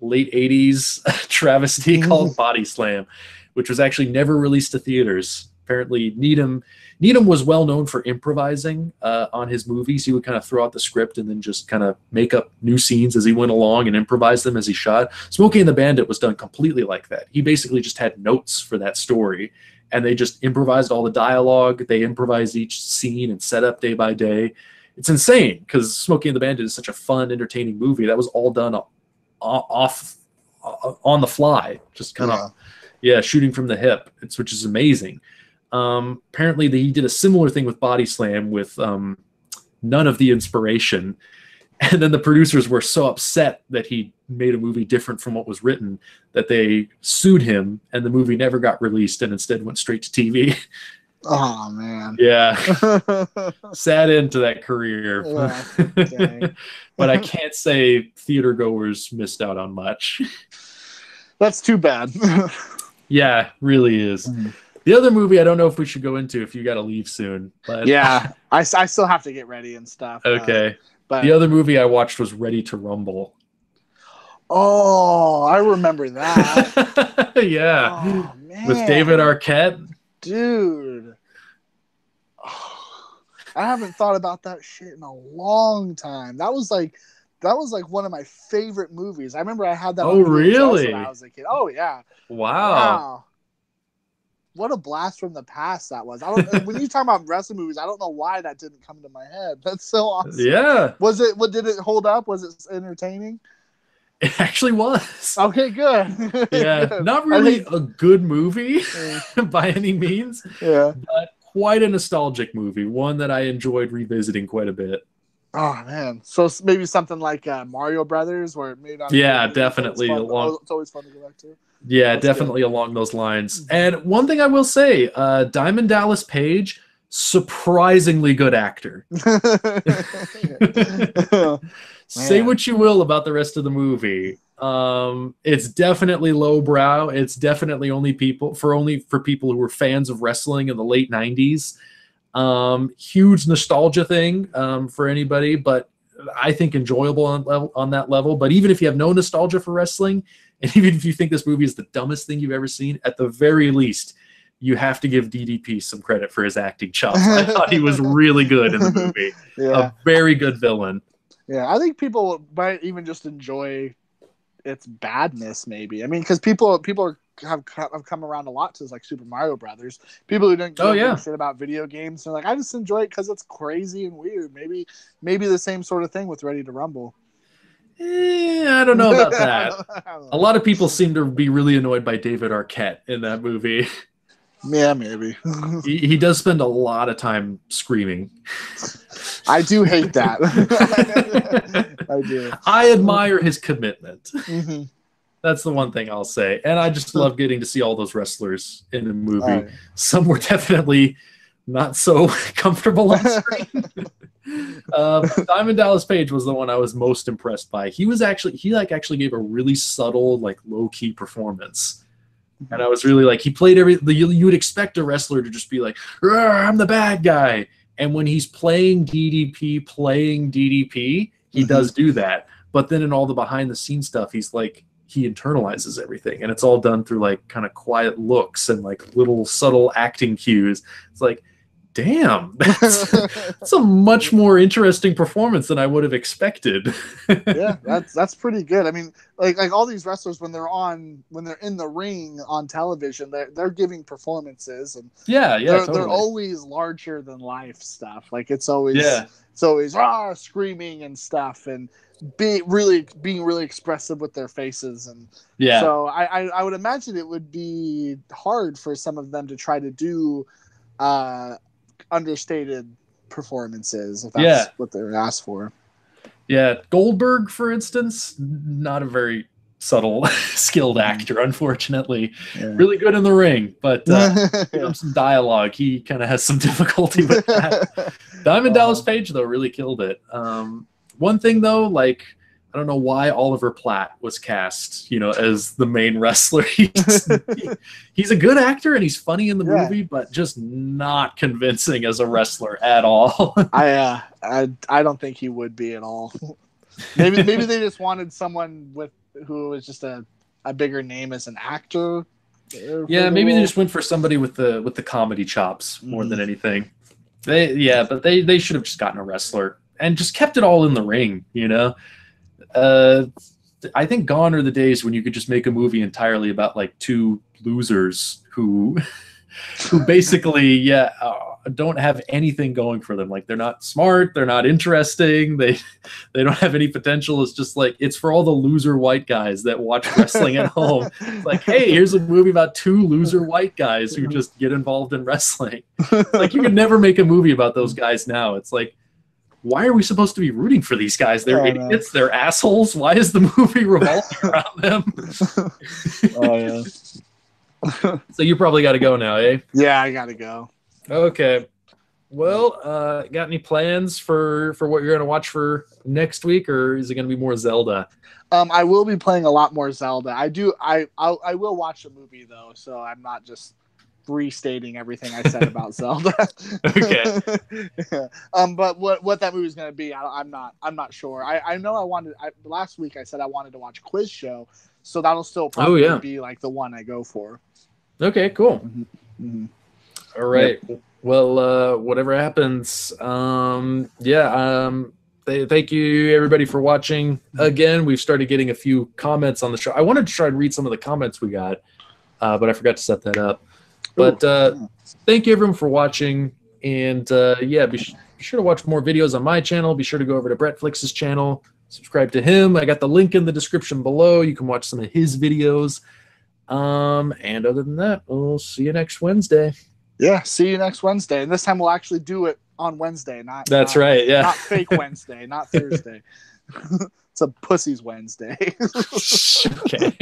late 80s travesty called Body Slam, which was actually never released to theaters. Apparently, Needham was well known for improvising on his movies. He would kind of throw out the script and then just kind of make up new scenes as he went along and improvise them as he shot. Smokey and the Bandit was done completely like that. He basically just had notes for that story, and they just improvised all the dialogue. They improvised each scene and set up day by day. It's insane because Smokey and the Bandit is such a fun, entertaining movie. That was all done on the fly, just kind of shooting from the hip, which is amazing. Apparently he did a similar thing with Body Slam with none of the inspiration, and then the producers were so upset that he made a movie different from what was written that they sued him, and the movie never got released and instead went straight to TV. Oh man. Yeah. Sad end to that career. Dang. But I can't say theater goers missed out on much. That's too bad. Yeah, really is. The other movie I don't know if we should go into if you got to leave soon. But yeah, I still have to get ready and stuff. Okay. But the other movie I watched was Ready to Rumble. Oh, I remember that. Yeah. Oh, man. With David Arquette. Dude. I haven't thought about that shit in a long time. That was like one of my favorite movies. I remember I had that on really? when I was a kid. Oh yeah. Wow. What a blast from the past that was. I don't when you talk about wrestling movies, I don't know why that didn't come to my head. That's so awesome. Yeah. Did it hold up? Was it entertaining? It actually was. Okay, good. Yeah. Good. Not really a good movie by any means. Yeah. But quite a nostalgic movie, one that I enjoyed revisiting quite a bit. Oh man, so maybe something like Mario Brothers, where it made on. Yeah, definitely. It's always fun to go back to. Yeah, that's definitely good. Along those lines. And one thing I will say, Diamond Dallas Page, surprisingly good actor. Say what you will about the rest of the movie. It's definitely lowbrow. It's definitely for people who were fans of wrestling in the late 90s. Huge nostalgia thing for anybody, but I think enjoyable on that level. But even if you have no nostalgia for wrestling, and even if you think this movie is the dumbest thing you've ever seen, at the very least, you have to give DDP some credit for his acting chops. I thought he was really good in the movie. Yeah. A very good villain. Yeah, I think people might even just enjoy its badness, maybe. I mean, because people have come around a lot to like Super Mario Brothers. People who don't give a shit about video games, they're like, I just enjoy it because it's crazy and weird. Maybe the same sort of thing with Ready to Rumble. I don't know about that. A lot of people seem to be really annoyed by David Arquette in that movie. Yeah, maybe. He does spend a lot of time screaming. I do hate that. I do. I admire his commitment. Mm-hmm. That's the one thing I'll say. And I just love getting to see all those wrestlers in the movie. Right. Some were definitely not so comfortable on screen. Diamond Dallas Page was the one I was most impressed by. He actually gave a really subtle, like low-key performance. And I was really like, he played you would expect a wrestler to just be like, I'm the bad guy. And when he's playing DDP, he does do that. But then in all the behind the scenes stuff, he internalizes everything. And it's all done through like kind of quiet looks and like little subtle acting cues. It's like, damn, that's a much more interesting performance than I would have expected. Yeah, that's pretty good. I mean, like all these wrestlers when they're in the ring on television, they're giving performances, and they're always larger than life stuff. Like it's always screaming and stuff, and being really expressive with their faces, and so I would imagine it would be hard for some of them to try to do understated performances if that's what they're asked for. Yeah, Goldberg, for instance, not a very subtle, skilled actor, unfortunately. Yeah. Really good in the ring, but give him some dialogue. He kind of has some difficulty with that. Diamond Dallas Page, though, really killed it. One thing, though, like I don't know why Oliver Platt was cast, as the main wrestler. He's a good actor and he's funny in the movie, but just not convincing as a wrestler at all. I don't think he would be at all. Maybe they just wanted someone who was just a bigger name as an actor. Yeah, maybe they just went for somebody with the comedy chops more than anything. But they should have just gotten a wrestler and just kept it all in the ring, I think gone are the days when you could just make a movie entirely about like two losers who basically don't have anything going for them. Like they're not smart, they're not interesting, they don't have any potential. It's just like it's for all the loser white guys that watch wrestling at home. It's like, hey, here's a movie about two loser white guys who just get involved in wrestling. Like you could never make a movie about those guys now. It's like, why are we supposed to be rooting for these guys? They're idiots. They're assholes. Why is the movie revolving around them? So you probably got to go now, eh? Yeah, I got to go. Okay. Well, got any plans for what you're going to watch for next week, or is it going to be more Zelda? I will be playing a lot more Zelda. I will watch a movie though, so I'm not just restating everything I said about Zelda. Okay. But what that movie is going to be, I'm not sure. I know last week I said I wanted to watch Quiz Show, so that'll still probably be like the one I go for. Okay, cool. All right. Yep. Well, whatever happens, thank you everybody for watching. Again, we've started getting a few comments on the show. I wanted to try and read some of the comments we got, but I forgot to set that up. But thank you everyone for watching, and be sure to watch more videos on my channel. Be sure to go over to Bretflix's channel, subscribe to him. I got the link in the description below. You can watch some of his videos. And other than that, we'll see you next Wednesday. Yeah, see you next Wednesday, and this time we'll actually do it on Wednesday, not fake Wednesday, not Thursday. It's a pussy's Wednesday. Okay.